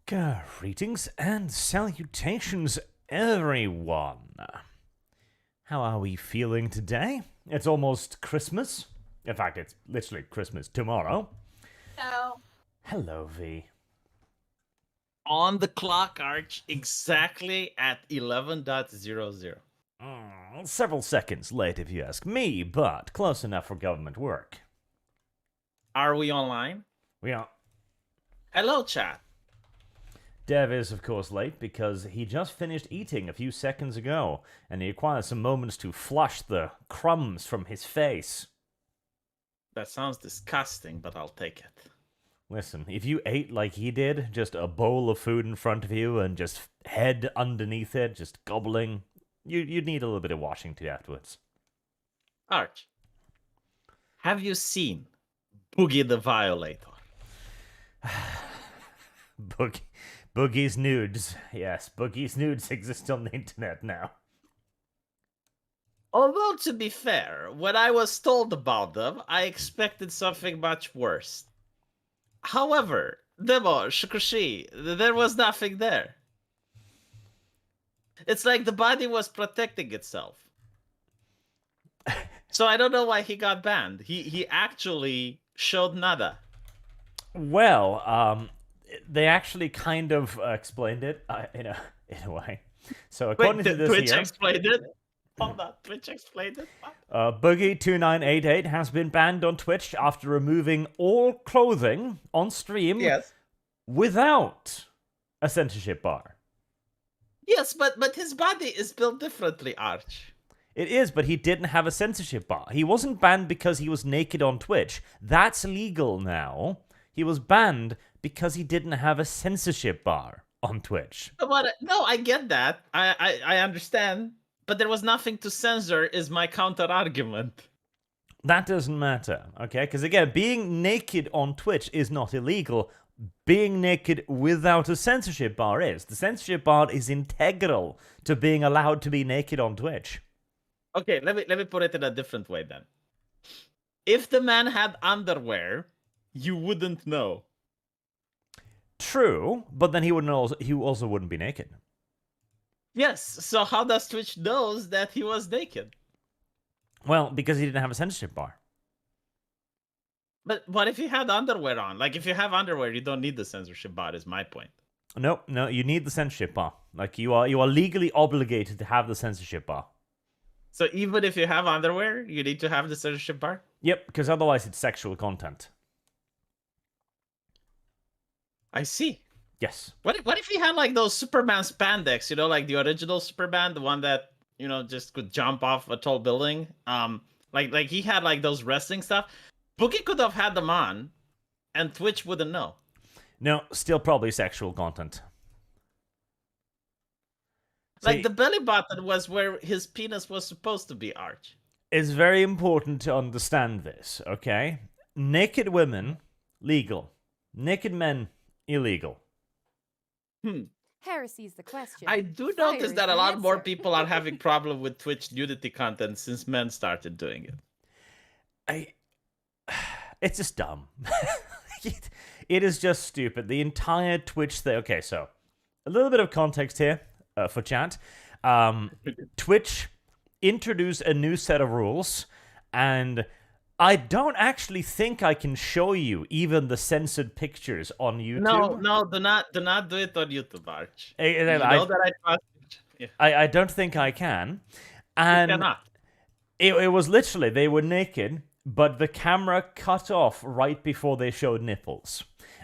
Greetings and salutations, everyone. How are we feeling today? It's almost Christmas. In fact, it's literally Christmas tomorrow. Hello. Hello, V. On the clock, Arch, exactly at 11:00. Several seconds late if you ask me, but close enough for government work. Are we online? We are. Hello, chat. Dev is, of course, late because he just finished eating a few seconds ago, and he requires some moments to flush the crumbs from his face. That sounds disgusting, but I'll take it. Listen, if you ate like he did, just a bowl of food in front of you and just head underneath it, just gobbling, you'd need a little bit of washing too afterwards. Arch, have you seen Boogie the Violator? Boogie's nudes. Yes, Boogie's nudes exist on the internet now. Although, to be fair, when I was told about them, I expected something much worse. However, Demo, Shukushi, there was nothing there. It's like the body was protecting itself. So I don't know why he got banned. He actually showed nada. Well, they actually kind of explained it in a way. So according to this Twitch here, explained it. Hold on, Twitch explained it. Boogie2988 has been banned on Twitch after removing all clothing on stream without a censorship bar. Yes, but his body is built differently, Arch. It is, but he didn't have a censorship bar. He wasn't banned because he was naked on Twitch. That's legal now. He was banned because he didn't have a censorship bar on Twitch. No, I get that. I understand. But there was nothing to censor is my counter argument. That doesn't matter, okay? Because again, being naked on Twitch is not illegal. Being naked without a censorship bar is. The censorship bar is integral to being allowed to be naked on Twitch. Okay, let me put it in a different way then. If the man had underwear, you wouldn't know. True, but then he also wouldn't be naked. Yes, so how does Twitch knows that he was naked? Well, because he didn't have a censorship bar. But what if he had underwear on? Like, if you have underwear, you don't need the censorship bar, is my point. No, you need the censorship bar. Like, you are legally obligated to have the censorship bar. So even if you have underwear, you need to have the censorship bar? Yep, because otherwise it's sexual content. I see. Yes. What if he had like those Superman spandex, you know, like the original Superman, the one that, you know, just could jump off a tall building? Like he had like those wrestling stuff. Boogie could have had them on, and Twitch wouldn't know. No, still probably sexual content. Like the belly button was where his penis was supposed to be, Arch. It's very important to understand this, okay? Naked women, legal. Naked men, illegal. Heresy's the question. I do Fire notice is that a the lot more answer. people are having problem with Twitch nudity content since men started doing it. It's just dumb. It is just stupid. The entire Twitch thing. Okay, so a little bit of context here for chat. Twitch introduced a new set of rules, and I don't actually think I can show you even the censored pictures on YouTube. No, do not do it on YouTube, Arch. I that I trust. Yeah. I don't think I can. And You cannot. it was literally, they were naked, but the camera cut off right before they showed nipples.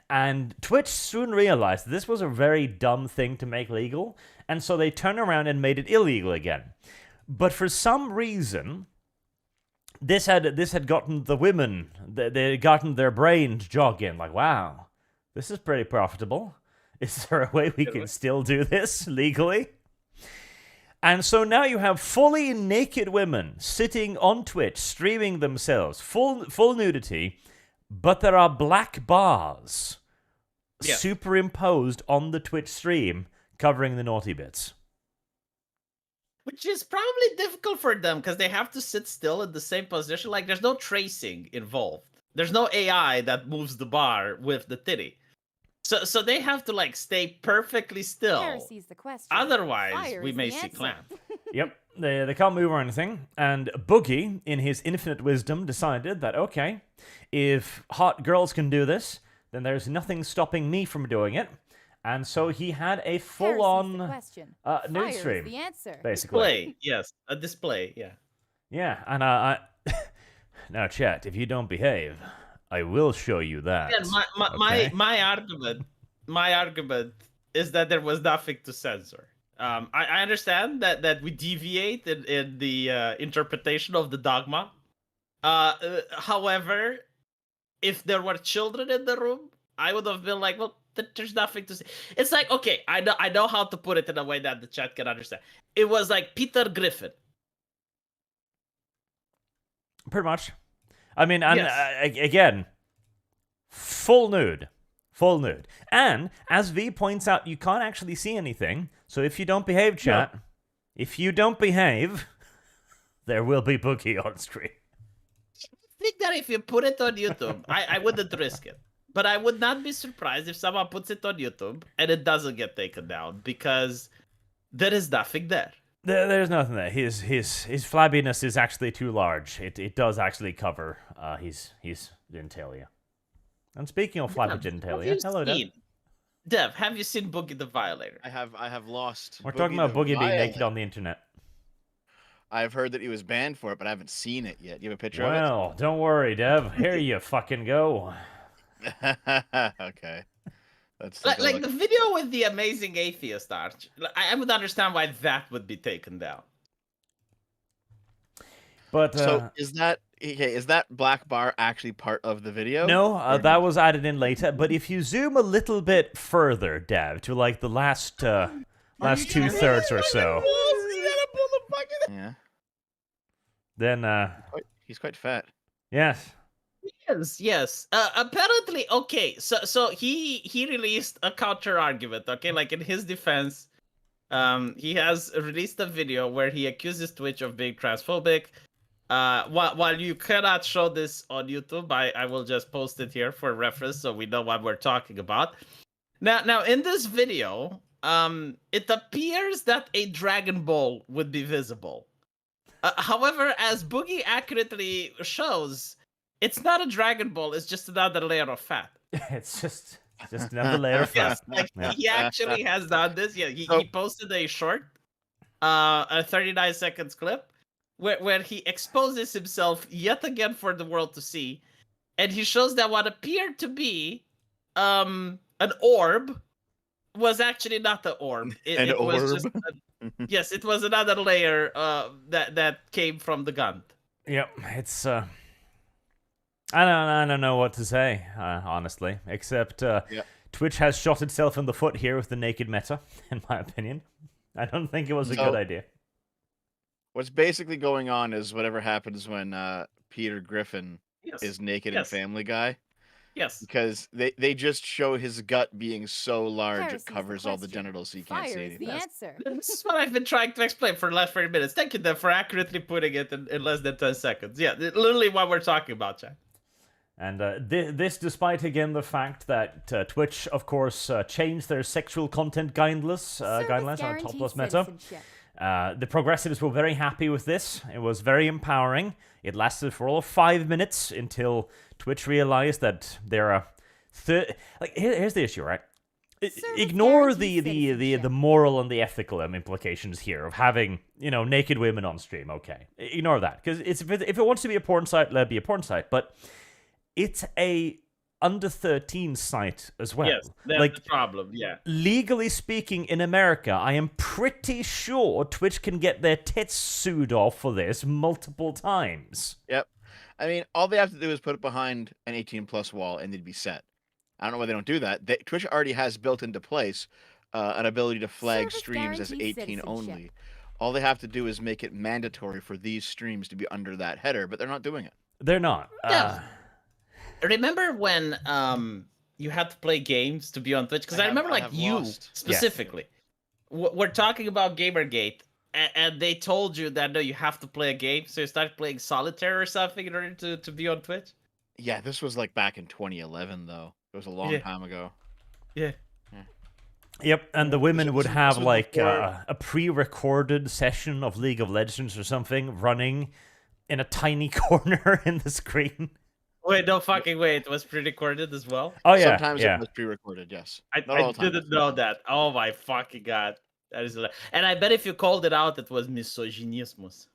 And Twitch soon realized this was a very dumb thing to make legal, and so they turned around and made it illegal again. But for some reason, this had gotten the women, they had gotten their brains jogging, like, wow, this is pretty profitable. Is there a way we can still do this legally? And so now you have fully naked women sitting on Twitch, streaming themselves, full nudity, but there are black bars superimposed on the Twitch stream covering the naughty bits. Which is probably difficult for them because they have to sit still in the same position. Like, there's no tracing involved. There's no AI that moves the bar with the titty. So they have to like stay perfectly still. Heresy's the question. Otherwise, Fire we is may the see answer. clan. Yep, they can't move or anything. And Boogie, in his infinite wisdom, decided that, okay, if hot girls can do this, then there's nothing stopping me from doing it. And so he had a Heresy's the full-on question. nude Fire is stream, the answer. basically. Display, yes, a display, yeah. Yeah, and I... Now, chat, if you don't behave, I will show you that. Again, okay? my argument is that there was nothing to censor. I understand that we deviate in the interpretation of the dogma. However, if there were children in the room, I would have been like, well, there's nothing to say. It's like, okay, I know how to put it in a way that the chat can understand. It was like Peter Griffin. Pretty much. I mean, and Yes. again, full nude. Full nude. And, as V points out, you can't actually see anything. So if you don't behave, chat, if you don't behave, there will be Boogie on screen. I think that if you put it on YouTube, I wouldn't risk it. But I would not be surprised if someone puts it on YouTube and it doesn't get taken down because there is nothing there. There's nothing there. His flabbiness is actually too large. It does actually cover his genitalia. And speaking of flabby genitalia, hello, Dev. Dev, have you seen Boogie the Violator? I have lost. We're talking about Boogie being naked on the internet. I've heard that he was banned for it, but I haven't seen it yet. You have a picture of it? Well, don't worry, Dev. Here you fucking go. Okay. Let's Like the video with the amazing atheist Arch. I would understand why that would be taken down. But so is that black bar actually part of the video? No, that was added in later. But if you zoom a little bit further, Dev, to like the last 2/3 or so, Yeah. then He's quite fat. yes. Yes. Apparently, okay. So he released a counter argument. Okay, like in his defense, he has released a video where he accuses Twitch of being transphobic. While you cannot show this on YouTube, I will just post it here for reference so we know what we're talking about. Now in this video, it appears that a Dragon Ball would be visible. However, as Boogie accurately shows, it's not a Dragon Ball, it's just another layer of fat. It's just another layer of fat. Yes, like Yeah. he actually has done this. Yeah, he posted a short, a 39 seconds clip where he exposes himself yet again for the world to see, and he shows that what appeared to be an orb was actually not the orb. It was just yes, it was another layer that came from the gun. Yep, it's I don't know what to say, honestly, except Twitch has shot itself in the foot here with the naked meta, in my opinion. I don't think it was a good idea. What's basically going on is whatever happens when Peter Griffin is naked in Family Guy. Yes. Because they just show his gut being so large it covers all the genitals so you can't see anything. The answer. This is what I've been trying to explain for the last 30 minutes. Thank you, Dev, for accurately putting it in less than 10 seconds. Yeah, literally what we're talking about, chat. And this despite, again, the fact that Twitch, of course, changed their sexual content guidelines on topless meta. The progressives were very happy with this. It was very empowering. It lasted for all of 5 minutes until Twitch realized that there are... here's the issue, right? Ignore the moral and the ethical implications here of having, naked women on stream, okay. Ignore that. Because if it wants to be a porn site, let it be a porn site. But it's a under 13 site as well. Yes, that's the problem, yeah. Legally speaking, in America, I am pretty sure Twitch can get their tits sued off for this multiple times. Yep. I mean, all they have to do is put it behind an 18+ wall and they'd be set. I don't know why they don't do that. Twitch already has built into place an ability to flag streams as 18 only. All they have to do is make it mandatory for these streams to be under that header, but they're not doing it. They're not. Remember when you had to play games to be on Twitch? Because I remember, you specifically. We're talking about Gamergate, and they told you that, no, you have to play a game, so you started playing Solitaire or something in order to be on Twitch? Yeah, this was back in 2011, though. It was a long time ago. Yeah. Yep, and the women would have this was like before- a pre-recorded session of League of Legends or something running in a tiny corner in the screen. Wait, no fucking way. It was pre-recorded as well. Oh yeah, Sometimes yeah. it was pre-recorded, yes. I Not all the time. didn't know that. Oh my fucking god. That is, and I bet if you called it out, it was misogynismus.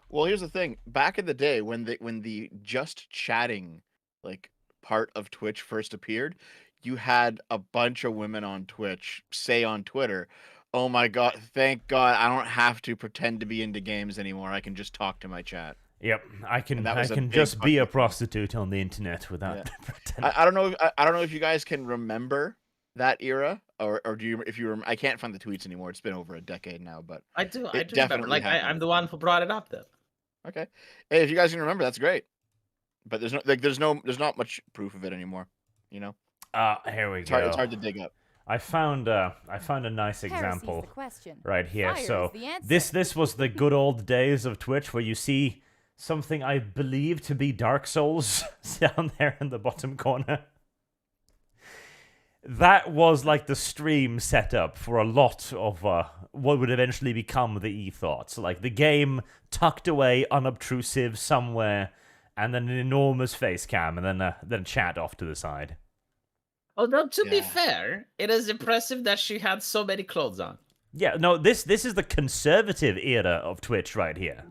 Well, here's the thing. Back in the day, when the just chatting like part of Twitch first appeared, you had a bunch of women on Twitch say on Twitter, "Oh my god, thank God I don't have to pretend to be into games anymore. I can just talk to my chat." Yep, I can And that I was a can big just be a fucking thing. prostitute on the internet without Yeah. pretending. I don't know. I don't know if you guys can remember that era, or do you? If you, I can't find the tweets anymore. It's been over a decade now, but I do it remember. definitely Like happened. I'm the one who brought it up then. Okay, hey, if you guys can remember, that's great. But there's not much proof of it anymore. You know, Here we it's go. hard to dig up. I found a nice Heresy's example the question. right here. Fire So is the answer. this was the good old days of Twitch where you see something I believe to be Dark Souls down there in the bottom corner. That was like the stream setup for a lot of what would eventually become the e-thoughts. Like the game tucked away, unobtrusive somewhere, and then an enormous face cam, and then chat off to the side. Although to be Yeah. fair, it is impressive that she had so many clothes on. Yeah, no, this is the conservative era of Twitch right here.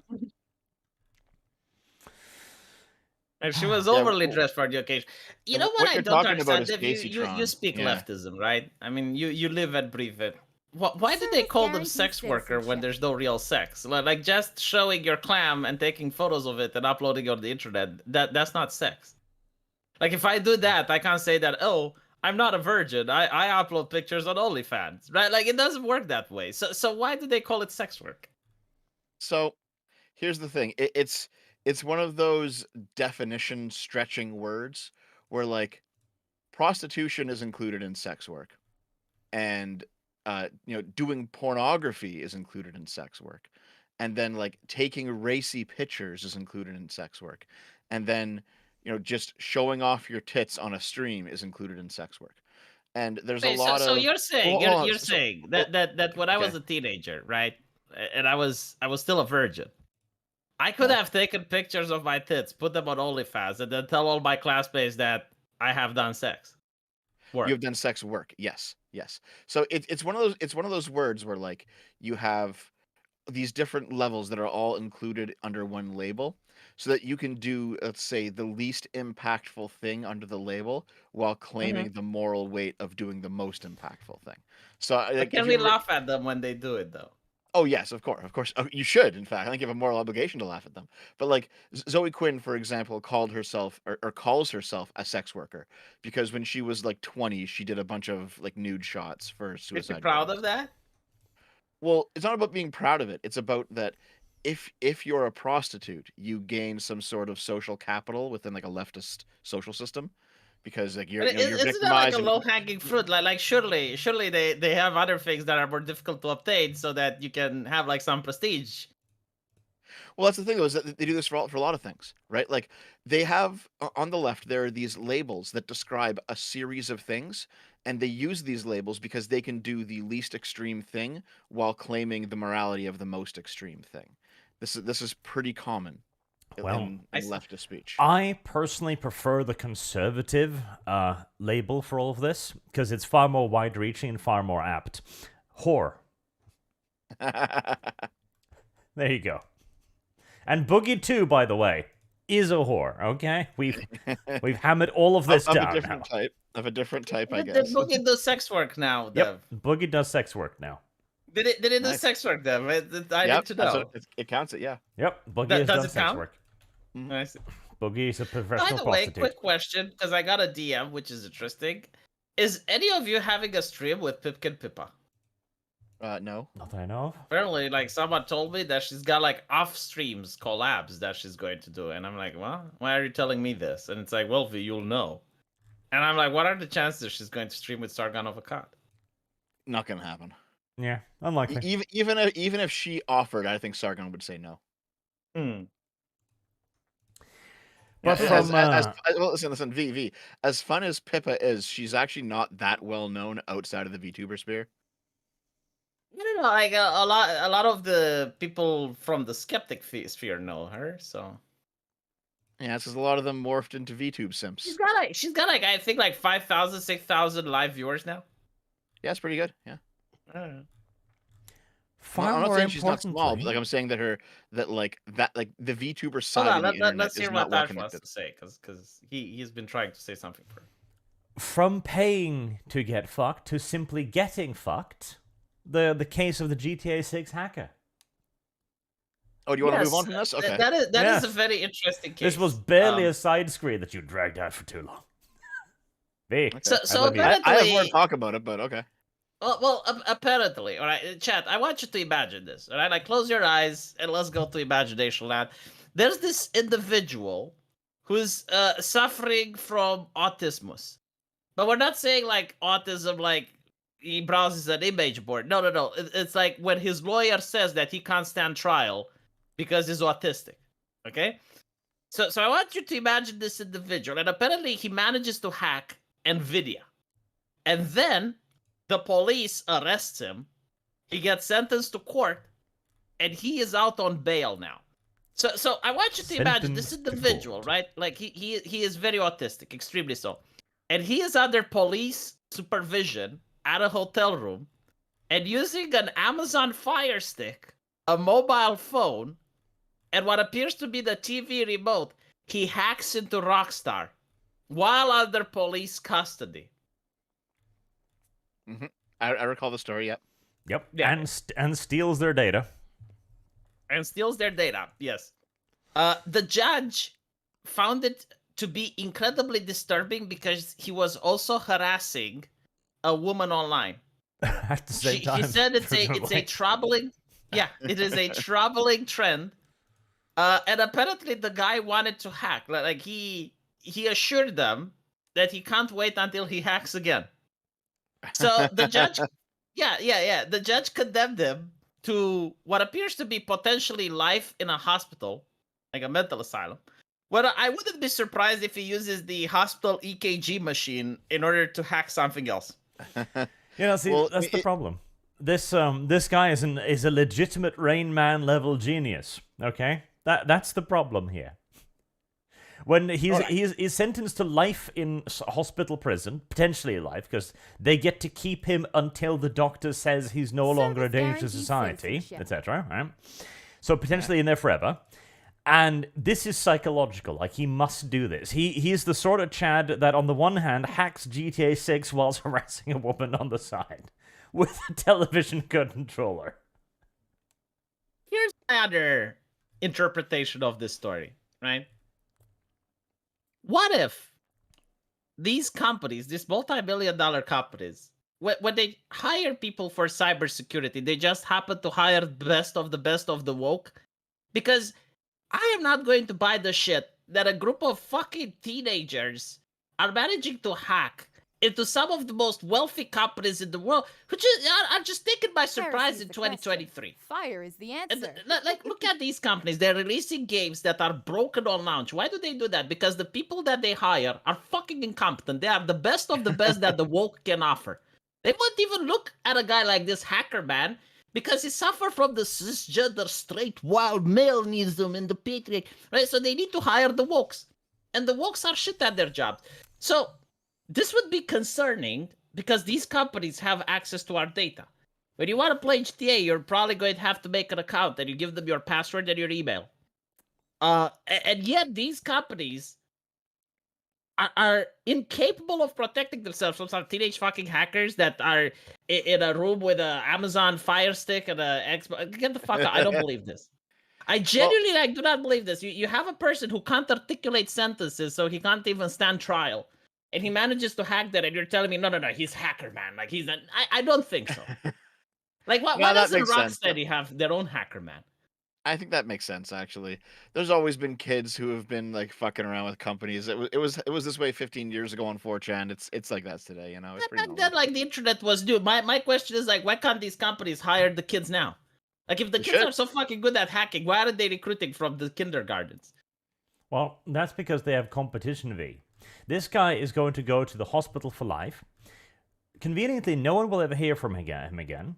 And she was Yeah, overly well, dressed for the occasion. You and know what what I you're don't talking about understand? is If you Caseytron. speak Yeah. leftism, right? I mean, you live and breathe it. Why did they Service call them guarantees sex worker when citizenship. there's no real sex? Like just showing your clam and taking photos of it and uploading it on the internet, that's not sex. Like if I do that, I can't say that, oh, I'm not a virgin. I upload pictures on OnlyFans, right? Like it doesn't work that way. So why do they call it sex work? So here's the thing. It's one of those definition stretching words where like prostitution is included in sex work, and doing pornography is included in sex work, and then like taking racy pictures is included in sex work, and then just showing off your tits on a stream is included in sex work. And there's a Wait, lot so of you're saying hold on, you're saying that when I was a teenager, right, and I was still a virgin, I could Yeah. have taken pictures of my tits, put them on OnlyFans, and then tell all my classmates that I have done sex work. You've done sex work. Yes. So it's one of those words where like you have these different levels that are all included under one label, so that you can do, let's say, the least impactful thing under the label while claiming the moral weight of doing the most impactful thing. So But like, can if we you were, laugh at them when they do it though? oh yes, of course, you should. In fact, I think you have a moral obligation to laugh at them. But like Zoe Quinn, for example, called herself or calls herself a sex worker because when she was like 20, she did a bunch of like nude shots for Is she suicide. proud bombings. of that? Well, it's not about being proud of it. It's about that if you're a prostitute, you gain some sort of social capital within like a leftist social system, because like you're Isn't that like victimized. a low hanging fruit? Like surely they have other things that are more difficult to obtain so that you can have like some prestige. Well, that's the thing, though, is that they do this for a lot of things, right? Like they have on the left, there are these labels that describe a series of things, and they use these labels because they can do the least extreme thing while claiming the morality of the most extreme thing. This is pretty common Well, in leftist speech. I personally prefer the conservative label for all of this because it's far more wide-reaching and far more apt. Whore. There you go. And Boogie too, by the way, is a whore. Okay, we've hammered all of this of down a different now. type. Of a different type, I Did guess. Boogie do sex work now, Dev? Yep, Boogie does sex work now. Did it do Nice. sex work, Dev? I Yep, need to know. it counts it, yeah. Yep, Boogie Does has done it sex count? work. I see. Boogie is a By professional the way, prostitute. quick question, because I got a DM, which is interesting. Is any of you having a stream with Pipkin Pippa? No. Not that I know of. Apparently, like someone told me that she's got like off streams collabs that she's going to do, and I'm like, well, why are you telling me this? And it's like, well, V, you'll know. And I'm like, what are the chances she's going to stream with Sargon of Akkad? Not gonna happen. Yeah, unlikely. Even if she offered, I think Sargon would say no. But Yeah, from well, listen, V. As fun as Pippa is, she's actually not that well known outside of the VTuber sphere. I don't know, like a lot of the people from the skeptic sphere know her, so Yeah, it's because a lot of them morphed into VTube simps. she's got like I think like 5,000, 6,000 live viewers now. Yeah, it's pretty good. Yeah. I don't know. far I'm not more saying she's not small, but importantly, like I'm saying that the VTuber Hold side on, of the internet let's is hear not what well Ash wants connected. to say, because he's been trying to say something for. from paying to get fucked to simply getting fucked, the case of the GTA 6 hacker. Oh, do you want to move on from this? Okay. That is Yes. a very interesting case. This was barely a side screen that you dragged out for too long. V. Okay. So I believe you. I have more to apparently, talk about it, but okay. apparently, all right, chat. I want you to imagine this. All right, like close your eyes and let's go to imagination land. There's this individual who's suffering from autismus, but we're not saying like autism, like he browses an image board. No. It's like when his lawyer says that he can't stand trial because he's autistic. Okay. So I want you to imagine this individual, and apparently he manages to hack NVIDIA. And then the police arrests him. He gets sentenced to court, and he is out on bail now. So I want you to imagine this Sentenced to individual, court. right? Like he is very autistic, extremely so. And he is under police supervision at a hotel room and using an Amazon Fire Stick, a mobile phone, and what appears to be the TV remote, he hacks into Rockstar while under police custody. Mm-hmm. I recall the story. Yep. Yep. Yeah. And steals their data. And steals their data, yes. The judge found it to be incredibly disturbing because he was also harassing a woman online. At the same time. He said it's a presumably. troubling, yeah, it is a troubling trend. And apparently the guy wanted to hack. Like he assured them that he can't wait until he hacks again. So the judge, the judge condemned him to what appears to be potentially life in a hospital, like a mental asylum. Well, I wouldn't be surprised if he uses the hospital EKG machine in order to hack something else. See, that's the problem. This guy is a legitimate Rain Man level genius. Okay, that's the problem here. When he's sentenced to life in hospital prison, potentially life, because they get to keep him until the doctor says he's no longer a danger to society, etc. Right? So potentially in there forever. And this is psychological. Like, he must do this. He's the sort of Chad that, on the one hand, hacks GTA 6 whilst harassing a woman on the side with a television controller. Here's my other interpretation of this story, right? What if these companies, these multi-billion-dollar companies, when they hire people for cybersecurity, they just happen to hire the best of the woke? Because I am not going to buy the shit that a group of fucking teenagers are managing to hack into some of the most wealthy companies in the world, which are just taken by surprise in 2023. Fire is the answer. Like, look at these companies. They're releasing games that are broken on launch. Why do they do that? Because the people that they hire are fucking incompetent. They are the best of the best that the woke can offer. They won't even look at a guy like this hacker man because he suffered from the cisgender straight wild maleism and the patriarchy, right? So they need to hire the wokes. And the wokes are shit at their job. So this would be concerning because these companies have access to our data. When you want to play GTA, you're probably going to have to make an account and you give them your password and your email. And yet these companies are incapable of protecting themselves from some teenage fucking hackers that are in a room with an Amazon Fire Stick and a Xbox. Get the fuck out. I don't believe this. I genuinely do not believe this. You have a person who can't articulate sentences, so he can't even stand trial. And he manages to hack that, and you're telling me, no, he's hacker, man. Like, he's not. I don't think so. Like, why doesn't Rocksteady have their own hacker, man? I think that makes sense, actually. There's always been kids who have been like fucking around with companies. It was this way 15 years ago on 4chan. It's like that today, you know. It's pretty normal. Then, like, the internet was new. My question is, like, why can't these companies hire the kids now? Like, if the kids are so fucking good at hacking, why aren't they recruiting from the kindergartens? Well, that's because they have competition V. This guy is going to go to the hospital for life. Conveniently, no one will ever hear from him again.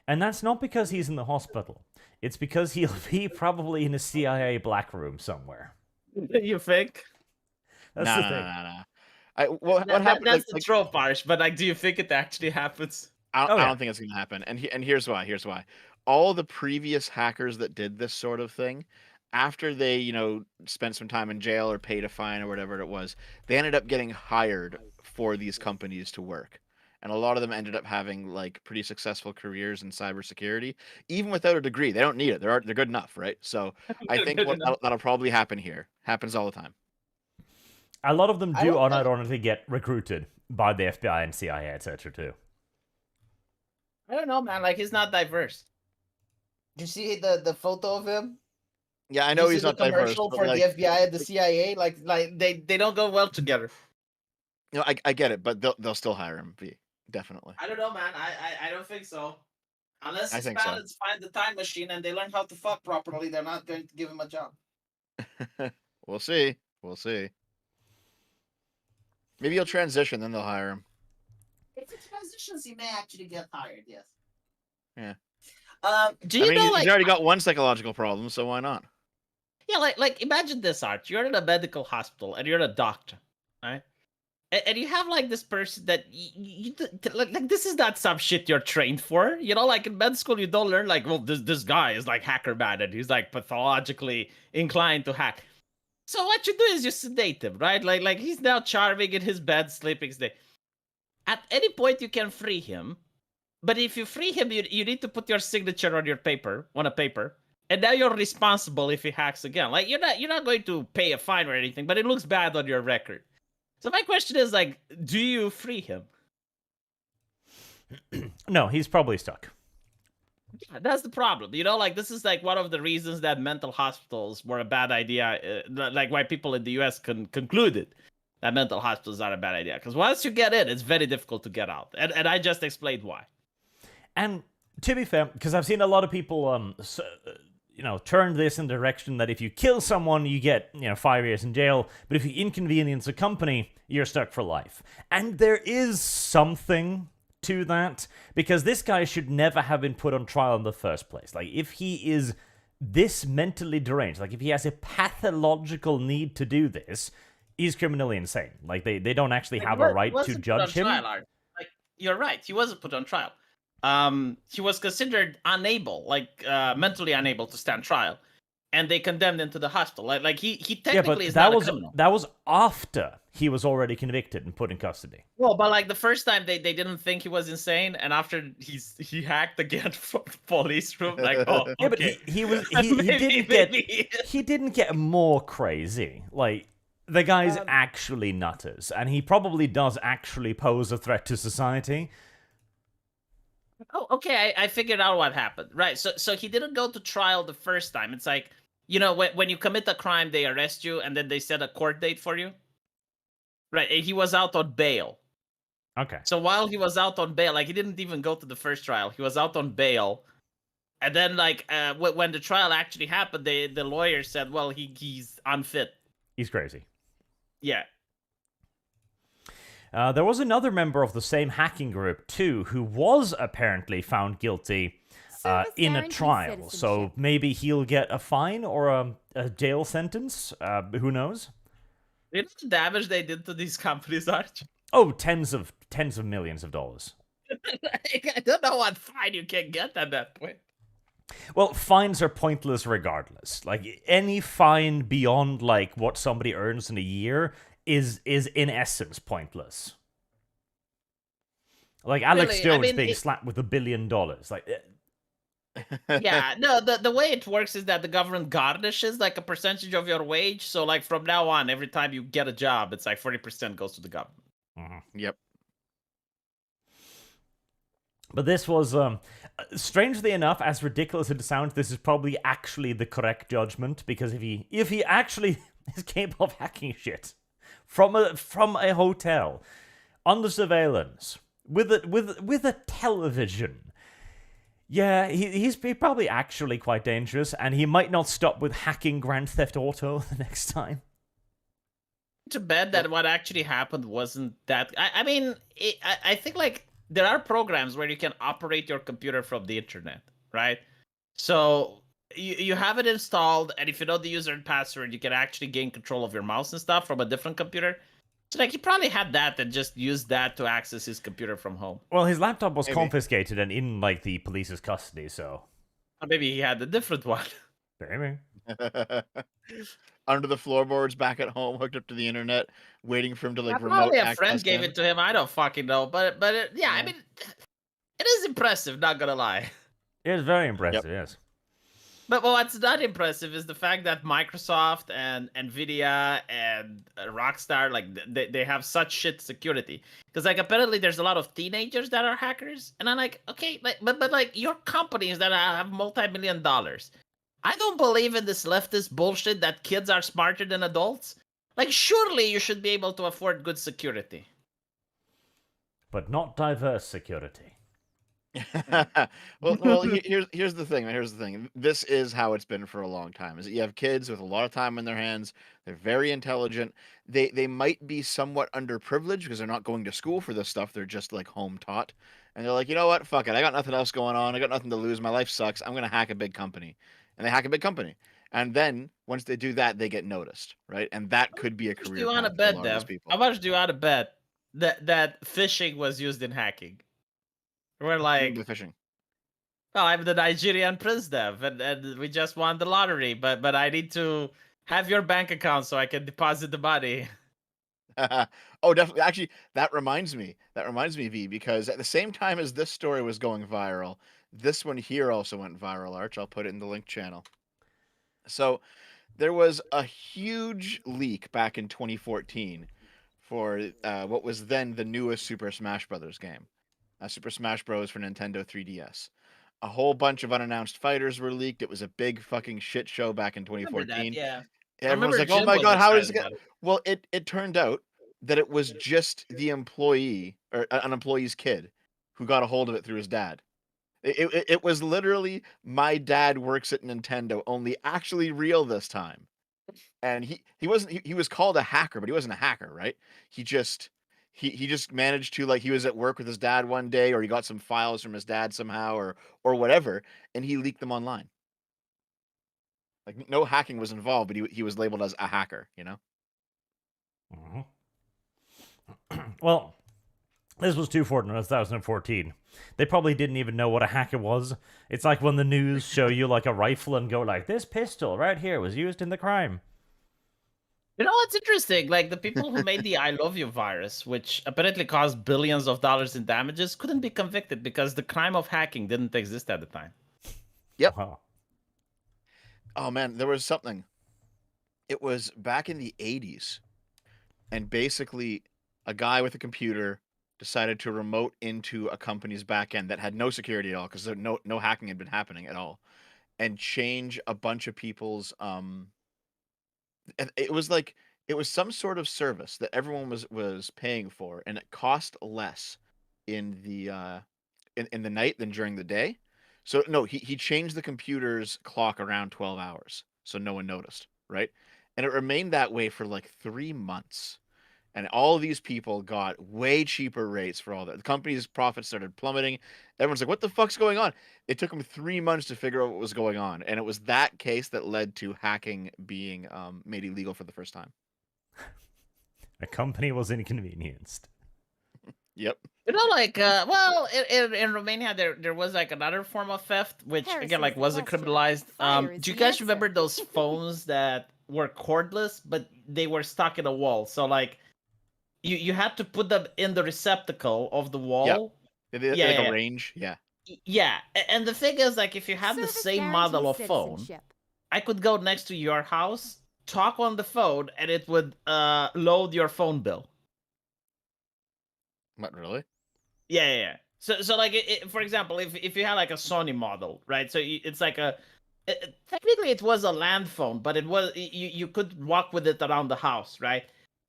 And that's not because he's in the hospital. It's because he'll be probably in a CIA black room somewhere. You think? That's No, the no, thing. no. What happened? That's the trope, Arch. But like, do you think it actually happens? I yeah. don't think it's gonna happen. And here's why. Here's why. All the previous hackers that did this sort of thing, after they, spent some time in jail or paid a fine or whatever it was, they ended up getting hired for these companies to work. And a lot of them ended up having like pretty successful careers in cybersecurity, even without a degree. They don't need it. They're good enough, right? So I think that'll probably happen here. Happens all the time. A lot of them do unironically get recruited by the FBI and CIA, etc. too. I don't know, man. Like, he's not diverse. Did you see the photo of him? Yeah, I know This he's is not the diverse. commercial But for like, the FBI and the CIA. Like They don't go well together. I get it, but they'll still hire him. Definitely. I don't know, man. I don't think so. Unless I his think so. parents find the time machine and they learn how to fuck properly, they're not going to give him a job. We'll see. We'll see. Maybe he'll transition, then they'll hire him. if it transitions, he may actually get hired. Yes. Yeah. Do you know, he's already got one psychological problem, so why not? Yeah, like imagine this, Art. You're in a medical hospital and you're a doctor, right? And you have like this person that like this is not some shit you're trained for. Like in med school, you don't learn like, well, this guy is like hacker bad and he's like pathologically inclined to hack. So what you do is you sedate him, right? Like he's now charming in his bed, sleeping. At any point, you can free him. But if you free him, you need to put your signature on a paper. And now you're responsible if he hacks again. Like you're not going to pay a fine or anything, but it looks bad on your record. So my question is like, do you free him? No, he's probably stuck. Yeah, that's the problem. Like this is like one of the reasons that mental hospitals were a bad idea. Like why people in the US concluded that mental hospitals are a bad idea. Because once you get in, it's very difficult to get out. And I just explained why. And to be fair, because I've seen a lot of people, turn this in the direction that if you kill someone, you get, 5 years in jail. But if you inconvenience a company, you're stuck for life. And there is something to that, because this guy should never have been put on trial in the first place. Like, if he is this mentally deranged, like if he has a pathological need to do this, he's criminally insane. Like, they don't actually have a right to judge him. Like, you're right. He wasn't put on trial. He was considered unable, mentally unable to stand trial, and they condemned him to the hospital. Like he technically is not a criminal. That was after he was already convicted and put in custody. Well, but like the first time they didn't think he was insane, and after he hacked again from the police room, like yeah, but he didn't get more crazy. Like, the guy's actually nutters, and he probably does actually pose a threat to society. Oh, okay. I figured out what happened. Right. So he didn't go to trial the first time. It's like, when you commit a crime, they arrest you and then they set a court date for you. Right. And he was out on bail. Okay. So while he was out on bail, like he didn't even go to the first trial. He was out on bail. And then when the trial actually happened, the lawyer said, well, he's unfit. He's crazy. Yeah. There was another member of the same hacking group, too, who was apparently found guilty in a trial. So maybe he'll get a fine or a jail sentence. Who knows? You know the damage they did to these companies, Arch? Oh, tens of millions of dollars. I don't know what fine you can get at that point. Well, fines are pointless regardless. Like, any fine beyond, like, what somebody earns in a year is in essence pointless. Like Alex Jones being slapped with $1 billion. Like, yeah, no, the way it works is that the government garnishes like a percentage of your wage. So like from now on, every time you get a job, it's like 40% goes to the government. Mm-hmm. Yep. But this was, strangely enough, as ridiculous as it sounds, this is probably actually the correct judgment, because if he actually is capable of hacking shit from a hotel under surveillance with a television, yeah, he's probably actually quite dangerous, and he might not stop with hacking Grand Theft Auto the next time. to bet that what actually happened wasn't that. I mean, I think like there are programs where you can operate your computer from the internet, right? So you have it installed, and if you know the user and password, you can actually gain control of your mouse and stuff from a different computer. So like he probably had that and just used that to access his computer from home. Well, his laptop was Maybe. confiscated and in like the police's custody, so Or maybe he had a different one. maybe. Under the floorboards back at home, hooked up to the internet, waiting for him to like remote Probably a access friend gave them. it to him. I don't fucking know, but yeah, I mean, it is impressive. Not gonna lie. It was very impressive. Yes. But what's not impressive is the fact that Microsoft and Nvidia and Rockstar, like they have such shit security. Because like apparently there's a lot of teenagers that are hackers, and I'm like, okay, like but like your companies that have multi-million dollars. I don't believe in this leftist bullshit that kids are smarter than adults. Like surely you should be able to afford good security. But not diverse security. well, here's the thing. Here's the thing. This is how it's been for a long time. Is that you have kids with a lot of time in their hands. They're very intelligent. They might be somewhat underprivileged because they're not going to school for this stuff. They're just like home taught, and they're like, you know what? Fuck it. I got nothing else going on. I got nothing to lose. My life sucks. I'm gonna hack a big company, and they hack a big company. And then once they do that, they get noticed, right? And that could be a How much career do you want to path for a bet, lot of these Dev? people. How much do you want to bet that phishing was used in hacking? We're like, The fishing. well, I'm the Nigerian prince, Dev, and we just won the lottery, but I need to have your bank account so I can deposit the money. Oh, definitely. Actually, that reminds me. V, because at the same time as this story was going viral, this one here also went viral. Arch, I'll put it in the link channel. So there was a huge leak back in 2014 for what was then the newest Super Smash Brothers game, Super Smash Bros. For Nintendo 3DS. A whole bunch of unannounced fighters were leaked. It was a big fucking shit show back in Remember 2014. that, yeah. Everyone's remember like, "Oh Jim my was god, how is it?" excited about it. Well, it turned out that it was just the employee or an employee's kid who got a hold of it through his dad. It was literally my dad works at Nintendo, only actually real this time. And he wasn't he was called a hacker, but he wasn't a hacker, right? He just managed to, like, he was at work with his dad one day, or he got some files from his dad somehow, or whatever, and he leaked them online. Like, no hacking was involved, but he was labeled as a hacker, you know? Well, this was 2014. They probably didn't even know what a hacker was. It's like when the news show you like a rifle and go like, this pistol right here was used in the crime. You know what's interesting? Like the people who made the I Love You virus, which apparently caused billions of dollars in damages, couldn't be convicted because the crime of hacking didn't exist at the time. Yep. Wow. Oh man, there was something. It was back in the 80s, and basically a guy with a computer decided to remote into a company's backend that had no security at all, because no hacking had been happening at all, and change a bunch of people's it was some sort of service that everyone was paying for, and it cost less in the in the night than during the day. So no, he changed the computer's clock around 12 hours so no one noticed, right? And it remained that way for like 3 months. And all of these people got way cheaper rates for all that. The company's profits started plummeting. Everyone's like, what the fuck's going on? It took them 3 months to figure out what was going on. And it was that case that led to hacking being made illegal for the first time. A company was inconvenienced. Yep. You know, like, well, in Romania, there was like another form of theft, which Harris again, is like, the wasn't question. criminalized. Fire is Do you the guys answer. remember those phones that were cordless, but they were stuck in a wall? So like, you had to put them in the receptacle of the wall. Yeah, Like yeah. a range. Yeah. Yeah, and the thing is, like, if you have the Service same model of guarantees phone, citizenship. I could go next to your house, talk on the phone, and it would load your phone bill. What, really? Yeah. So like, for example, if you had like a Sony model, right? So it's like technically it was a land phone, but it was you could walk with it around the house, right?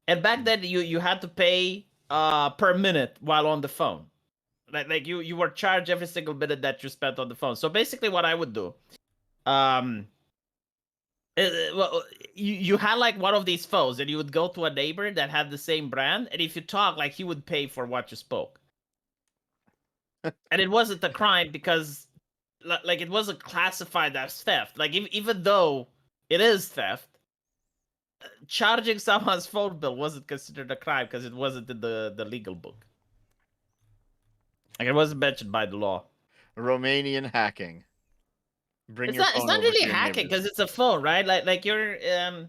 And back then you had to pay per minute while on the phone. Like you were charged every single minute that you spent on the phone. So basically what I would do, Well, you had like one of these phones, and you would go to a neighbor that had the same brand, and if you talk, like he would pay for what you spoke. And it wasn't a crime because, like, it wasn't classified as theft. Like, even though it is theft, charging someone's phone bill wasn't considered a crime because it wasn't in the legal book. Like, it wasn't mentioned by the law. Romanian hacking. Bring It's your not. It's phone not over to really your hacking neighbors. because it's a phone, right? Like you're. I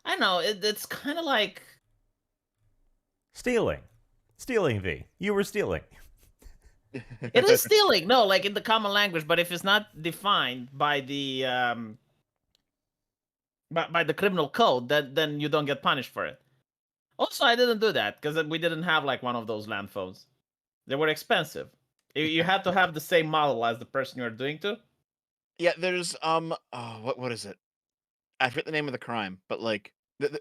don't know. It's kind of like Stealing. Stealing, V. You were stealing. it is stealing. No, like in the common language, but if it's not defined by the by the criminal code, then you don't get punished for it. Also, I didn't do that because we didn't have like one of those land phones. They were expensive. You had to have the same model as the person you were doing to. Yeah, there's what is it? I forget the name of the crime, but like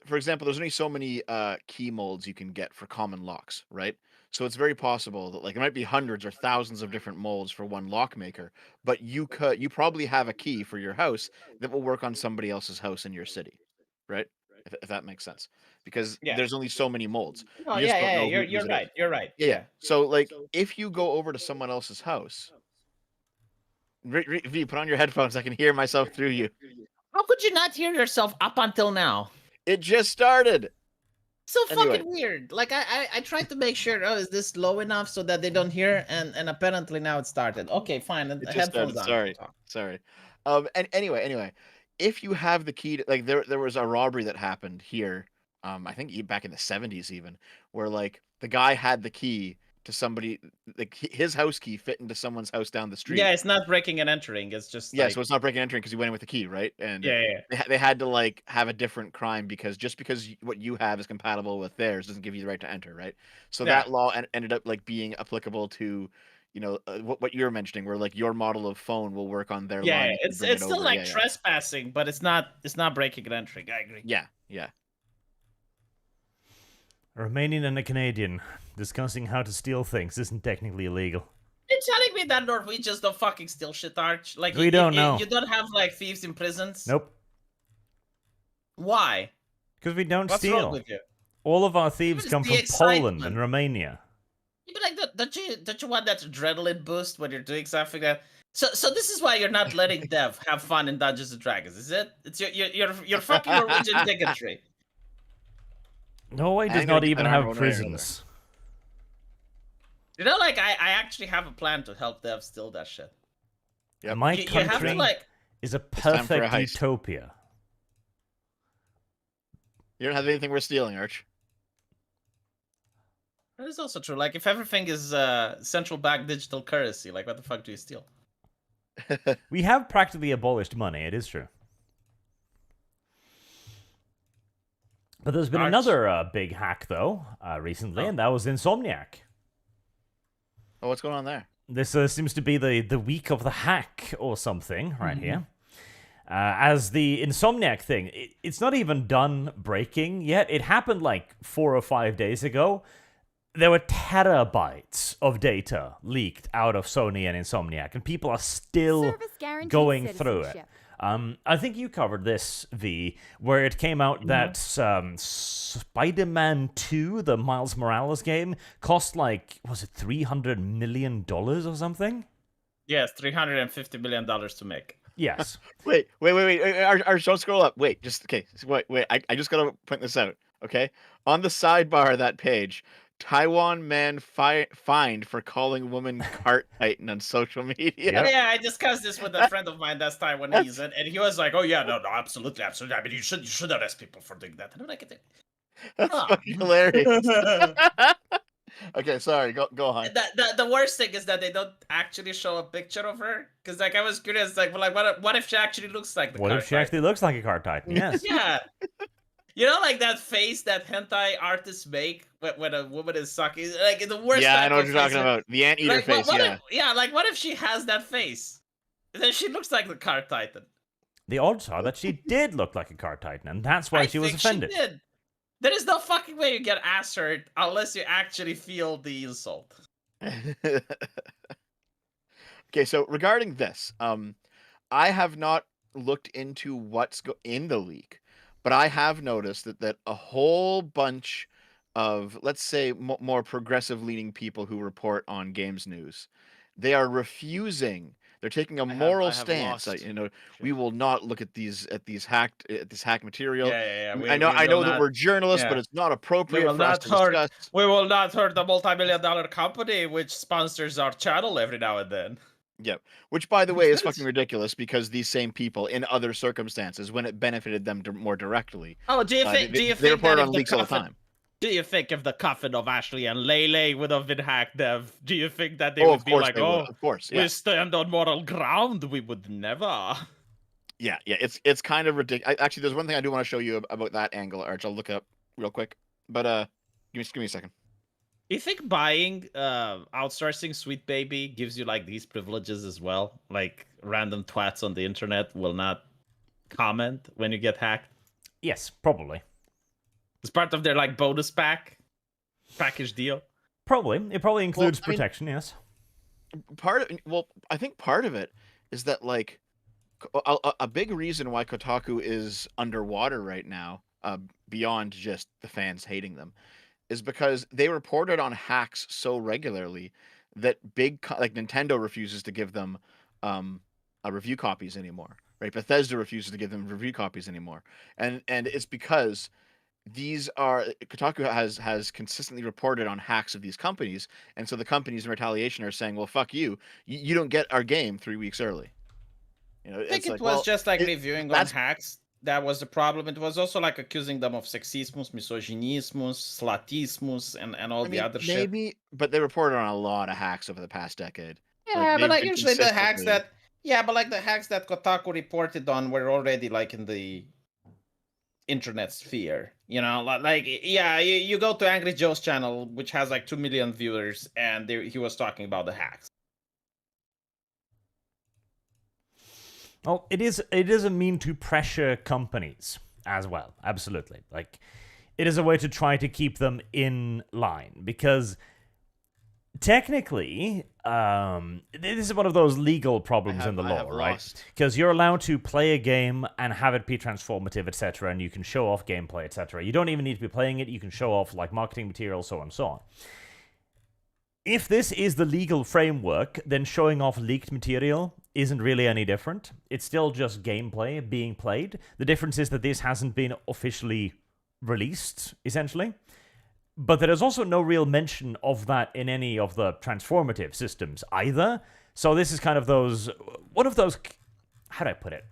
for example, there's only so many key molds you can get for common locks, right? So it's very possible that like it might be hundreds or thousands of different molds for one lock maker, but you probably have a key for your house that will work on somebody else's house in your city, right? If that makes sense, because Yeah. there's only so many molds. No, You just yeah, don't yeah. know You're whose it is. right. You're right. Yeah. So like if you go over to someone else's house, V, put on your headphones. I can hear myself through you. How could you not hear yourself up until now? It just started. So Anyway. fucking weird. Like I tried to make sure. Oh, is this low enough so that they don't hear? And apparently now it started. Okay, fine. It The just headphones started. on. Sorry. And anyway, if you have the key to, like there was a robbery that happened here, I think back in the 70s even, where like the guy had the key to somebody, like his house key fit into someone's house down the street. Yeah, it's not breaking and entering. It's just Yeah, like, so it's not breaking and entering because he went in with the key, right? And yeah. they had to like have a different crime because just because what you have is compatible with theirs doesn't give you the right to enter, right? So Yeah. that law ended up like being applicable to, what you're mentioning, where like your model of phone will work on their Yeah, line. if you it's bring it still over. like Yeah. trespassing, but it's not breaking and entering. I agree. Yeah. A Romanian and a Canadian discussing how to steal things isn't technically illegal. You're telling me that Norwegians don't fucking steal shit, Arch? Like We don't know. You don't have like thieves in prisons? Nope. Why? Because we don't What's steal. wrong with you? All of our thieves It's come the from Poland excitement. and Romania. You be like, don't you want that adrenaline boost when you're doing something that? So this is why you're not letting Dev have fun in Dungeons and Dragons, is it? It's your fucking Norwegian bigotry. Norway I does ain't gonna not get even that have armor one way or another. prisons. You know, like I actually have a plan to help Dev steal that shit. Yep. My You have country to like. is a time for a perfect heist. utopia. You don't have anything worth stealing, Arch. That is also true. Like, if everything is central bank digital currency, like, what the fuck do you steal? We have practically abolished money, it is true. But there's been Arch. another big hack, though, recently, and that was Insomniac. Oh, what's going on there? This seems to be the week of the hack or something right here. As the Insomniac thing, it's not even done breaking yet. It happened like 4 or 5 days ago. There were terabytes of data leaked out of Sony and Insomniac, and people are still going through it. I think you covered this, V, where it came out that Spider-Man 2, the Miles Morales game, cost like, was it $300 million or something? Yes, $350 million to make. Yes. Wait. Arch, don't scroll up. Wait, okay. Wait. I just gotta point this out. Okay, on the sidebar of that page, Taiwan man fined for calling woman cart titan on social media. Yep. Yeah, I discussed this with a friend of mine that's Taiwanese, and he was like, "Oh yeah, no, absolutely. I mean, you should arrest people for doing that." And I'm like, That's Huh. fucking hilarious. Okay, sorry. Go on. the worst thing is that they don't actually show a picture of her, because like I was curious, like, well, like what if she actually looks like the What cart if she actually looks like a car titan? Yes. Yeah. You know, like that face that hentai artists make when a woman is sucking, like the worst. Yeah, I type know what of you're talking face. about. The anteater Like, face. what Yeah. Like what if she has that face? Then she looks like the car titan. The odds are that she did look like a car titan, and that's why she was think offended. She did. There is no fucking way you get ass hurt unless you actually feel the insult. Okay, so regarding this, I have not looked into what's in the leak, but I have noticed that a whole bunch of, let's say, more progressive leaning people who report on games news, they are refusing. They're taking a moral stance. We will not look at these hacked material. Yeah. I know that we're journalists, but it's not appropriate for us to discuss. We will not hurt the multi-million-dollar company which sponsors our channel every now and then. Yep. Which, by the way, is fucking ridiculous because these same people, in other circumstances, when it benefited them more directly, Oh, do you think they report on leaks all the time. Do you think if the coffin of Ashley and Lele would have been hacked, Dev, do you think that they would be like, of course, yeah. we stand on moral ground? We would never. Yeah. It's kind of ridiculous. Actually, there's one thing I do want to show you about that angle, Arch. I'll look it up real quick. But give me a second. You think buying outsourcing Sweet Baby gives you like these privileges as well? Like random twats on the internet will not comment when you get hacked? Yes, probably. It's part of their like bonus package deal. Probably. It probably includes protection, yes. I think part of it is that like a big reason why Kotaku is underwater right now, beyond just the fans hating them, is because they reported on hacks so regularly that like Nintendo refuses to give them review copies anymore, right? Bethesda refuses to give them review copies anymore, and it's because Kotaku has consistently reported on hacks of these companies, and so the companies in retaliation are saying, well, fuck you, you don't get our game 3 weeks early. I think it was just like reviewing on hacks. That was the problem. It was also like accusing them of sexismus, misogynismus, slatismus, and all the other shit. Maybe, but they reported on a lot of hacks over the past decade. Yeah, but like usually the hacks that Kotaku reported on were already like in the internet sphere. You go to Angry Joe's channel, which has like 2 million viewers, and he was talking about the hacks. Well, it is a mean to pressure companies as well. Absolutely. Like, it is a way to try to keep them in line, because technically, this is one of those legal problems in the law, right? Because you're allowed to play a game and have it be transformative, etc., and you can show off gameplay, etc. You don't even need to be playing it. You can show off like marketing material, so on and so on. If this is the legal framework, then showing off leaked material isn't really any different. It's still just gameplay being played. The difference is that this hasn't been officially released, essentially. But there is also no real mention of that in any of the transformative systems either. So this is kind of one of those, how do I put it?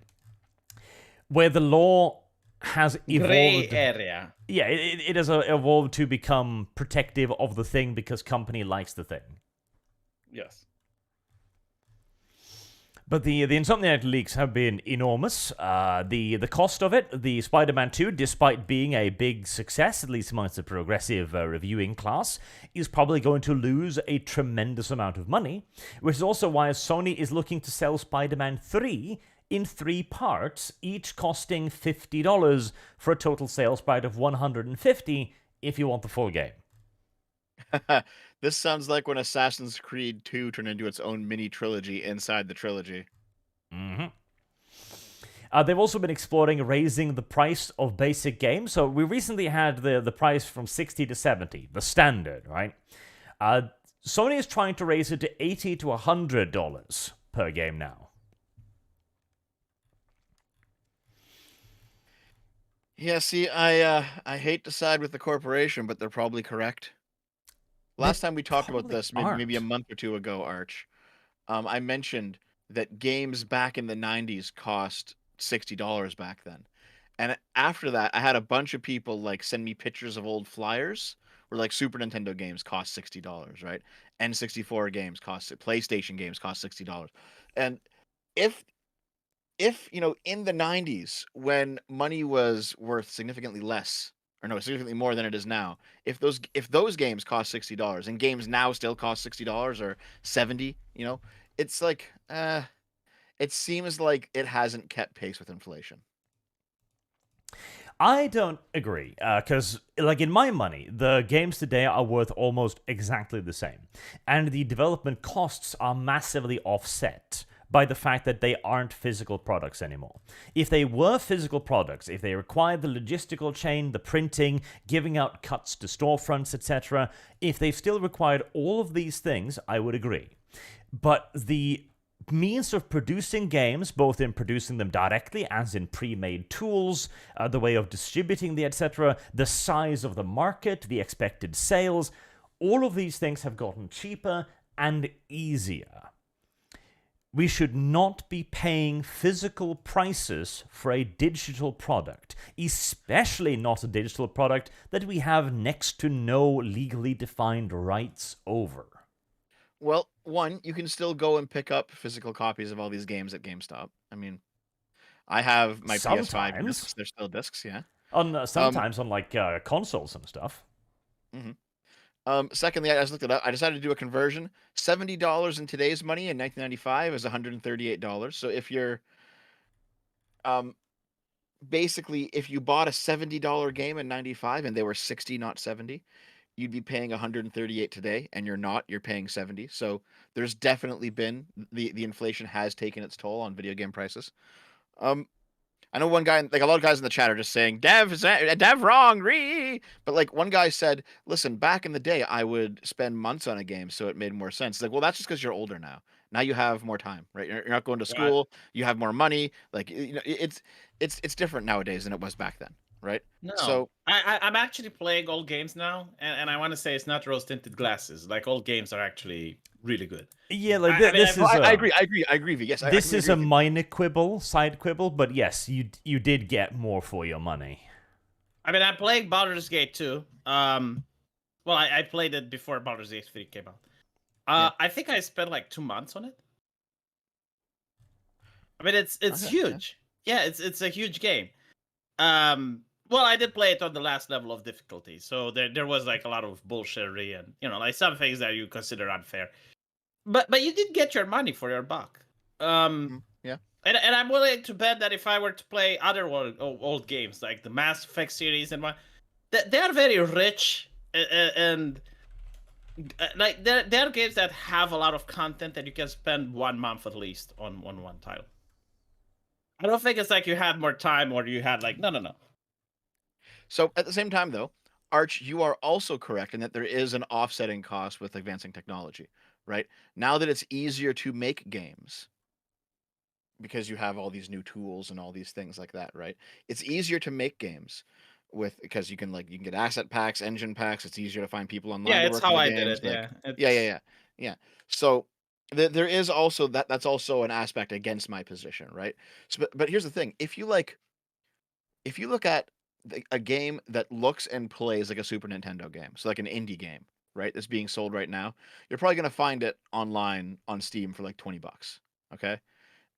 Where the law has evolved. Gray area. Yeah, it has evolved to become protective of the thing because company likes the thing. Yes. But the Insomniac leaks have been enormous. The cost of it, the Spider-Man 2, despite being a big success, at least amongst the progressive reviewing class, is probably going to lose a tremendous amount of money, which is also why Sony is looking to sell Spider-Man 3 in 3 parts, each costing $50 for a total sales price of $150 if you want the full game. This sounds like when Assassin's Creed 2 turned into its own mini trilogy inside the trilogy. Mm-hmm. They've also been exploring raising the price of basic games. So we recently had the price from $60 to $70, the standard, right? Sony is trying to raise it to $80 to $100 per game now. Yeah, see, I hate to side with the corporation, but they're probably correct. Last time we talked about this, maybe a month or two ago, Arch, I mentioned that games back in the 90s cost $60 back then. And after that, I had a bunch of people like send me pictures of old flyers where like Super Nintendo games cost $60, right? N64 games PlayStation games cost $60. And if in the 90s when money was worth significantly less, or no, significantly more than it is now, if those games cost $60 and games now still cost $60 or $70, it's like it seems like it hasn't kept pace with inflation. I don't agree, because, like, in my money, the games today are worth almost exactly the same, and the development costs are massively offset by the fact that they aren't physical products anymore. If they were physical products, if they required the logistical chain, the printing, giving out cuts to storefronts, etc., if they still required all of these things, I would agree. But the means of producing games, both in producing them directly as in pre-made tools, the way of distributing the etc., the size of the market, the expected sales, all of these things have gotten cheaper and easier. We should not be paying physical prices for a digital product, especially not a digital product that we have next to no legally defined rights over. Well, one, you can still go and pick up physical copies of all these games at GameStop. I mean, I have my PS5 Sometimes. discs. They're still discs, yeah. Sometimes on like consoles and stuff. Secondly, I just looked it up. I decided to do a conversion. $70 in today's money in 1995 is $138. So if you're, basically, if you bought a $70 game in 95 and they were 60, not 70, you'd be paying 138 today, and you're not. You're paying 70. So there's definitely been the inflation has taken its toll on video game prices. I know one guy, like a lot of guys in the chat are just saying, Dev wrong, but like one guy said, listen, back in the day, I would spend months on a game, so it made more sense. It's like, well, that's just because you're older now. Now you have more time, right? You're not going to school. You have more money. Like, you know, it's different nowadays than it was back then, right? No, So I'm actually playing old games now, and I want to say it's not rose-tinted glasses. Like, old games are actually really good. Yeah, like I agree. V. Yes, this is a minor quibble, side quibble, but yes, you did get more for your money. I mean, I'm playing Baldur's Gate 2. Well, I played it before Baldur's Gate 3 came out. I think I spent like 2 months on it. I mean, it's huge. Yeah, it's a huge game. Well, I did play it on the last level of difficulty, so there was like a lot of bullshittery and, you know, like some things that you consider unfair. But you did get your money for your buck. Yeah. And I'm willing to bet that if I were to play other old games like the Mass Effect series and they are very rich and like they're games that have a lot of content that you can spend 1 month at least on one title. I don't think it's like you had more time or you had like no. So at the same time, though, Arch, you are also correct in that there is an offsetting cost with advancing technology, right? Now that it's easier to make games because you have all these new tools and all these things like that, right? It's easier to make games because you can get asset packs, engine packs. It's easier to find people online. Yeah, to it's work how on the I games. did it. Yeah. So there is also that's also an aspect against my position, right? So, but here's the thing: if you look at a game that looks and plays like a Super Nintendo game, so like an indie game, right, that's being sold right now, you're probably going to find it online on Steam for like $20, okay?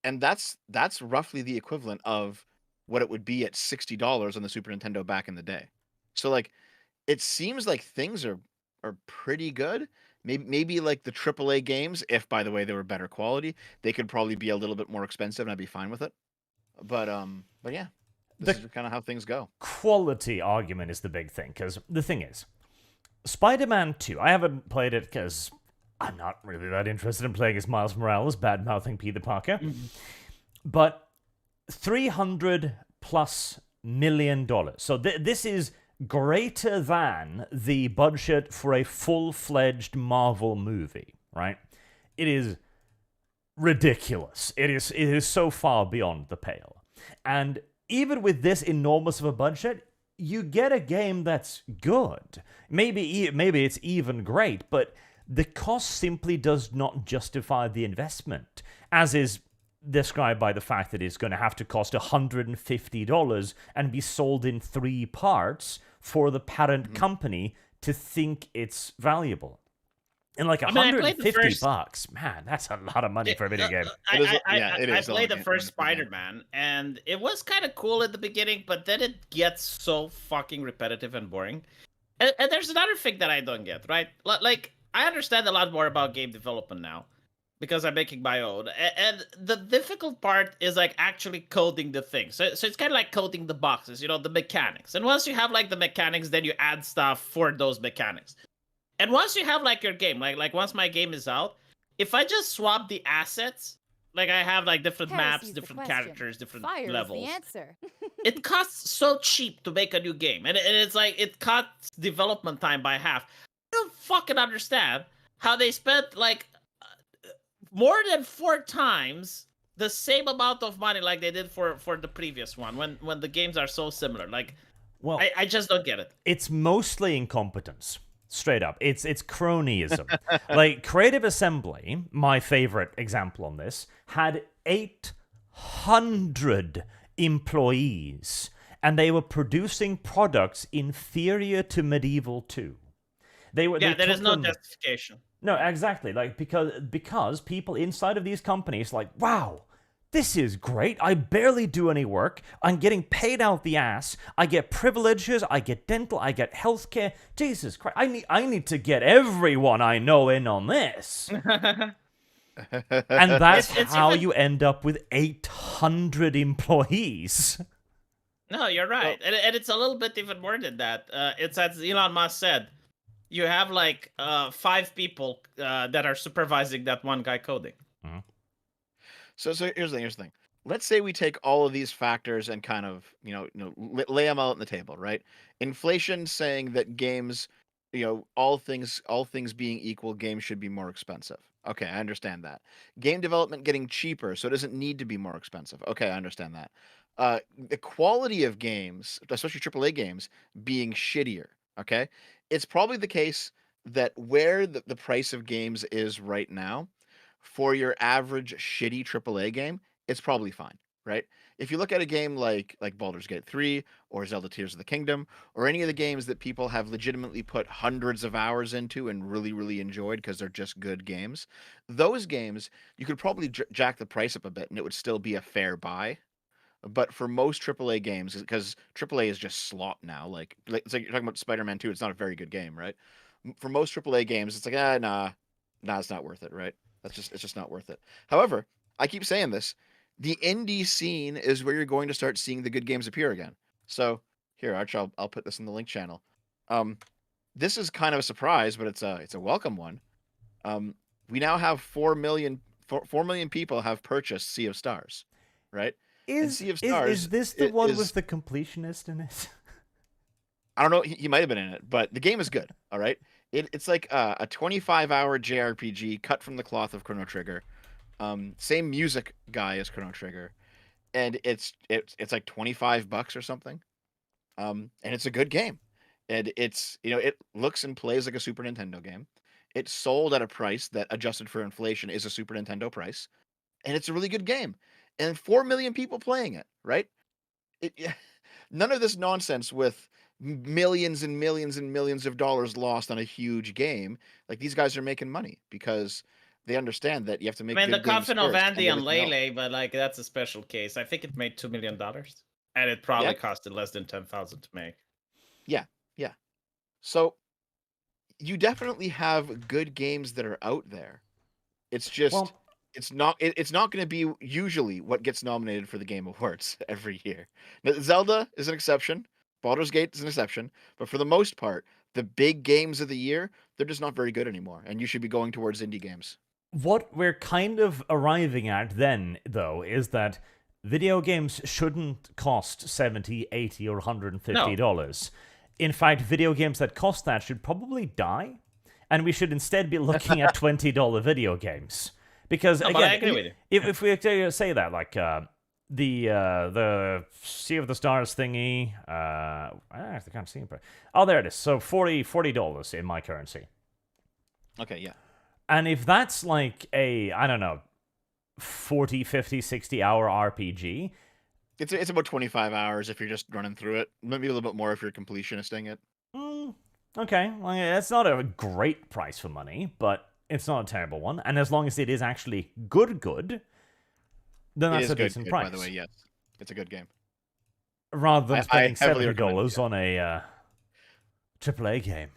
And that's roughly the equivalent of what it would be at $60 on the Super Nintendo back in the day. So like, it seems like things are pretty good. Maybe like the AAA games, if by the way they were better quality, they could probably be a little bit more expensive, and I'd be fine with it. But yeah. This is kind of how things go. Quality argument is the big thing, because the thing is, Spider-Man 2, I haven't played it because I'm not really that interested in playing as Miles Morales, bad-mouthing Peter Parker, but $300+ million. So this is greater than the budget for a full-fledged Marvel movie, right? It is ridiculous. It is so far beyond the pale. And even with this enormous of a budget, you get a game that's good. Maybe it's even great, but the cost simply does not justify the investment, as is described by the fact that it's going to have to cost $150 and be sold in 3 parts for the parent company to think it's valuable. And like $150, man, that's a lot of money for a video game. I played the first Spider-Man, and it was kind of cool at the beginning, but then it gets so fucking repetitive and boring. And there's another thing that I don't get, right? Like, I understand a lot more about game development now, because I'm making my own. And the difficult part is like actually coding the thing. So it's kind of like coding the boxes, you know, the mechanics. And once you have like the mechanics, then you add stuff for those mechanics. And once you have like your game, like once my game is out, if I just swap the assets like I have like different maps, Heresy's the different question. characters, different Fire levels. is the answer. It costs so cheap to make a new game, and it's like it cuts development time by half. I don't fucking understand how they spent like more than 4 times the same amount of money like they did for the previous one when the games are so similar. Like, Well, I just don't get it. it's mostly incompetence. Straight up. It's cronyism. Like, Creative Assembly, my favorite example on this, had 800 employees, and they were producing products inferior to Medieval 2. There is no justification. No, exactly. Like, because people inside of these companies like, wow, this is great. I barely do any work. I'm getting paid out the ass. I get privileges. I get dental. I get healthcare. Jesus Christ. I need to get everyone I know in on this. And that's It's how even- you end up with 800 employees. No, you're right, and it's a little bit even more than that. It's as Elon Musk said, you have like 5 people that are supervising that one guy coding. So here's the thing. Let's say we take all of these factors and kind of lay them out on the table, right? Inflation saying that games, all things being equal, games should be more expensive. Okay, I understand that. Game development getting cheaper, so it doesn't need to be more expensive. Okay, I understand that. The quality of games, especially AAA games, being shittier. Okay, it's probably the case that where the price of games is right now, for your average shitty AAA game, it's probably fine, right? If you look at a game like Baldur's Gate 3 or Zelda Tears of the Kingdom or any of the games that people have legitimately put hundreds of hours into and really, really enjoyed because they're just good games, those games, you could probably jack the price up a bit and it would still be a fair buy. But for most AAA games, because AAA is just slop now, like it's like you're talking about Spider-Man 2, it's not a very good game, right? For most AAA games, it's like, nah, it's not worth it, right? It's just not worth it. However, I keep saying this, the indie scene is where you're going to start seeing the good games appear again. So here, Arch, I'll put this in the link channel. This is kind of a surprise, but it's a welcome one. We now have 4 million people have purchased Sea of Stars, right? Sea of Stars is this the one with the completionist in it? I don't know. He might have been in it, but the game is good. All right. It's like a 25-hour JRPG cut from the cloth of Chrono Trigger. Same music guy as Chrono Trigger, and it's like $25 or something. And it's a good game, and it's it looks and plays like a Super Nintendo game. It's sold at a price that, adjusted for inflation, is a Super Nintendo price, and it's a really good game. And 4 million people playing it, right? None of this nonsense with millions and millions and millions of dollars lost on a huge game. Like, these guys are making money because they understand that you have to make. I mean, good the Coffin games of first Andy and everything else. Lele, but like that's a special case. I think it made $2 million, and it probably costed less than 10,000 to make. Yeah. So you definitely have good games that are out there. It's just it's not going to be usually what gets nominated for the Game Awards every year. Now, Zelda is an exception. Baldur's Gate is an exception, but for the most part, the big games of the year, they're just not very good anymore, and you should be going towards indie games. What we're kind of arriving at then, though, is that video games shouldn't cost $70, $80, or $150. In fact, video games that cost that should probably die, and we should instead be looking at $20 video games. Because, but I agree with again, you. if we say that, like, the Sea of the Stars thingy, I actually can't see it. Oh, there it is. So $40 in my currency. Okay, yeah. And if that's like a, I don't know, 40, 50, 60-hour RPG... It's about 25 hours if you're just running through it. Maybe a little bit more if you're completionisting it. Okay, well, it's not a great price for money, but it's not a terrible one. And as long as it is actually good, then that's a decent price. By the way, yes. It's a good game. Rather than spending $70 it, on a AAA game.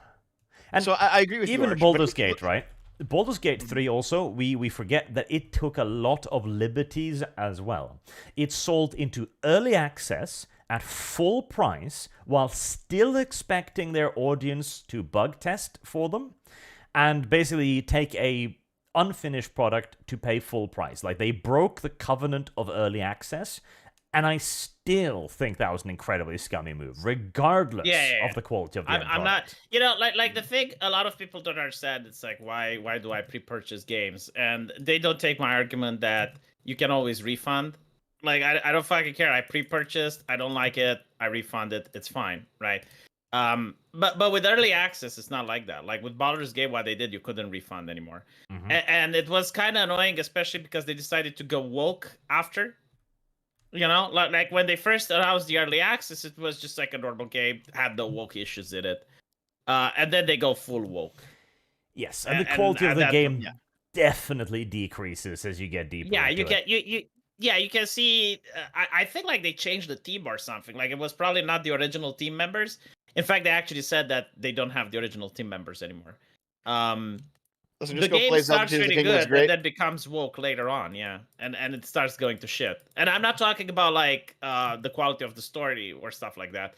And so I agree with you, even Arch, Baldur's Gate, right? Baldur's Gate 3 also, we forget that it took a lot of liberties as well. It sold into early access at full price while still expecting their audience to bug test for them and basically take a unfinished product to pay full price. Like, they broke the covenant of early access, and I still think that was an incredibly scummy move, regardless of the quality of the end I'm not, product. like the thing a lot of people don't understand. It's like, why do I pre-purchase games? And they don't take my argument that you can always refund. Like, I don't fucking care. I pre-purchased, I don't like it, I refund it, it's fine, right? But with early access, it's not like that. Like with Baldur's Gate, what they did, you couldn't refund anymore. And it was kind of annoying, especially because they decided to go woke after. Like when they first announced the early access, it was just like a normal game, had no woke issues in it. And then they go full woke. Yes, and the quality of the that, game definitely decreases as you get deeper. Yeah, into it. you can see. I think like they changed the team or something. Like it was probably not the original team members. In fact, they actually said that they don't have the original team members anymore. Listen, The just go game play starts Zelda 2, the really Kingdom is good, great. and then becomes woke later on, and it starts going to shit. And I'm not talking about like the quality of the story or stuff like that.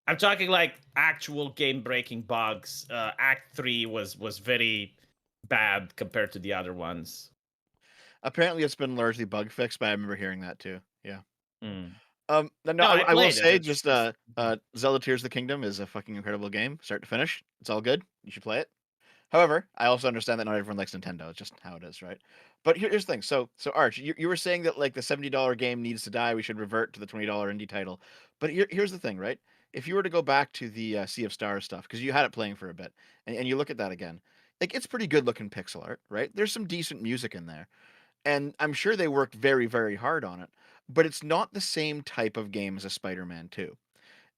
I'm talking like actual game-breaking bugs. Act 3 was very bad compared to the other ones. Apparently, it's been largely bug fixed, but I remember hearing that too. Yeah. Mm. I will played it. say, It's just Zelda Tears of the Kingdom is a fucking incredible game, start to finish. It's all good. You should play it. However, I also understand that not everyone likes Nintendo. It's just how it is, right? But here's the thing. So Arch, you were saying that like the $70 game needs to die. We should revert to the $20 indie title. But here's the thing, right? If you were to go back to the Sea of Stars stuff, because you had it playing for a bit, and you look at that again, like it's pretty good looking pixel art, right? There's some decent music in there. And I'm sure they worked very, very hard on it. But it's not the same type of game as a Spider-Man 2.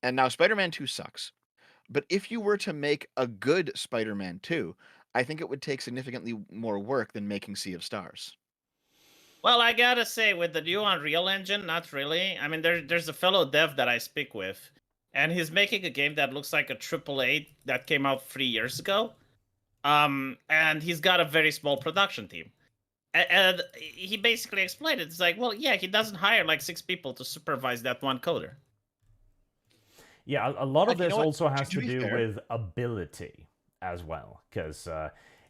And now Spider-Man 2 sucks. But if you were to make a good Spider-Man 2, I think it would take significantly more work than making Sea of Stars. Well, I gotta say, with the new Unreal Engine, not really. I mean, there's a fellow dev that I speak with, and he's making a game that looks like a AAA that came out 3 years ago. And he's got a very small production team. And he basically explained it. It's like, well, yeah, he doesn't hire like 6 people to supervise that one coder. Yeah, a lot of You this know what? also has To to be do fair- with ability as well, because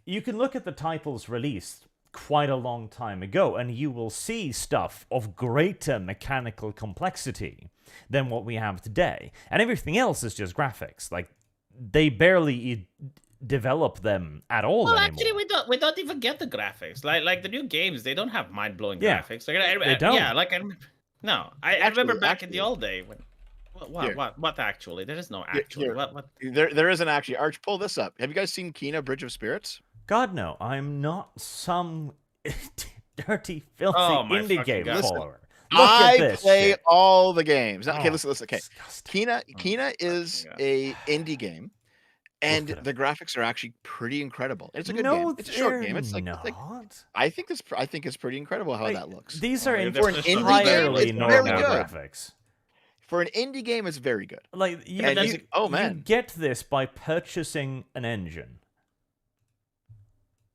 you can look at the titles released quite a long time ago, and you will see stuff of greater mechanical complexity than what we have today, and everything else is just graphics. Like, they barely develop them at all Well, anymore. actually, we don't even get the graphics. Like the new games, they don't have mind blowing Yeah, graphics. Like, they don't. Yeah, like I remember back in the Actually- old day when. Here. What actually? There is no actually. Here. What? There isn't actually. Arch, pull this up. Have you guys seen Kena Bridge of Spirits? God, no, I'm not some dirty, filthy Oh my indie fucking game God. follower. Look I at this play shit. all the games. Okay, Oh, listen. Okay, disgusting. Kena is God. a indie game, and Look at the graphics are actually pretty incredible. It's a good No, game. It's a short they're game. It's like not. I think it's pretty incredible how Like, that looks. These are Oh, yeah, For an that's indie just game, entirely it's normal very good. graphics. For an indie game, it's very good. Like, you, And you, it's like, oh, you man. get this by purchasing an engine.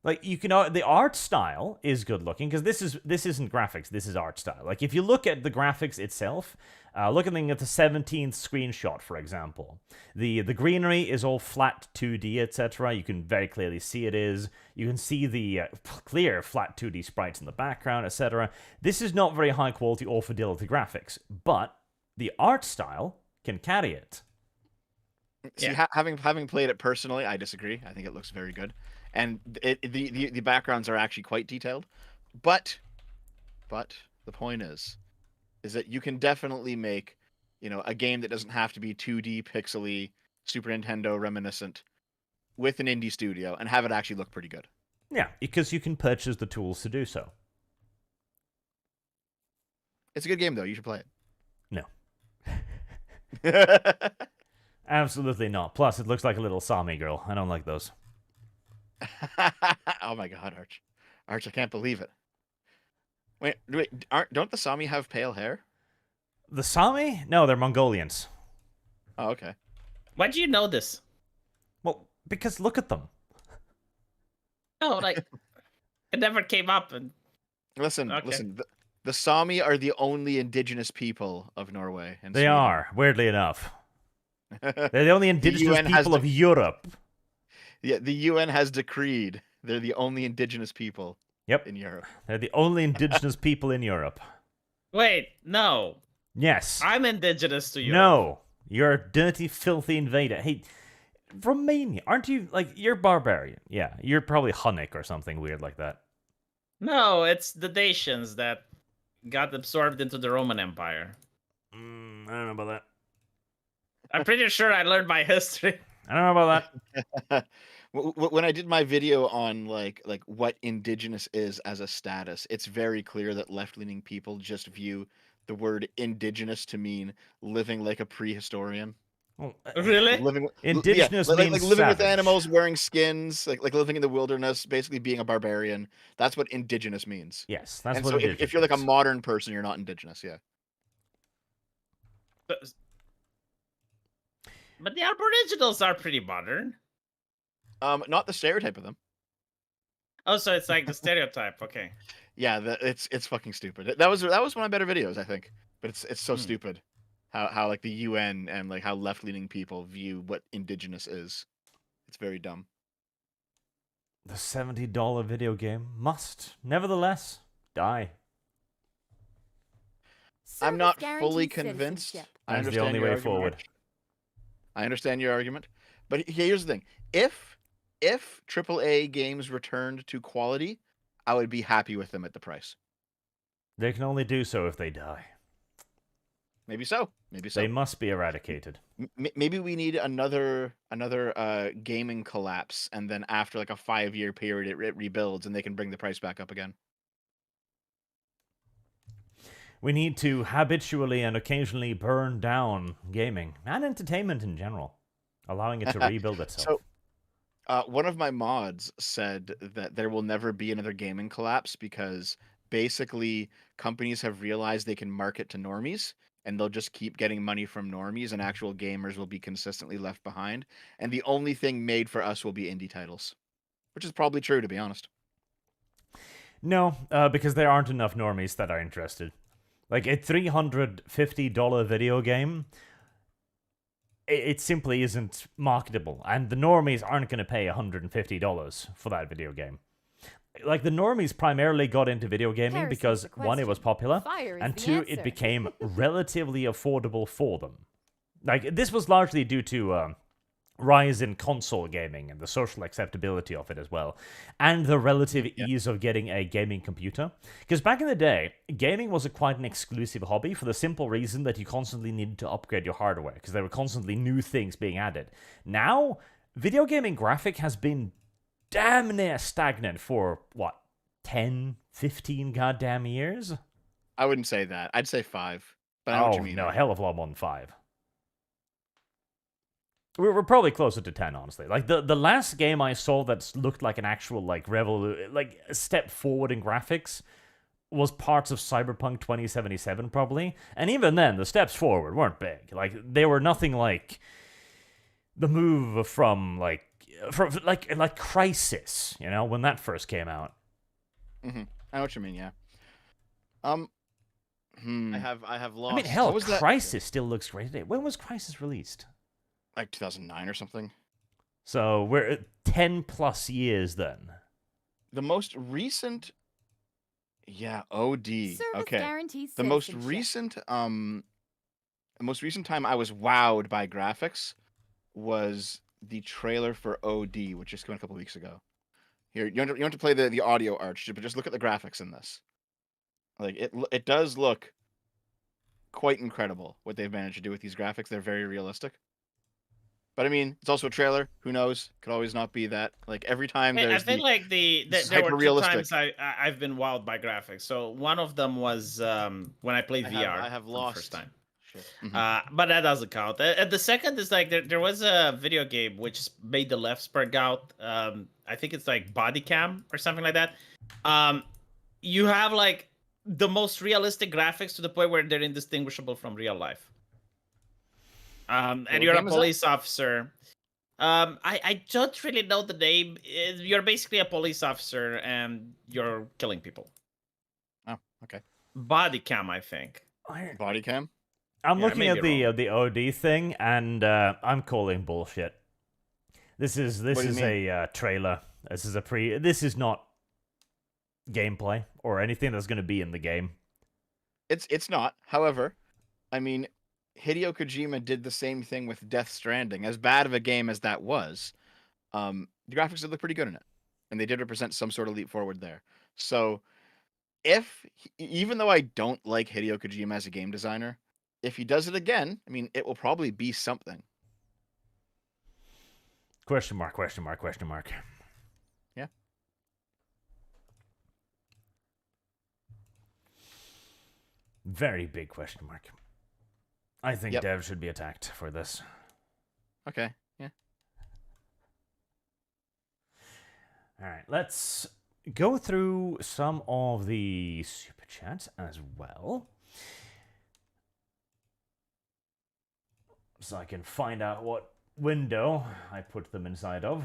Like, you can the art style is good looking, because this isn't graphics, this is art style. Like, if you look at the graphics itself, looking at the 17th screenshot, for example, the greenery is all flat 2D, etc. You can very clearly see it is. You can see the clear flat 2D sprites in the background, etc. This is not very high quality or fidelity graphics, but the art style can carry it. See, having played it personally, I disagree. I think it looks very good, and the backgrounds are actually quite detailed. But the point is that you can definitely make, a game that doesn't have to be 2D pixely Super Nintendo reminiscent with an indie studio and have it actually look pretty good. Yeah, because you can purchase the tools to do so. It's a good game though. You should play No. it. Absolutely not. Plus, it looks like a little Sami girl. I don't like those. Oh my god, Arch, I can't believe it. Wait, don't the Sami have pale hair? The Sami? No, they're Mongolians. Oh, okay. Why do you know this? Well, because look at them. No, like it never came up. And Listen. The Sami are the only indigenous people of Norway. And They Sweden. are, weirdly enough. They're the only indigenous UN has people of Europe. Yeah, the UN has decreed They're the only indigenous people Yep. in Europe. They're the only indigenous people in Europe. Wait, no. Yes. I'm indigenous to Europe. No. You're a dirty, filthy invader. Hey, Romania, aren't you, like, you're barbarian. Yeah, you're probably Hunnic or something weird like that. No, it's the Dacians that got absorbed into the Roman Empire. I don't know about that. I'm pretty sure I learned my history. I don't know about that. When I did my video on like what indigenous is as a status, it's very clear that left-leaning people just view the word indigenous to mean living like a prehistorian. Well, Really? Indigenous like means living with savage. animals, wearing skins, like living in the wilderness, basically being a barbarian. That's what indigenous means. Yes, that's And what so indigenous if you're like a means. modern person, you're not indigenous. Yeah. But the Aboriginals are pretty modern. Not the stereotype of them. Oh, so it's like the stereotype. Okay. Yeah, it's fucking stupid. That was one of my better videos, I think. But it's so stupid how like the UN and like how left-leaning people view what indigenous is. It's very dumb. The $70 video game must, nevertheless, die. I'm not Service fully guaranteed convinced. citizenship. I That's the understand only your way argument, forward. Arch. I understand your argument, but here's the thing: if AAA games returned to quality, I would be happy with them at the price. They can only do so if they die. Maybe so. Maybe so. They must be eradicated. Maybe we need another gaming collapse, and then after like a 5-year period, it rebuilds, and they can bring the price back up again. We need to habitually and occasionally burn down gaming and entertainment in general, allowing it to rebuild itself. So, one of my mods said that there will never be another gaming collapse because basically companies have realized they can market to normies and they'll just keep getting money from normies and actual gamers will be consistently left behind. And the only thing made for us will be indie titles, which is probably true, to be honest. No, because there aren't enough normies that are interested. Like a $350 video game, it simply isn't marketable, and the normies aren't going to pay $150 for that video game. Like, the normies primarily got into video gaming Here's because, the one, it was question. popular, Fire is and the two, it answer. became relatively affordable for them. Like, this was largely due to rise in console gaming and the social acceptability of it as well, and the relative ease of getting a gaming computer. Because back in the day, gaming was quite an exclusive hobby for the simple reason that you constantly needed to upgrade your hardware, because there were constantly new things being added. Now, video gaming graphic has been damn near stagnant for, 10, 15 goddamn years? I wouldn't say that. I'd say 5. But I know what you mean. No, a hell of a lot more than 5. We're probably closer to 10, honestly. Like, the last game I saw that looked like an actual, like, a step forward in graphics was parts of Cyberpunk 2077, probably. And even then, the steps forward weren't big. Like, they were nothing like the move from Crysis, when that first came out. Mm-hmm. I know what you mean, yeah. I have lost. I mean, hell, what was that? Crysis still looks great today. When was Crysis released? Like 2009 or something. So we're at 10 plus years then. The most recent, OD. Service Okay. guaranteed The most citizenship. recent time I was wowed by graphics was the trailer for OD, which just came out a couple weeks ago. Here, you don't have to play the audio, Arch, but just look at the graphics in this. Like it does look quite incredible what they've managed to do with these graphics. They're very realistic. But I mean, it's also a trailer. Who knows? Could always not be that. Like every time I there's think like there were two hyper-realistic. times I've been wowed by graphics. So one of them was when I played VR. I have for lost. the first time. Shit. Mhm. But that doesn't count. And the second is like there was a video game which made the left spurt out. I think it's like Body Cam or something like that. You have like the most realistic graphics to the point where they're indistinguishable from real life. And what you're a game is that? police officer. I don't really know the name. You're basically a police officer and you're killing people. Oh, okay. Body Cam, I think. Body cam. I'm Yeah, I looking may at be the OD thing, and I'm calling bullshit. This is What do you mean? a trailer. This is not gameplay or anything that's going to be in the game. It's not. However, I mean, Hideo Kojima did the same thing with Death Stranding. As bad of a game as that was, the graphics did look pretty good in it, and they did represent some sort of leap forward there. So, even though I don't like Hideo Kojima as a game designer, if he does it again, I mean, it will probably be something. Question mark, question mark, question mark. Yeah. Very big question mark. I think Yep. devs should be attacked for this. Okay. Yeah. All right, let's go through some of the super chats as well. So I can find out what window I put them inside of.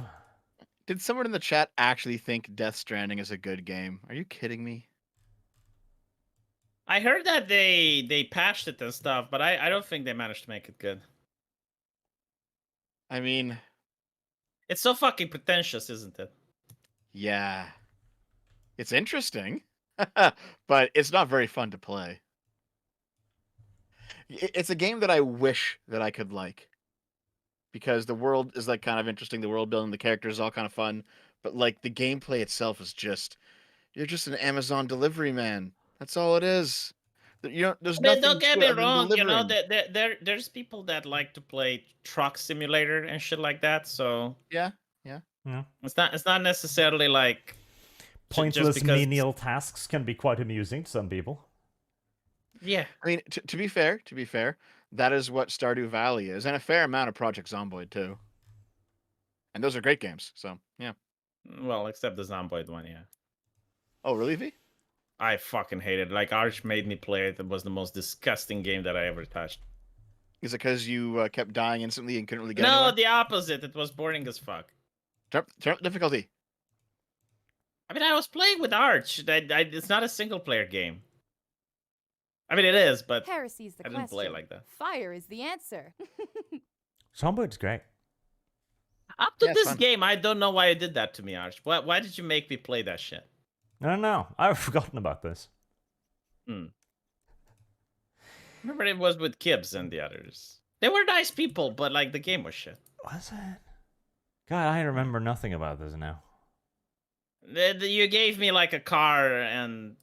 Did someone in the chat actually think Death Stranding is a good game? Are you kidding me? I heard that they patched it and stuff, but I don't think they managed to make it good. I mean, It's so fucking pretentious, isn't it? yeah. It's interesting, but it's not very fun to play. It's a game that I wish that I could like. Because the world is like kind of interesting, the world building, the characters is all kind of fun, but like the gameplay itself is just you're just an Amazon delivery man. That's all it is. There's I mean, nothing don't get to me it other than wrong, you know, delivering. there's people that like to play truck simulator and shit like that, so Yeah. it's not necessarily like Pointless because menial tasks can be quite amusing to some people. yeah. I mean, to be fair, that is what Stardew Valley is, and a fair amount of Project Zomboid too. And those are great games. So yeah. Well, except the Zomboid one, yeah. Oh, really, V? I fucking hate it. Like Arch made me play it. It was the most disgusting game that I ever touched. Is it because you kept dying instantly and couldn't really get No, anywhere? the opposite. It was boring as fuck. Turn up difficulty. I mean, I was playing with Arch. It's not a single player game. I mean, it is, but Heresy's the I didn't play question. like that. Fire is the answer. Zomboid's great. Up to Yeah, it's this fun. game, I don't know why you did that to me, Arch. Why did you make me play that shit? I don't know. I've forgotten about this. Remember, it was with Kibbs and the others. They were nice people, but like the game was shit. Was it? God, I remember nothing about this now. You gave me like a car, and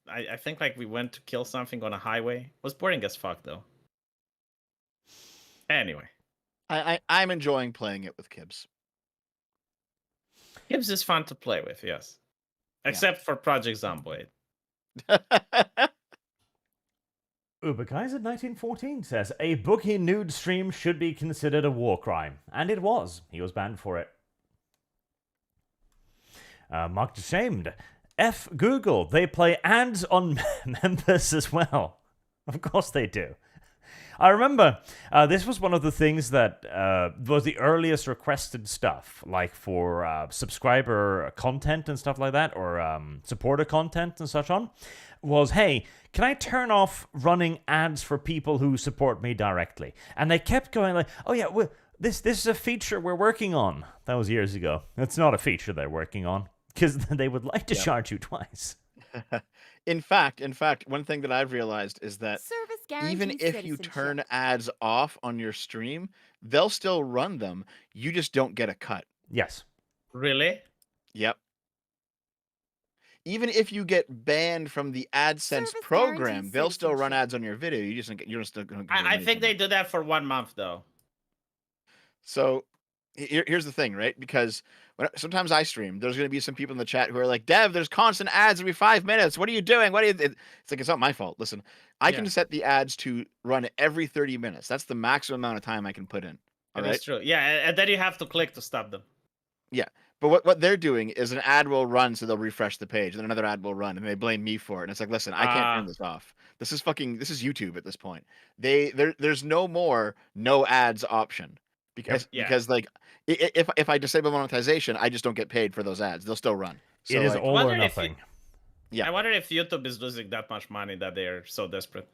I think like we went to kill something on a highway. It was boring as fuck though. Anyway, I'm enjoying playing it with Kibbs. Kibbs is fun to play with, yes. Except for Project Zomboid. Uberkaiser 1914 says, a Boogie nude stream should be considered a war crime. And it was. He was banned for it. Marked ashamed. F Google. They play ads on members as well. Of course they do. I remember this was one of the things that was the earliest requested stuff, like for subscriber content and stuff like that, or supporter content and such on, was, hey, can I turn off running ads for people who support me directly? And they kept going like, oh yeah, well, this is a feature we're working on. That was years ago. It's not a feature they're working on, because they would like to charge you twice. In fact, one thing that I've realized is that Service even guarantees if you citizenship. turn ads off on your stream, they'll still run them. You just don't get a cut. Yes. Really? Yep. Even if you get banned from the AdSense Service program, guarantees they'll still run citizenship. ads on your video. You're still going to. I think they do that for 1 month though. So here's the thing, right? Because sometimes I stream, there's going to be some people in the chat who are like, Dev, there's constant ads every 5 minutes. What are you doing? It's like, it's not my fault. Listen, I can set the ads to run every 30 minutes. That's the maximum amount of time I can put in. All right. That's true. Yeah, and then you have to click to stop them. Yeah. But what they're doing is an ad will run, so they'll refresh the page, and then another ad will run, and they blame me for it. And it's like, listen, I can't turn this off. This is YouTube at this point. There's no more no ads option. Because like if I disable monetization, I just don't get paid for those ads. They'll still run. So, it is like, all or nothing. I wonder if YouTube is losing that much money that they're so desperate.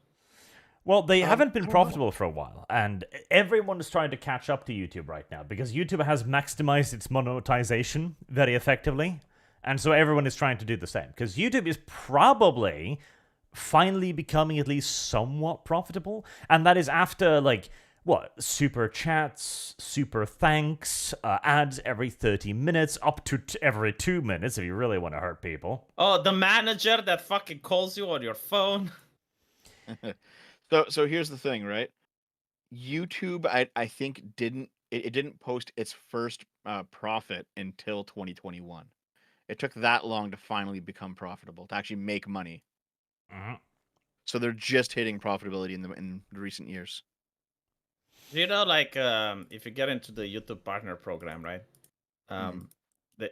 Well, they haven't been I don't know. profitable for a while, and everyone is trying to catch up to YouTube right now because YouTube has maximized its monetization very effectively, and so everyone is trying to do the same. Because YouTube is probably finally becoming at least somewhat profitable, and that is after, like, what? Super chats, super thanks, ads every 30 minutes, up to every 2 minutes if you really want to hurt people. Oh, the manager that fucking calls you on your phone. So here's the thing, right? YouTube, I think it didn't post its first profit until 2021. It took that long to finally become profitable, to actually make money. Mhm. So they're just hitting profitability in the recent years. You know, like if you get into the YouTube partner program, right?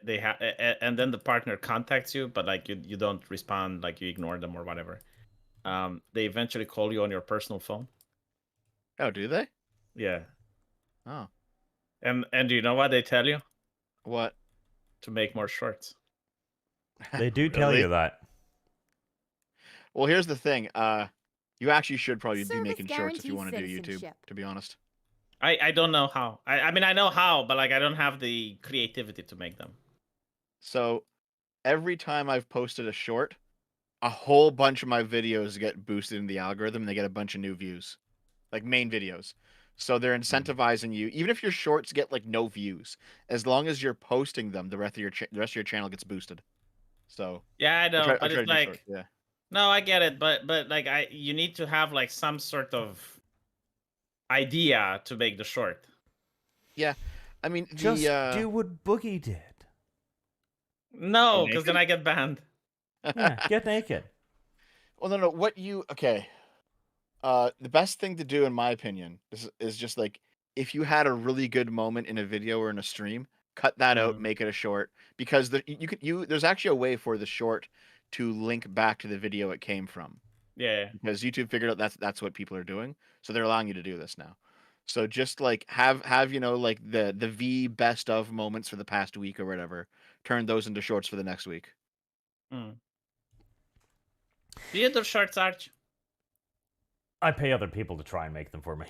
They have, and then the partner contacts you, but like you don't respond, like you ignore them or whatever. They eventually call you on your personal phone. Oh, do they? Yeah, Oh, and do you know what they tell you? what? To make more shorts. They do tell Really? you that. Well, here's the thing. You actually should probably be Service making shorts if you want to do guarantees YouTube, citizenship. to be honest. I don't know how. I mean I know how, but like I don't have the creativity to make them. So every time I've posted a short, a whole bunch of my videos get boosted in the algorithm and they get a bunch of new views. Like main videos. So they're incentivizing you, even if your shorts get like no views, as long as you're posting them, the rest of your channel gets boosted. So Yeah, I know, I but try to it's do like shorts, yeah. no, I get it, but like you need to have like some sort of idea to make the short. I mean, Just do what Boogie did. No, Go because then I get banned. Yeah, get naked. Well, no. Okay. The best thing to do, in my opinion, is just like if you had a really good moment in a video or in a stream, cut that out, make it a short, because there's actually a way for the short to link back to the video it came from, Yeah. because YouTube figured out that's what people are doing, so they're allowing you to do this now. So just like have like the V best of moments for the past week or whatever, turn those into shorts for the next week. Do you do shorts, Arch? I pay other people to try and make them for me.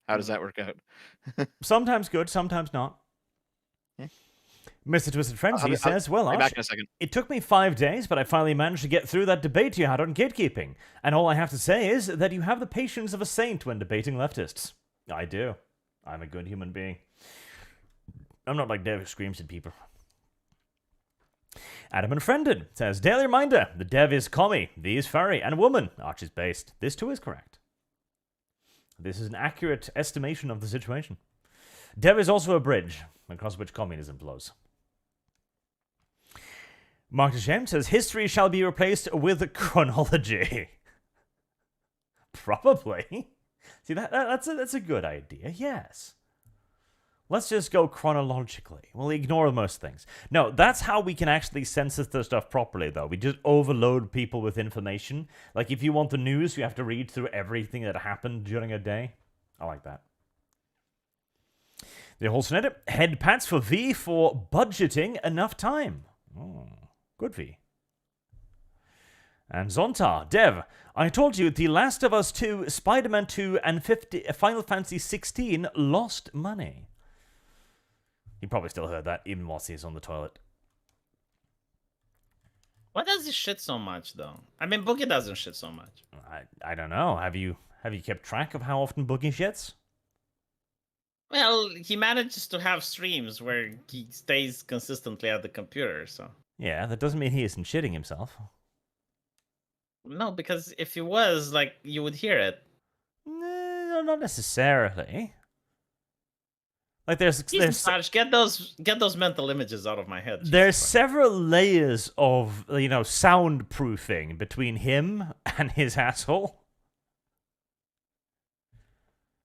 How does that work out? Sometimes good, sometimes not. Yeah. Mr. Twisted Frenzy says, well, I'll be Arch, back in a second. it took me 5 days, but I finally managed to get through that debate you had on gatekeeping. And all I have to say is that you have the patience of a saint when debating leftists. I do. I'm a good human being. I'm not like Dev who screams at people. Adam Unfriended says, daily reminder, the Dev is commie, the is furry, and a woman. Arch is based. This too is correct. This is an accurate estimation of the situation. Dev is also a bridge across which communism blows. Mark Deshem says, history shall be replaced with chronology. Probably. See, that's a good idea, yes. Let's just go chronologically. We'll ignore most things. No, that's how we can actually censor the stuff properly, though. We just overload people with information. Like, if you want the news, you have to read through everything that happened during a day. I like that. The Wholesome Edit, head pats for V for budgeting enough time. Oh, good V. And Zontar, Dev, I told you The Last of Us 2, Spider-Man 2, and Final Fantasy 16 lost money. He probably still heard that, even whilst he's on the toilet. Why does he shit so much, though? I mean, Boogie doesn't shit so much. I don't know. Have you kept track of how often Boogie shits? Well, he manages to have streams where he stays consistently at the computer, so... Yeah, that doesn't mean he isn't shitting himself. No, because if he was, like, you would hear it. No, not necessarily. Like there's Get those mental images out of my head. There's several layers of soundproofing between him and his asshole.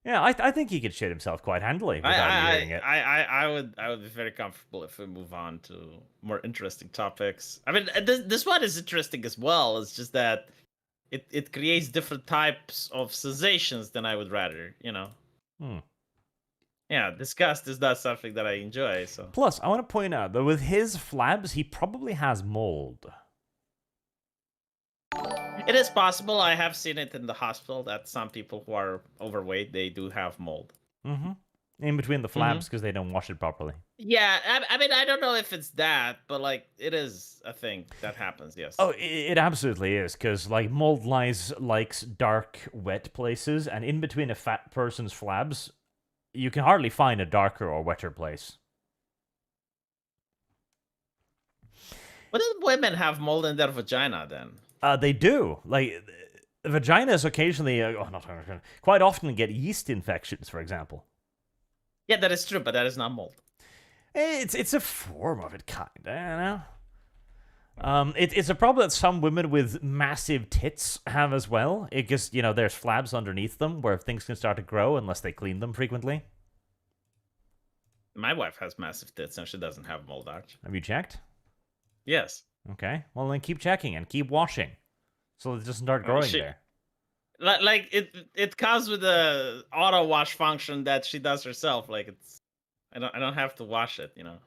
Yeah, I think he could shit himself quite handily without hearing it. I would be very comfortable if we move on to more interesting topics. I mean, this one is interesting as well. It's just that it creates different types of sensations than I would rather, you know. Yeah, disgust is not something that I enjoy. So plus, I want to point out that with his flabs, he probably has mold. It is possible. I have seen it in the hospital that some people who are overweight, they do have mold. Mm-hmm. In between the flaps because they don't wash it properly. Yeah, I mean, I don't know if it's that, but like, it is a thing that happens. Yes. Oh, it absolutely is, because like mold likes dark, wet places, and in between a fat person's flabs, you can hardly find a darker or wetter place. But then women have mold in their vagina then? They do. Like, vaginas occasionally, quite often get yeast infections, for example. Yeah, that is true, but that is not mold. It's a form of it, kind of, you know? It's a problem that some women with massive tits have as well. Because, you know, there's flabs underneath them where things can start to grow unless they clean them frequently. My wife has massive tits and she doesn't have mold, Arch. Have you checked? Yes. Okay, well then keep checking and keep washing, so it doesn't start growing there. Like it comes with a auto wash function that she does herself. Like I don't have to wash it, you know.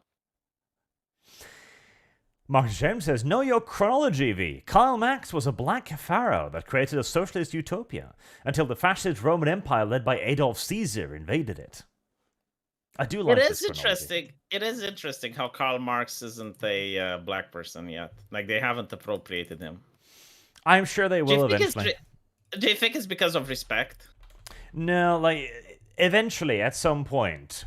Mark James says, know your chronology, V. Karl Marx was a black pharaoh that created a socialist utopia until the fascist Roman Empire led by Adolf Caesar invaded it. I do like this chronology. Interesting. It is interesting how Karl Marx isn't a black person yet. Like, they haven't appropriated him. I'm sure they will eventually. Do you think it's because of respect? No, like, eventually, at some point,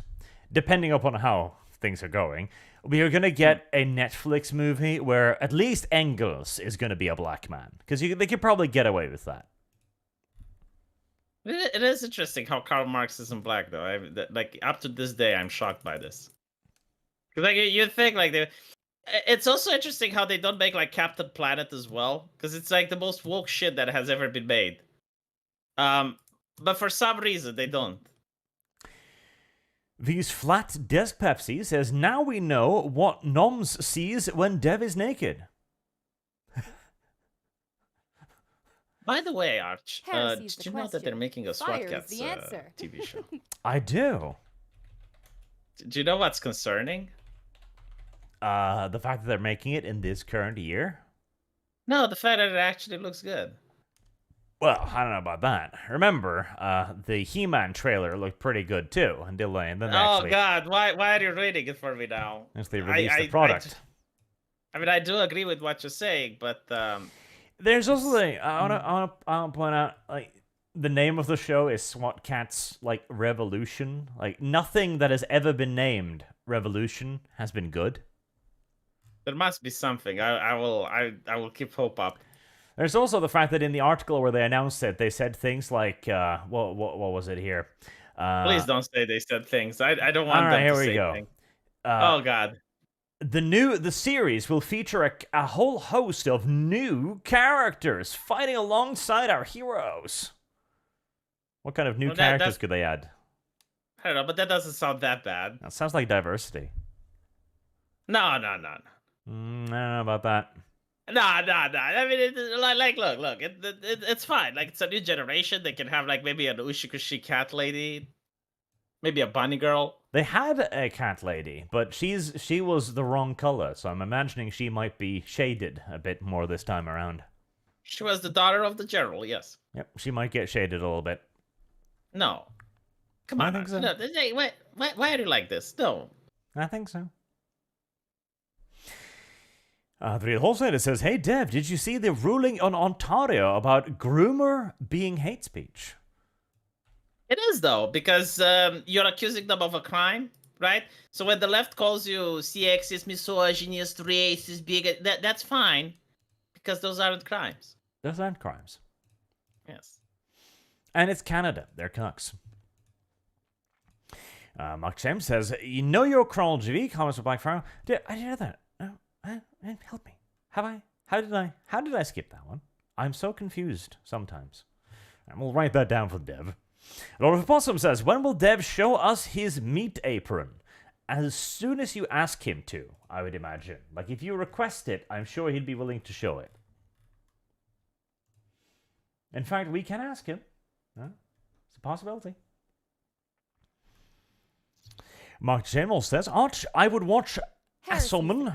depending upon how things are going, we are going to get a Netflix movie where at least Engels is going to be a black man. Because they could probably get away with that. It is interesting how Karl Marx isn't black, though. Like, up to this day, I'm shocked by this. Because, like, you think, like, it's also interesting how they don't make, like, Captain Planet as well. Because it's, like, the most woke shit that has ever been made. But for some reason, they don't. These flat desk Pepsi says, now we know what Noms sees when Dev is naked. By the way, Arch, did you know that they're making a SWAT-Cats TV show? I do. Do you know what's concerning? The fact that they're making it in this current year? No, the fact that it actually looks good. Well, I don't know about that. Remember, the He-Man trailer looked pretty good too, and then they actually... Oh God, why are you reading it for me now? As they released the product. I mean, I do agree with what you're saying, but there's also the I want to point out, like, the name of the show is SWAT-Cats, like, Revolution. Like, nothing that has ever been named Revolution has been good. There must be something. I will keep hope up. There's also the fact that in the article where they announced it, they said things like, what was it here? Please don't say they said things. I don't want them to say things. Oh God. The series will feature a whole host of new characters fighting alongside our heroes. What kind of new characters could they add? I don't know, but that doesn't sound that bad. That sounds like diversity. No. I don't know about that. No. I mean, look, it's fine. Like, it's a new generation. They can have, like, maybe an Ushikushi cat lady, maybe a bunny girl. They had a cat lady, but she was the wrong color, so I'm imagining she might be shaded a bit more this time around. She was the daughter of the general, yes. Yep, she might get shaded a little bit. No. Come on. I think so. No, why are you like this? No. I think so. The Real Wholesale says, hey Dev, did you see the ruling on Ontario about groomer being hate speech? It is, though, because you're accusing them of a crime, right? So when the left calls you sexist, misogynist, racist, bigot, that's fine, because those aren't crimes. Those aren't crimes. Yes. And it's Canada. They're cucks. Mark James says, you know your chronology V comments with Black Pharaoh? I did that. Help me. How did I skip that one? I'm so confused sometimes. And we'll write that down for Dev. Lord of Possum says, when will Dev show us his meat apron? As soon as you ask him to, I would imagine. Like, if you request it, I'm sure he'd be willing to show it. In fact, we can ask him. It's a possibility. Mark Jamel says, Arch, I would watch a summon.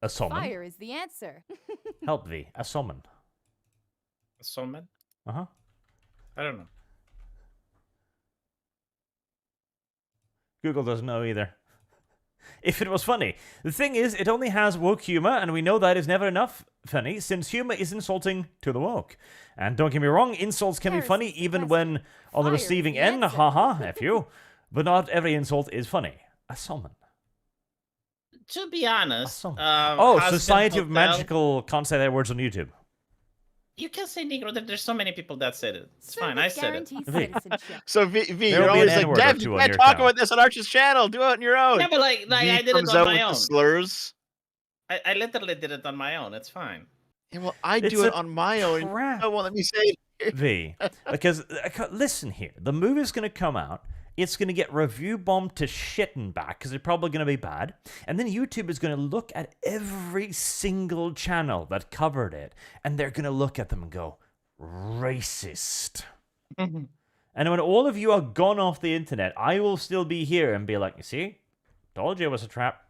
A summon. Fire is the answer. Help thee. A summon. Soulman? Uh-huh. I don't know. Google doesn't know either. If it was funny. The thing is, it only has woke humor, and we know that is never enough funny, since humor is insulting to the woke. And don't get me wrong, insults can be There's funny the even question. when on the Fire receiving the end, answer. haha, F you. But not every insult is funny. A summon. To be honest, Awesome. Oh, Husband Society of Hotel- Magical can't say their words on YouTube. You can say Negro. There's so many people that said it. It's fine. I Service said it. guarantees V. citizenship. So V, There'll you're be always an like, N-word or Dev, two you on can't your talk channel. about this on Arch's channel. Do it on your own. Yeah, but like V I did it comes on out my with the own. slurs. I literally did it on my own. It's fine. Yeah, well, I It's do it a on my own. crap. Oh, well, let me say it. V. Because, listen here, the movie's going to come out, it's going to get review bombed to shit and back, because it's probably going to be bad, and then YouTube is going to look at every single channel that covered it, and they're going to look at them and go, racist. And when all of you are gone off the internet, I will still be here and be like, you see? Told you it was a trap.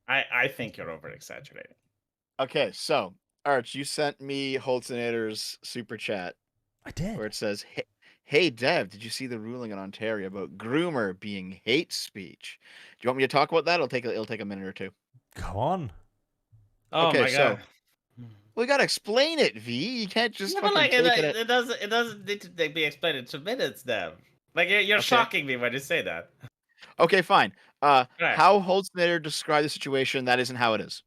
I think you're over exaggerating. Okay, so Arch, you sent me Holtzinator's super chat I did. where it says, "Hey Dev, did you see the ruling in Ontario about groomer being hate speech? Do you want me to talk about that? It'll take a minute or two. Go on. Oh Okay, my so- god. We gotta explain it, V. You can't just Yeah, but fucking like take it. it doesn't need to be explained in 2 minutes, Dev. Like you're Okay. shocking me when you say that. Okay, fine. Right. How Holtzinator described the situation, that isn't how it is.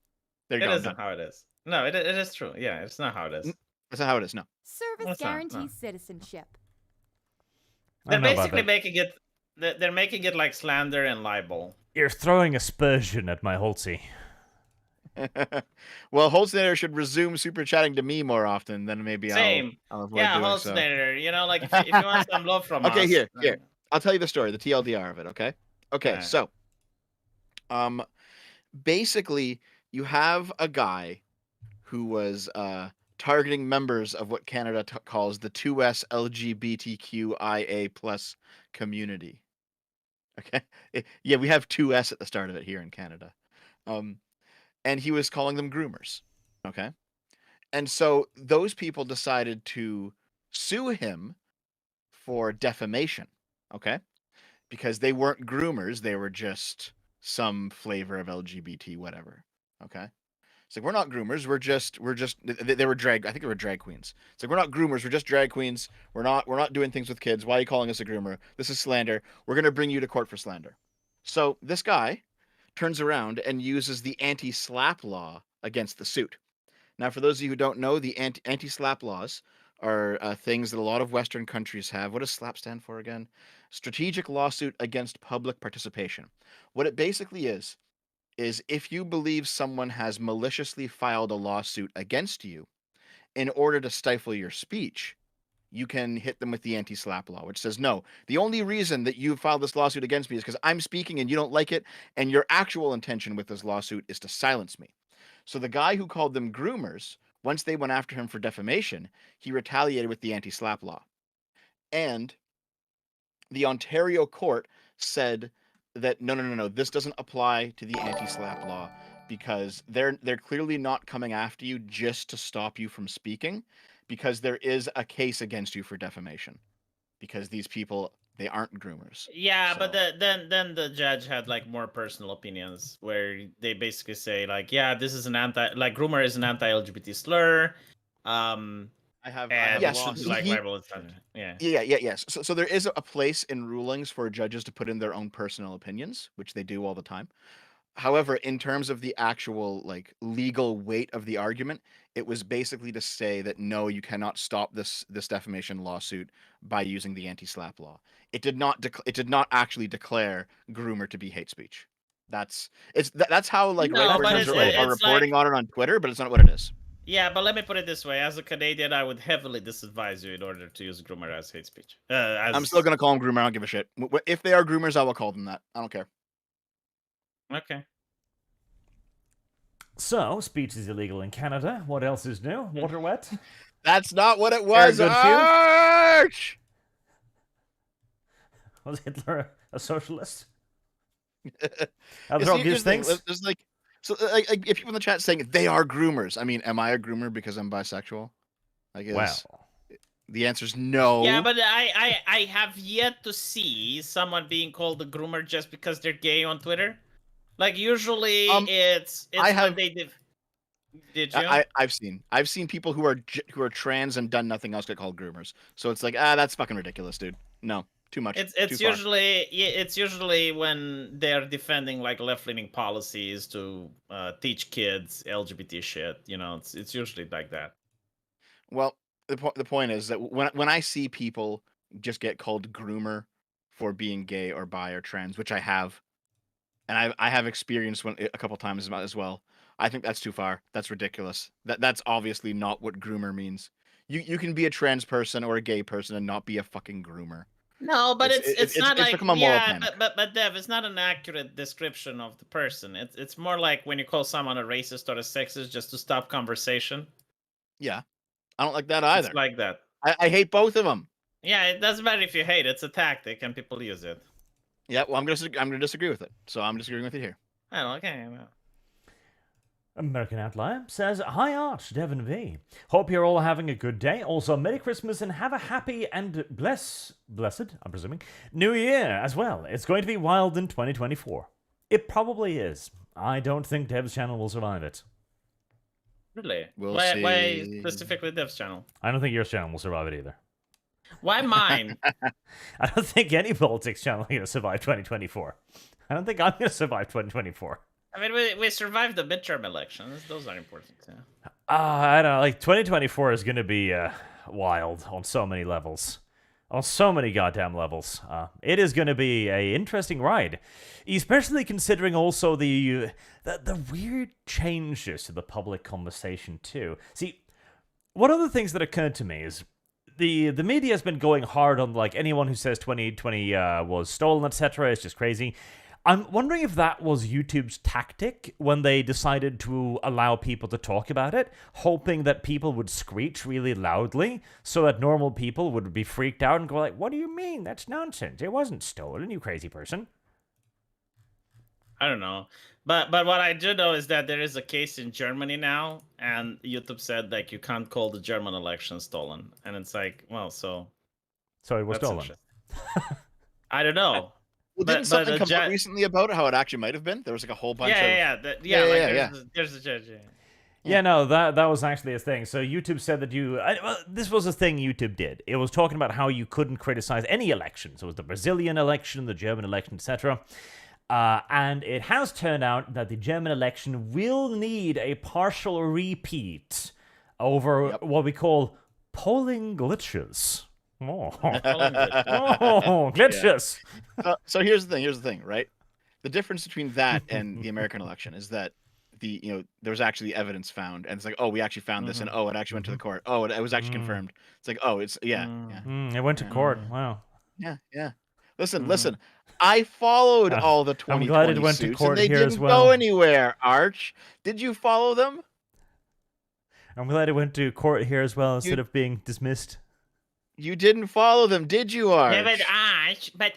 There you It go. I'm isn't done. how it is. No, it is true. Yeah, it's not how it is. That's not how it is. No. Service What's that? guarantees No. citizenship. I They're don't know about basically that. making it. They're making it like slander and libel. You're throwing aspersion at my Holtzy. Well, Holtzinator should resume super chatting to me more often. Then maybe Same. I'll avoid Yeah, doing so. Holtzinator. You know, like if you want some love from Okay, us. here. then- I'll tell you the story, the TLDR of it. Okay. Okay. Alright. So, basically, you have a guy who was targeting members of what Canada calls the 2S LGBTQIA plus community. Okay. Yeah, we have 2S at the start of it here in Canada. And he was calling them groomers. Okay. And so those people decided to sue him for defamation. Okay. Because they weren't groomers, they were just some flavor of LGBT, whatever. Okay. It's like, we're not groomers, they were drag, I think they were drag queens. It's like, we're not groomers, we're just drag queens. We're not doing things with kids. Why are you calling us a groomer? This is slander. We're going to bring you to court for slander. So this guy turns around and uses the anti-slap law against the suit. Now, for those of you who don't know, the anti-slap laws are things that a lot of Western countries have. What does SLAP stand for again? Strategic Lawsuit Against Public Participation. What it basically is if you believe someone has maliciously filed a lawsuit against you in order to stifle your speech, you can hit them with the anti-slap law, which says, no, the only reason that you filed this lawsuit against me is because I'm speaking and you don't like it, and your actual intention with this lawsuit is to silence me. So the guy who called them groomers, once they went after him for defamation, he retaliated with the anti-slap law. And the Ontario court said that no, this doesn't apply to the anti-slap law because they're clearly not coming after you just to stop you from speaking, because there is a case against you for defamation because these people, they aren't groomers. Yeah, but So- then the judge had like more personal opinions where they basically say like, yeah, this is an groomer is an anti-LGBT slur. I have And yes, law so like he- libel, etc. Yeah. Yes. So there is a place in rulings for judges to put in their own personal opinions, which they do all the time. However, in terms of the actual like legal weight of the argument, it was basically to say that no, you cannot stop this defamation lawsuit by using the anti-slap law. It did not actually declare groomer to be hate speech. That's how like No, right but wingers it's are like- reporting on it on Twitter, but it's not what it is. Yeah, but let me put it this way: as a Canadian, I would heavily disadvise you in order to use groomer as hate speech. I'm still gonna call them groomer. I don't give a shit. If they are groomers, I will call them that. I don't care. Okay. So, speech is illegal in Canada. What else is new? Water wet? That's not what it was. good feud. Arch! Was Hitler a socialist? You Other see, obvious here's the thing, things? there's like So, like, if people in the chat saying they are groomers, I mean, am I a groomer because I'm bisexual? I guess Well, the answer is no. Yeah, but I have yet to see someone being called a groomer just because they're gay on Twitter. Like usually it's I have- when they did you? I've seen people who are trans and done nothing else get called groomers. So it's like, that's fucking ridiculous, dude. No, too much. It's too far. usually when they're defending like left-leaning policies to teach kids LGBT shit. You know, it's usually like that. Well, the point is that when I see people just get called groomer for being gay or bi or trans, which I have, and I have experienced a couple times as well, I think that's too far. That's ridiculous. That's obviously not what groomer means. You can be a trans person or a gay person and not be a fucking groomer. No, but it's not like become a moral panic. but Dev, it's not an accurate description of the person. It's more like when you call someone a racist or a sexist just to stop conversation. Yeah, I don't like that either. It's like that. I hate both of them. Yeah, it doesn't matter if you hate it. It's a tactic, and people use it. Yeah, well, I'm gonna disagree with it. So I'm disagreeing with you here. Oh, okay. Well. American Outlier says, Hi Arch, Devin V. Hope you're all having a good day. Also, Merry Christmas and have a happy and blessed, I'm presuming, New Year as well. It's going to be wild in 2024. It probably is. I don't think Dev's channel will survive it. Really? We'll why see. specifically Dev's channel? I don't think your channel will survive it either. Why mine? I don't think any politics channel is going to survive 2024. I don't think I'm going to survive 2024. I mean, we survived the midterm elections. Those are important. Yeah. I don't know. Like 2024 is going to be wild on so many levels, on so many goddamn levels. It is going to be a interesting ride, especially considering also the weird changes to the public conversation too. See, one of the things that occurred to me is the media has been going hard on like anyone who says 2020 was stolen, etc. It's just crazy. I'm wondering if that was YouTube's tactic when they decided to allow people to talk about it, hoping that people would screech really loudly so that normal people would be freaked out and go like, what do you mean? That's nonsense. It wasn't stolen, you crazy person. I don't know. But what I do know is that there is a case in Germany now, and YouTube said like you can't call the German election stolen. And it's like, well, so it was that's stolen. I don't know. Well, didn't something come out recently about how it actually might have been? There was like a whole bunch of... There's a judge. Yeah, no, that was actually a thing. So YouTube said that this was a thing YouTube did. It was talking about how you couldn't criticize any elections. It was the Brazilian election, the German election, etc. And it has turned out that the German election will need a partial repeat over what we call polling glitches. Oh, glitches. Yeah. So here's the thing, right? The difference between that and the American election is that there was actually evidence found, and it's like, oh, we actually found this, and oh, it actually went to the court. Oh, it was actually confirmed. It's like, oh, it's it went to court. Wow. Yeah. Listen. I followed all the 2020 I'm glad it went to court and they here as didn't well. go anywhere. Arch, did you follow them? I'm glad it went to court here as well instead of being dismissed. You didn't follow them, did you, Arch? Yeah, but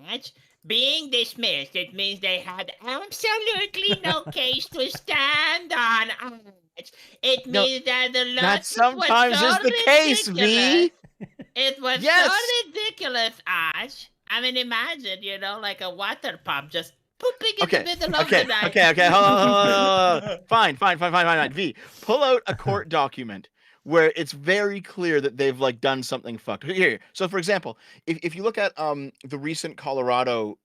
Arch, being dismissed, it means they had absolutely no case to stand on, Arch. It means that the lawsuit that sometimes is the case, V. It was so ridiculous, Arch. I mean, imagine, like a water pump just pooping in the middle of the night. Okay, hold on. Fine. V, pull out a court document where it's very clear that they've done something fucked. Here. So, for example, if you look at the recent Colorado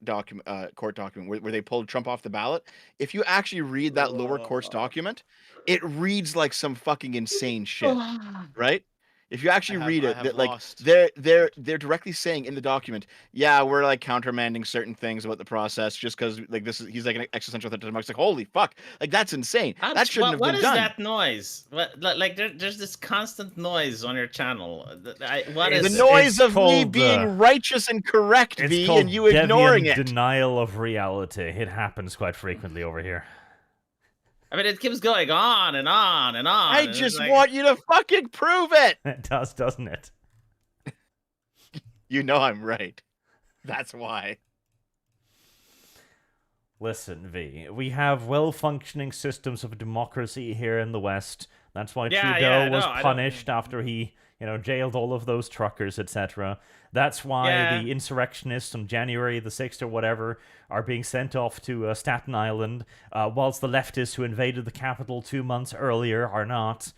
court document where they pulled Trump off the ballot, if you actually read that lower court's document, it reads like some fucking insane shit, right? If you actually read it, that they're directly saying in the document, yeah, we're countermanding certain things about the process just because he's an existential threat to democracy. It's like, holy fuck, that's insane. That shouldn't have been done. What is that noise? There's this constant noise on your channel. The noise of me being righteous and correct, V, and you ignoring it. Denial of reality. It happens quite frequently over here. I mean, it keeps going on and on and on. I just want you to fucking prove it. It does, doesn't it? You know I'm right. That's why. Listen, V, we have well-functioning systems of democracy here in the West. That's why Yeah, Trudeau yeah, was no, I don't- punished after he, jailed all of those truckers, etc. That's why the insurrectionists on January the 6th or whatever are being sent off to Staten Island, whilst the leftists who invaded the capital 2 months earlier are not.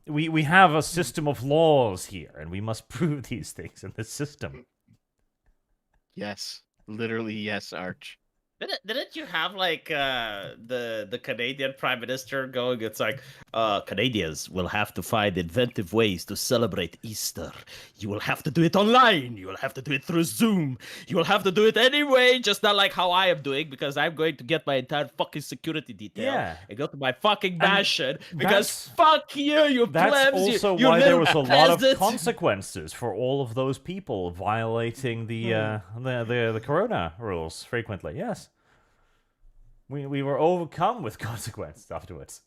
We have a system of laws here, and we must prove these things in the system. Yes, literally yes, Arch. Didn't you have like the Canadian Prime Minister going? It's like Canadians will have to find inventive ways to celebrate Easter. You will have to do it online. You will have to do it through Zoom. You will have to do it anyway, just not like how I am doing, because I'm going to get my entire fucking security detail and go to my fucking mansion because fuck you, you That's plebs. also you why there little was a lot of peasants. consequences for all of those people violating the corona rules frequently. Yes. We were overcome with consequences afterwards.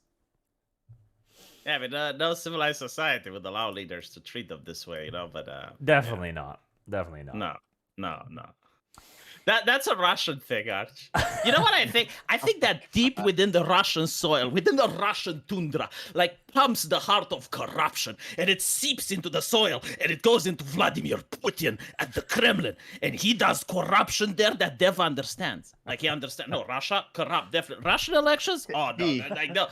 Yeah, I mean, no civilized society would allow leaders to treat them this way, but Definitely not. Definitely not. No. That's a Russian thing, Arch. You know what I think? I think that deep within the Russian soil, within the Russian tundra, like pumps the heart of corruption, and it seeps into the soil, and it goes into Vladimir Putin at the Kremlin, and he does corruption there that Dev understands. Like he understands. No, Russia corrupt, definitely. Russian elections? Oh no.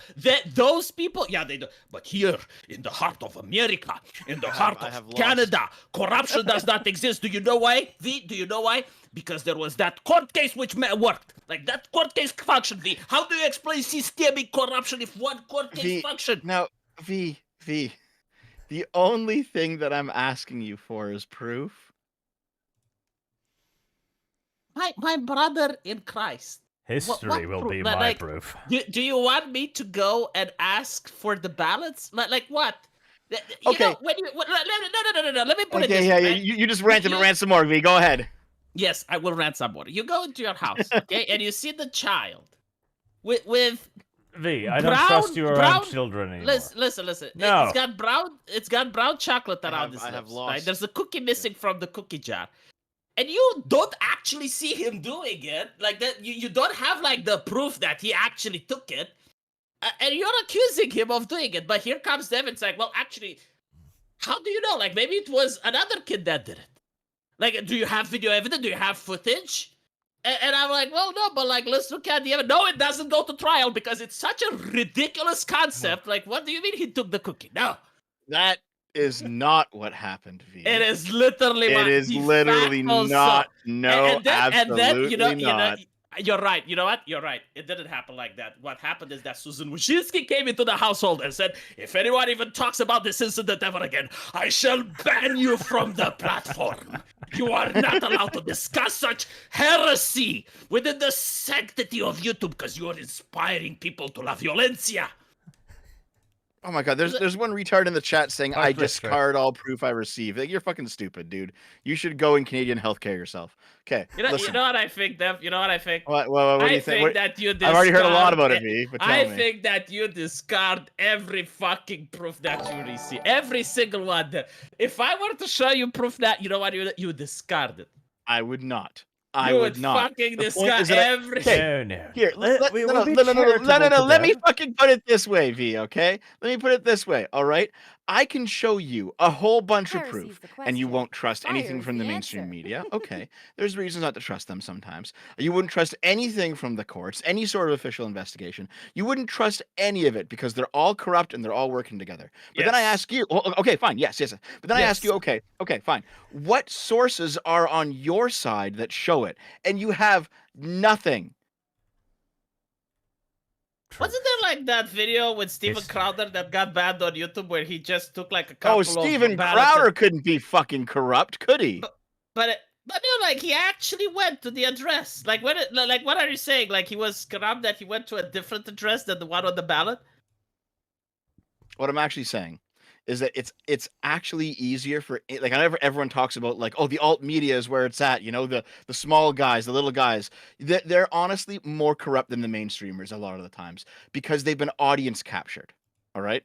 Those people, yeah, they do. But here, in the heart of America, in the heart of Canada, corruption does not exist. Do you know why? V, do you know why? Because there was that court case which worked. Like, that court case functioned, V. How do you explain systemic corruption if one court case functioned? Now, V, the only thing that I'm asking you for is proof. My brother in Christ. History will be my proof. Do you want me to go and ask for the ballots? Like what? Okay. No. Let me put it this way. way. You just rant some more, V. Go ahead. Yes, I will rant some more. You go into your house, okay, and you see the child with V, I don't trust you around children anymore. Listen. No. It's got brown chocolate around his lips. Right? There's a cookie missing from the cookie jar. And you don't actually see him doing it. Like that, you don't have like the proof that he actually took it. And you're accusing him of doing it. But here comes Devin. It's like, well, actually, how do you know? Like, maybe it was another kid that did it. Like, do you have video evidence? Do you have footage? And I'm like, well, no, but like, let's look at the evidence. No, it doesn't go to trial because it's such a ridiculous concept. Like, what do you mean he took the cookie? No. That is not what happened, V. It is literally not. Absolutely not. You're right. You know what? You're right. It didn't happen like that. What happened is that Susan Wojcicki came into the household and said, if anyone even talks about this incident ever again, I shall ban you from the platform. You are not allowed to discuss such heresy within the sanctity of YouTube because you are inspiring people to la violencia. Oh my god, there's one retard in the chat saying, I discard all proof I receive. Like, you're fucking stupid, dude. You should go in Canadian healthcare yourself. Okay, you know what I think, Dev? You know what I think? What do you think? That you I've already heard a lot about it, V. I think that you discard every fucking proof that you receive. Every single one. If I were to show you proof that, you know what, you discard it. I would not. I would not fucking discard everything. No. Here, let me fucking put it this way, V, okay? Let me put it this way, all right? I can show you a whole bunch of proof, and you won't trust anything from the mainstream media. Okay, there's reasons not to trust them sometimes. You wouldn't trust anything from the courts, any sort of official investigation. You wouldn't trust any of it because they're all corrupt and they're all working together. But then I ask you, okay, fine, yes. But then I ask you, okay, fine. What sources are on your side that show it? And you have nothing. Wasn't there like that video with Steven Crowder that got banned on YouTube where he just took like a couple of Steven Crowder couldn't be fucking corrupt, could he? But no, like he actually went to the address. Like what are you saying? Like he was corrupt that he went to a different address than the one on the ballot? What I'm actually saying is that it's actually easier for, like, everyone talks about like, oh, the alt media is where it's at, the small guys, the little guys. They're honestly more corrupt than the mainstreamers a lot of the times because they've been audience captured. All right.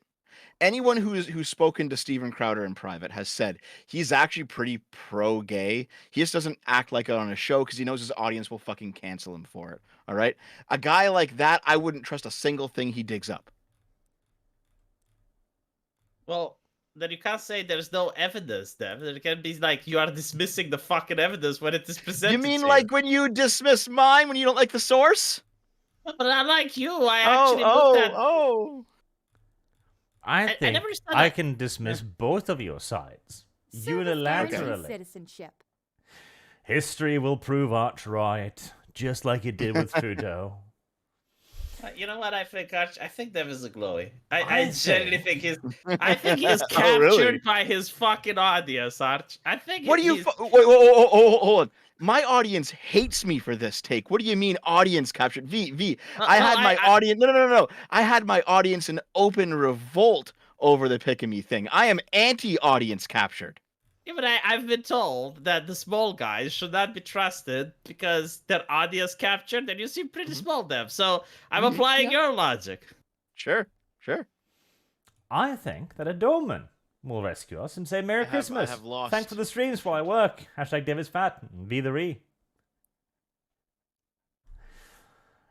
anyone who's spoken to Steven Crowder in private has said he's actually pretty pro-gay. He just doesn't act like it on a show because he knows his audience will fucking cancel him for it. All right, a guy like that, I wouldn't trust a single thing he digs up. Well, then you can't say there's no evidence, Dev. There can be like you are dismissing the fucking evidence when it is presented. You mean to like when you dismiss mine when you don't like the source? But unlike you, I actually looked at. I think never said I that. can dismiss both of your sides unilaterally. Citizenship. History will prove Arch right, just like it did with Trudeau. You know what I think, Arch? I think Dev is a glowy. I I genuinely think he's. I think he's Oh, captured really? by his fucking audience, Arch. I think. What do you? he's- Wait, hold on. My audience hates me for this take. What do you mean audience captured? I had my audience. No. I had my audience in open revolt over the pick me thing. I am anti-audience captured. Yeah, but I've been told that the small guys should not be trusted because their audience captured, and you seem pretty small, Dev. So I'm applying your logic. Sure. I think that a doorman will rescue us and say Merry Christmas. I have lost. Thanks for the streams while I work. Hashtag Dev is fat. Be the re.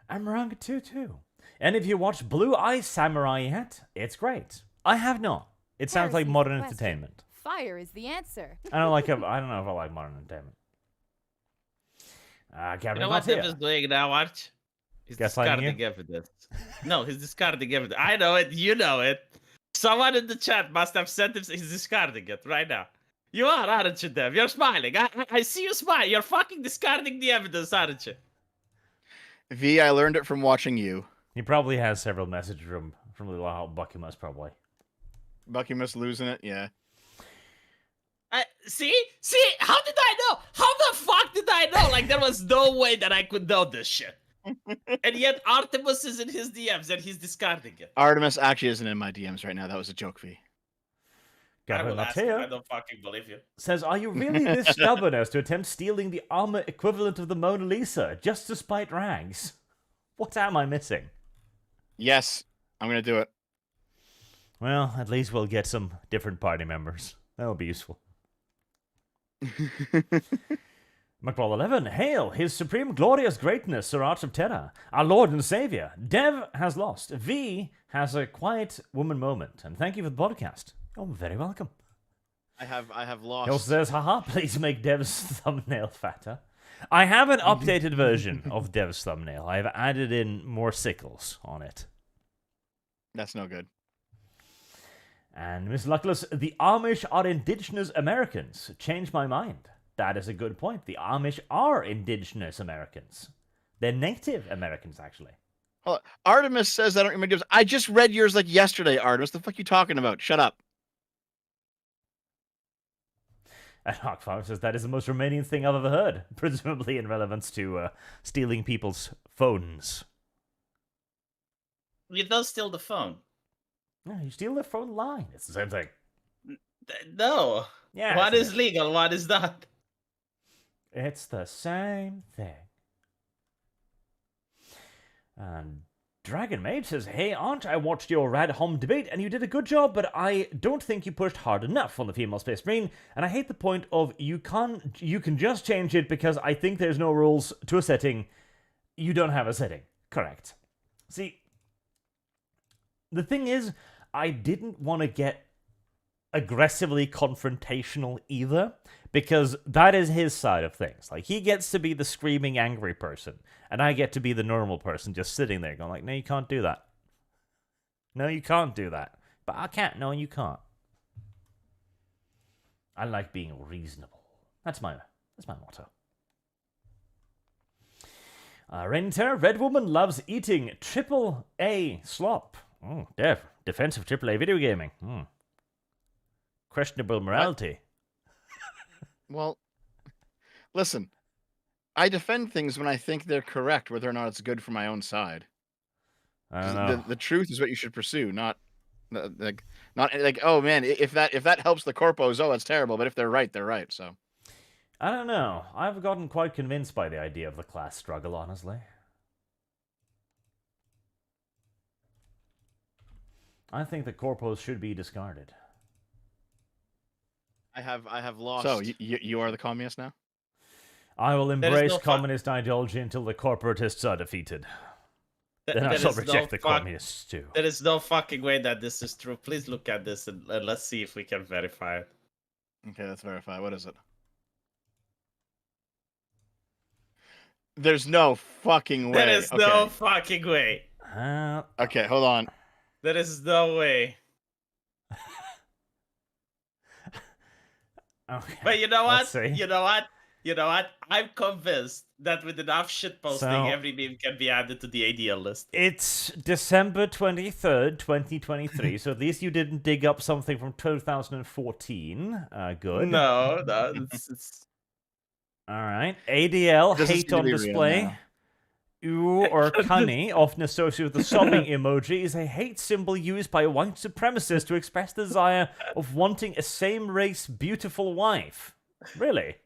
And Maranga too. And if you watch Blue Eye Samurai yet, it's great. I have not. It sounds like Heresy's modern the question. entertainment. Fire is the answer. I don't like. I don't know if I like modern entertainment. You Gavin, know not what Dev here. is doing now, Arch? He's Gaslighting discarding you? evidence. No, he's discarding evidence. I know it. You know it. Someone in the chat must have sent him. He's discarding it right now. You are, aren't you, Dev? You're smiling. I see you smile. You're fucking discarding the evidence, aren't you? V, I learned it from watching you. He probably has several messages from Little Buckymus, probably. Bucky must losing it. Yeah. See? How did I know? How the fuck did I know? Like, there was no way that I could know this shit. And yet Artemis is in his DMs and he's discarding it. Artemis actually isn't in my DMs right now. That was a joke, V. I Gavin, will not ask him. I here. don't fucking believe you. Says, are you really this stubborn as to attempt stealing the armor equivalent of the Mona Lisa just to spite rags? What am I missing? Yes, I'm gonna do it. Well, at least we'll get some different party members. That'll be useful. McBall11, hail his supreme glorious greatness, Sir Arch of Terror, our Lord and Savior. Dev has lost. V has a quiet woman moment. And thank you for the podcast. You're very welcome. I have He lost. also says, haha, please make Dev's thumbnail fatter. I have an updated version of Dev's thumbnail. I have added in more sickles on it. That's no good. And Miss Luckless, the Amish are indigenous Americans. Change my mind. That is a good point. The Amish are indigenous Americans. They're Native Americans, actually. Hold on. Artemis says I don't remember. I just read yours like yesterday, Artemis. The fuck you talking about? Shut up. And Hawkfarm says that is the most Romanian thing I've ever heard, presumably in relevance to stealing people's phones. You don't steal the phone. No, you steal their phone line. It's the same thing. No. Yeah. What it's is legal? What is not? It's the same thing. And Dragon Mage says, hey, Aunt, I watched your Rad Hom debate and you did a good job, but I don't think you pushed hard enough on the female space marine, and I hate the point of you can just change it because I think there's no rules to a setting. You don't have a setting. Correct. See, the thing is, I didn't want to get aggressively confrontational either, because that is his side of things. Like, he gets to be the screaming angry person, and I get to be the normal person just sitting there going like, no, you can't do that. No, you can't do that. But I can't. No, you can't. I like being reasonable. That's my motto. Renter, Red Woman loves eating AAA slop. Oh, Dev, defensive AAA video gaming. Questionable morality. Well, listen. I defend things when I think they're correct, whether or not it's good for my own side. I don't know. The truth is what you should pursue, not like oh man, if that helps the corpos, oh that's terrible. But if they're right, they're right. So I don't know. I've gotten quite convinced by the idea of the class struggle, honestly. I think the corpos should be discarded. I have lost. So you are the communist now? I will is embrace no communist ideology until the corporatists are defeated. Then I There shall is no reject the fuck- communists too. There is no fucking way that this is true. Please look at this and let's see if we can verify it. Okay, let's verify. What is it? There's no fucking way. There is okay. no fucking way. Okay, hold on. There is no way. Okay. But you know Let's what? see. You know what? You know what? I'm convinced that with enough shit posting, So- every meme can be added to the ADL list. It's December 23rd, 2023, so at least you didn't dig up something from 2014. Good. No, it's Alright. ADL, This is hate gonna on be real display. now. Ooh or cunny, often associated with the sobbing emoji, is a hate symbol used by white supremacists to express the desire of wanting a same-race beautiful wife. Really?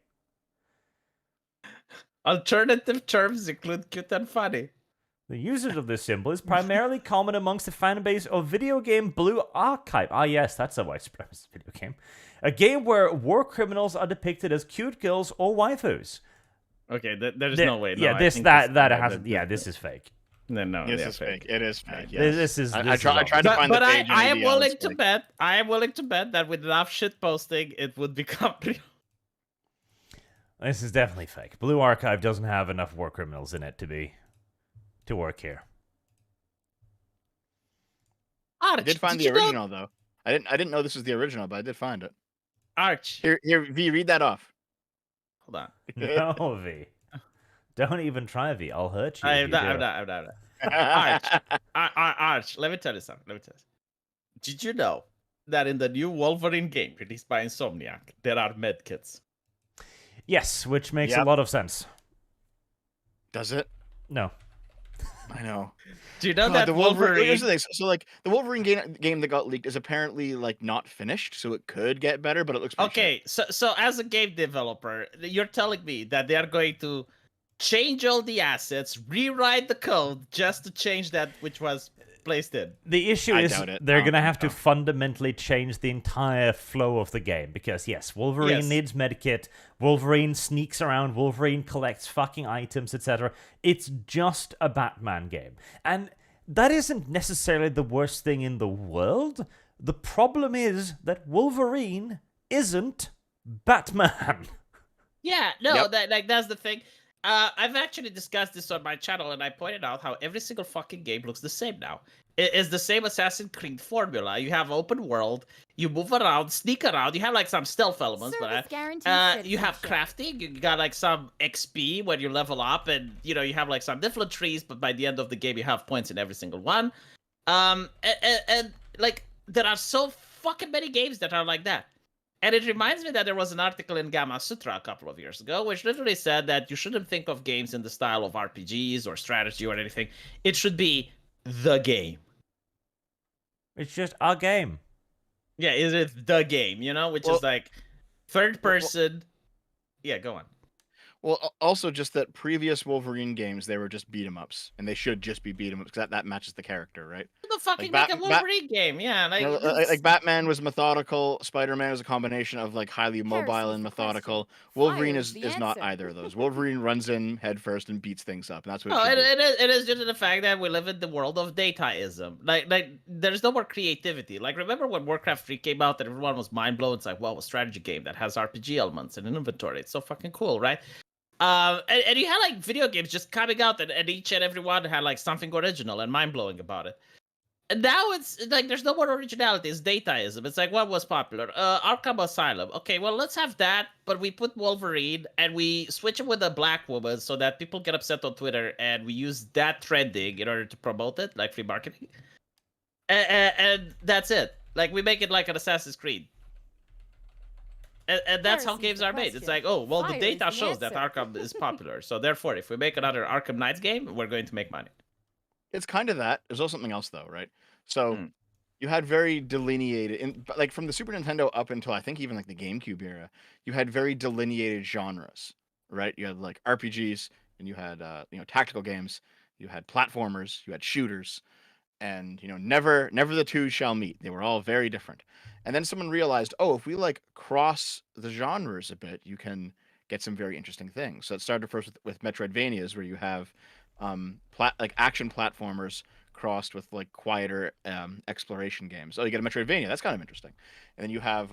alternative terms include cute and funny. The usage of this symbol is primarily common amongst the fan base of video game Blue Archive. Ah, yes, that's a white supremacist video game. A game where war criminals are depicted as cute girls or waifus. Okay, there's no way. No, Yeah, I this think that this- hasn't. Yeah, this is fake. No, This yeah, is fake. It is fake. This- Yes. This is. I this is tried to But, find the but page. I am in ADL, willing it's to fake. bet. I am willing to bet that with enough shit posting, it would become real. This is definitely fake. Blue Archive doesn't have enough war criminals in it to work here. I did find the original though. I didn't know this was the original, but I did find it. Arch. Here, V, read that off. Hold on. No, V. Don't even try, V. I'll hurt you. if I'm you not. do. I'm not. Arch. Let me tell you something. Did you know that in the new Wolverine game released by Insomniac, there are medkits? Yes, which makes a Yep. lot of sense. Does it? No. I know. Do you know God, that the Wolverine. Wolverine? Here's the thing. So like the Wolverine game that got leaked is apparently like not finished, so it could get better, but it looks pretty shit. Okay, so as a game developer, you're telling me that they are going to change all the assets, rewrite the code just to change that which was placed in. The issue I is doubt it. they're I going to don't have to think so. fundamentally change the entire flow of the game because, yes, Wolverine Yes. needs medikit, Wolverine sneaks around, Wolverine collects fucking items, etc. It's just a Batman game. And that isn't necessarily the worst thing in the world. The problem is that Wolverine isn't Batman. Yeah, no, Yep. that's the thing. I've actually discussed this on my channel, and I pointed out how every single fucking game looks the same now. It is the same Assassin's Creed formula. You have open world, you move around, sneak around. You have like some stealth elements, Service but guarantees you have citizenship. crafting. You got like some XP when you level up, and you have like some different trees. But by the end of the game, you have points in every single one. And like there are so fucking many games that are like that. And it reminds me that there was an article in Gamma Sutra a couple of years ago, which literally said that you shouldn't think of games in the style of RPGs or strategy or anything. It should be the game. It's just a game. Yeah, is it the game, which Well- is like third person. Yeah, go on. Well, also just that previous Wolverine games, they were just beat 'em ups, and they should just be beat 'em ups because that matches the character, right? The fucking Bat- make a Bat- Wolverine game, yeah. Like, You know, like Batman was methodical, Spider-Man was a combination of like highly mobile Here's and the question. methodical. Wolverine Fire's is the not answer. either of those. Wolverine runs in head first and beats things up, and that's what. Oh, It should be. it is just the fact that we live in the world of dataism. Like there's no more creativity. Like, remember when Warcraft 3 came out and everyone was mind blown? It's like, wow, a strategy game that has RPG elements and an inventory. It's so fucking cool, right? And you had like video games just coming out, and each and every one had like something original and mind blowing about it. And now it's like there's no more originality. It's dataism. It's like, what was popular? Arkham Asylum. Okay, well, let's have that, but we put Wolverine and we switch it with a black woman so that people get upset on Twitter, and we use that trending in order to promote it, like free marketing. And that's it. Like, we make it like an Assassin's Creed. And that's how Here's games the are made. It's question. like, oh, well, the Fire is data the shows that answer. Arkham is popular. So therefore, if we make another Arkham Knights game, we're going to make money. It's kind of that. There's also something else though, right? So Mm. you had very delineated, like from the Super Nintendo up until I think even like the GameCube era, you had very delineated genres, right? You had like RPGs, and you had tactical games, you had platformers, you had shooters, and never the two shall meet. They were all very different. And then someone realized, oh, if we like cross the genres a bit, you can get some very interesting things. So it started first with Metroidvanias, where you have like action platformers crossed with like quieter exploration games. Oh, you get a Metroidvania. That's kind of interesting. And then you have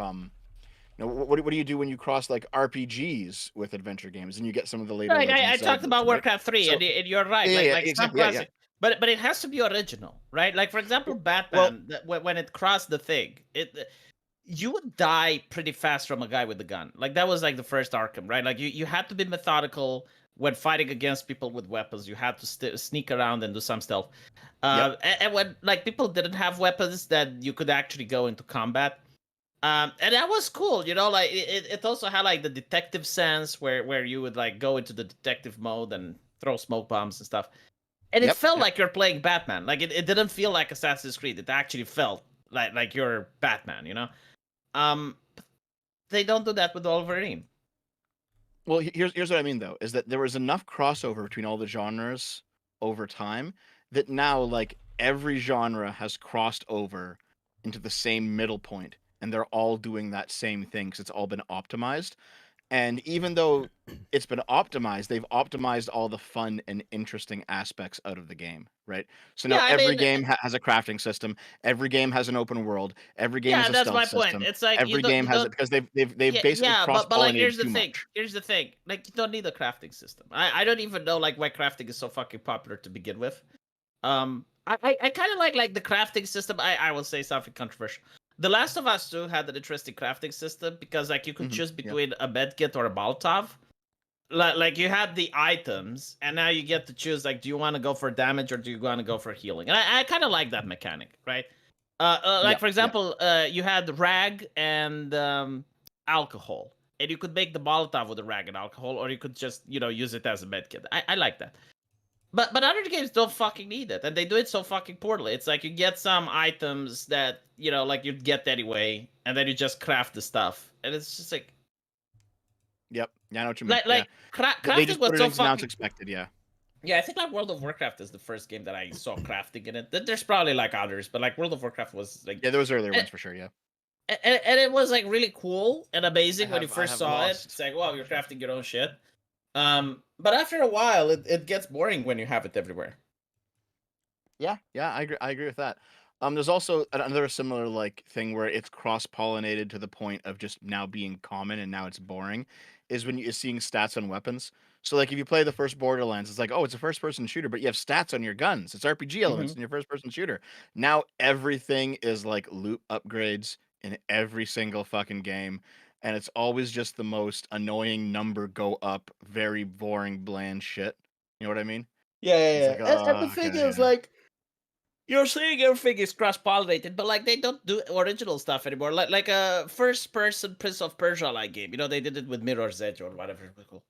what do you do when you cross like RPGs with adventure games and you get some of the later Like I Legend talked Zeldas, about right? Warcraft 3, So- and you're right. Yeah, Like some exactly. Yeah, classic, but it has to be original, right? Like for example, Well- Batman. When it crossed the thing, you would die pretty fast from a guy with a gun. Like that was like the first Arkham, right? Like you had to be methodical when fighting against people with weapons. You had to sneak around and do some stealth. And when like people didn't have weapons, that you could actually go into combat. And that was cool, like it also had like the detective sense where you would like go into the detective mode and throw smoke bombs and stuff. And it felt like you're playing Batman. Like it didn't feel like Assassin's Creed. It actually felt like you're Batman, They don't do that with Wolverine. Well, here's what I mean though, is that there was enough crossover between all the genres over time that now like every genre has crossed over into the same middle point, and they're all doing that same thing because it's all been optimized. And even though it's been optimized, they've optimized all the fun and interesting aspects out of the game, right? So now Yeah, I every mean, game has a crafting system. Every game has an open world. Every game yeah, has a that's stealth my system. point. It's like Every game has it because they've basically but like here's cross-pollinated the too thing. much. Here's the thing. Like you don't need a crafting system. I don't even know like why crafting is so fucking popular to begin with. I kind of like the crafting system. I will say something controversial. The Last of Us 2 had an interesting crafting system because like you could choose between a medkit or a Molotov. Like you had the items, and now you get to choose like, do you want to go for damage or do you want to go for healing? And I kind of like that mechanic, right? Like for example, you had rag and alcohol, and you could make the Molotov with the rag and alcohol, or you could just use it as a medkit. I like that. But other games don't fucking need it, and they do it so fucking poorly. It's like you get some items that like you'd get anyway, and then you just craft the stuff, and it's just like Yep. Yeah, I know what you mean. like They crafting just was put it so in 'cause now it's fucking. expected. Yeah. Yeah, I think like World of Warcraft is the first game that I saw crafting in it. There's probably like others, but like World of Warcraft was like Yeah, there was earlier ones for sure. Yeah. and it was like really cool and amazing when you I first have saw it. lost- It's like, wow, you're crafting your own shit. But after a while, it gets boring when you have it everywhere. Yeah, I agree with that. There's also another similar like thing where it's cross-pollinated to the point of just now being common and now it's boring, is when you're seeing stats on weapons. So like if you play the first Borderlands, it's like, oh, it's a first-person shooter, but you have stats on your guns. It's RPG elements in your first-person shooter. Now everything is like loot upgrades in every single fucking game, and it's always just the most annoying number go up, very boring, bland shit. You know what I mean? Yeah, It's like, and the oh, thing okay, is, yeah. like, you're saying everything is cross-pollinated, but like they don't do original stuff anymore. Like a first-person Prince of Persia like game. They did it with Mirror's Edge or whatever. It was cool.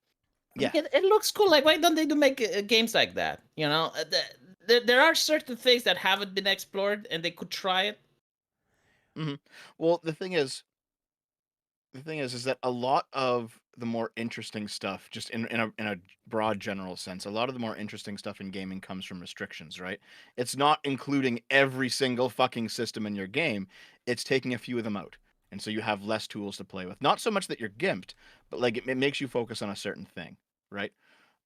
Yeah. Like, it looks cool. Like, why don't they make games like that? There are certain things that haven't been explored, and they could try it. Well, the thing is that a lot of the more interesting stuff, just in a broad general sense, a lot of the more interesting stuff in gaming comes from restrictions, right? It's not including every single fucking system in your game. It's taking a few of them out. And so you have less tools to play with. Not so much that you're gimped, but like it makes you focus on a certain thing, right?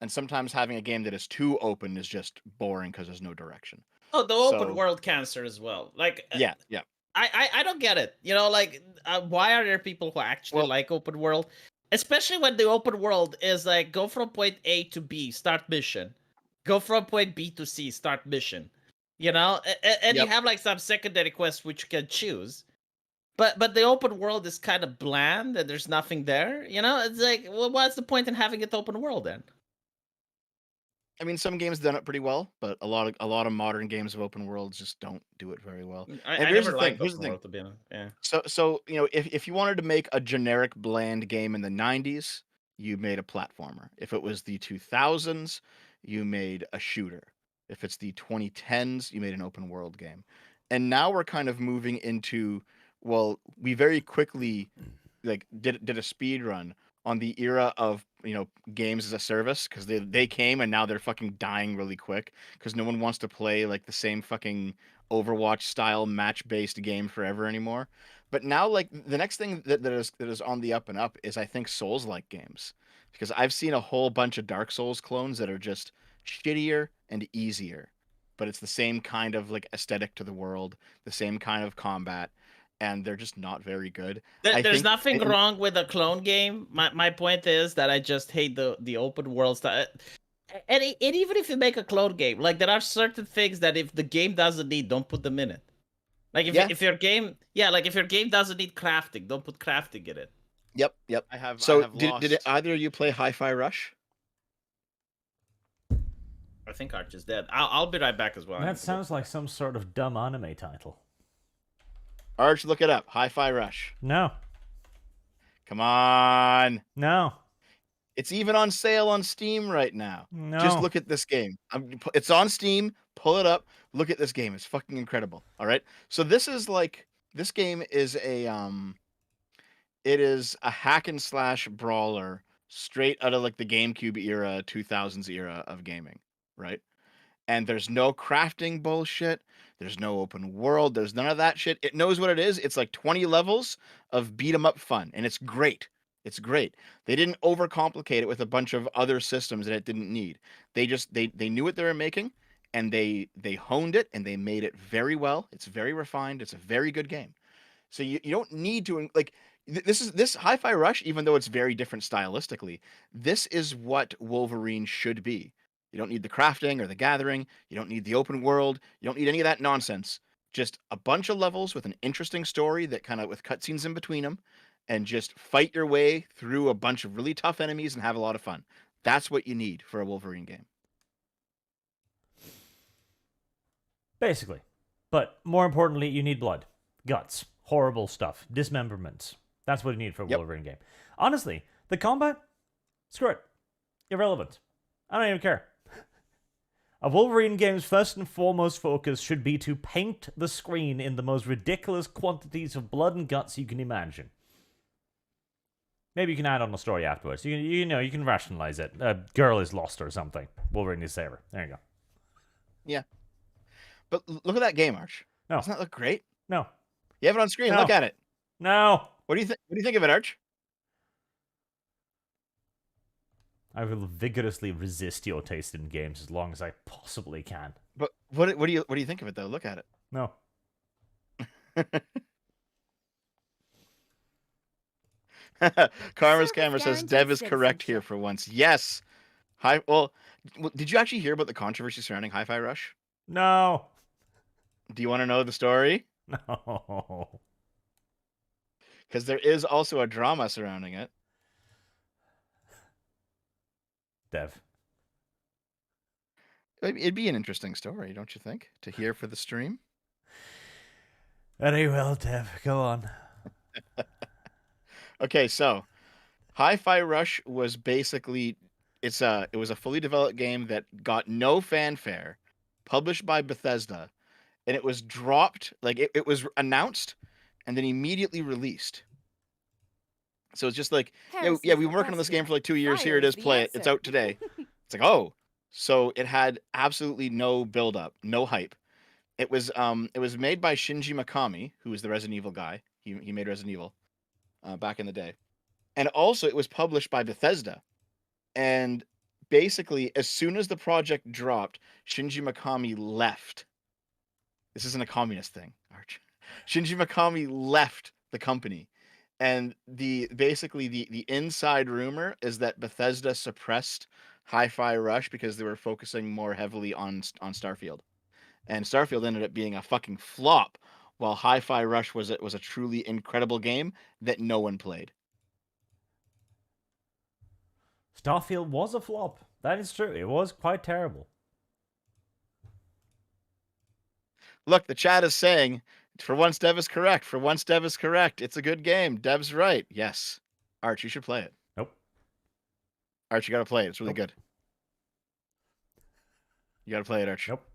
And sometimes having a game that is too open is just boring because there's no direction. Oh, the open So- world cancer as well. Like, Yeah. I don't get it. Why are there people who actually Well- like open world? Especially when the open world is like, go from point A to B, start mission. Go from point B to C, start mission. And you Yep. have like some secondary quests which you can choose. But the open world is kind of bland and there's nothing there. It's like, well, what's the point in having it open world then? I mean, some games done it pretty well, but a lot of modern games of open worlds just don't do it very well. I And here's never the thing, liked here's the open thing. world, to be honest. Yeah. So if you wanted to make a generic bland game in the 90s, you made a platformer. If it was the 2000s, you made a shooter. If it's the 2010s, you made an open world game. And now we're kind of moving into, well, we very quickly like did a speed run on the era of games as a service, because they came and now they're fucking dying really quick because no one wants to play like the same fucking Overwatch style match based game forever anymore. But now, like the next thing that is on the up and up is I think Souls like games, because I've seen a whole bunch of Dark Souls clones that are just shittier and easier, but it's the same kind of like aesthetic to the world, the same kind of combat, and they're just not very good. I There's think nothing wrong with a clone game. My point is that I just hate the open world style. And even if you make a clone game, like there are certain things that if the game doesn't need, don't put them in it. Like if your game, like if your game doesn't need crafting, don't put crafting in it. Yep. I have. So I have did either of you play Hi-Fi Rush? I think Arch is dead. I'll be right back as well. That sounds like some sort of dumb anime title. Arch, look it up. Hi-Fi Rush. No. Come on. No. It's even on sale on Steam right now. No. Just look at this game. It's on Steam. Pull it up. Look at this game. It's fucking incredible. All right. So this game is it is a hack and slash brawler straight out of like the GameCube era, 2000s era of gaming, right? And there's no crafting bullshit. There's no open world. There's none of that shit. It knows what it is. It's like 20 levels of beat 'em up fun, and it's great. It's great. They didn't overcomplicate it with a bunch of other systems that it didn't need. They knew what they were making, and they honed it, and they made it very well. It's very refined. It's a very good game. So you don't need to like this Hi-Fi Rush, even though it's very different stylistically. This is what Wolverine should be. You don't need the crafting or the gathering. You don't need the open world. You don't need any of that nonsense. Just a bunch of levels with an interesting story that kind of with cutscenes in between them, and just fight your way through a bunch of really tough enemies and have a lot of fun. That's what you need for a Wolverine game. Basically. But more importantly, you need blood, guts, horrible stuff, dismemberments. That's what you need for a Wolverine game. Honestly, the combat, screw it. Irrelevant. I don't even care. A Wolverine game's first and foremost focus should be to paint the screen in the most ridiculous quantities of blood and guts you can imagine. Maybe you can add on a story afterwards. You can rationalize it. A girl is lost or something. Wolverine is save her. There you go. Yeah. But look at that game, Arch. No. Doesn't that look great? No. You have it on screen. No. Look at it. No. What do you think? What do you think of it, Arch? I will vigorously resist your taste in games as long as I possibly can. But what do you think of it though? Look at it. No. Karma's Service Camera says guaranteed Dev is correct citizenship. here for once. Yes. Well, did you actually hear about the controversy surrounding Hi-Fi Rush? No. Do you want to know the story? No. Because there is also a drama surrounding it. Dev. It'd be an interesting story, don't you think, to hear for the stream? Very well, Dev. Go on. Okay, so Hi-Fi Rush was basically it was a fully developed game that got no fanfare, published by Bethesda, and it was dropped, like it was announced and then immediately released. So it's just like, Harris yeah, is we've the been working on this game question. for like 2 years. Fire Here it is, is the play it. It's answer. out today. It's like, oh, so it had absolutely no build up, no hype. It was made by Shinji Mikami, who was the Resident Evil guy. He made Resident Evil back in the day. And also it was published by Bethesda. And basically, as soon as the project dropped, Shinji Mikami left. This isn't a communist thing, Arch. Shinji Mikami left the company. And the inside rumor is that Bethesda suppressed Hi-Fi Rush because they were focusing more heavily on Starfield. And Starfield ended up being a fucking flop, while Hi-Fi Rush was a truly incredible game that no one played. Starfield was a flop. That is true. It was quite terrible. Look, the chat is saying, for once Dev is correct. For once Dev is correct. It's a good game. Dev's right. Yes. Arch, you should play it. Nope. Arch, you gotta play it. It's really Nope. good. You gotta play it, Arch. Nope.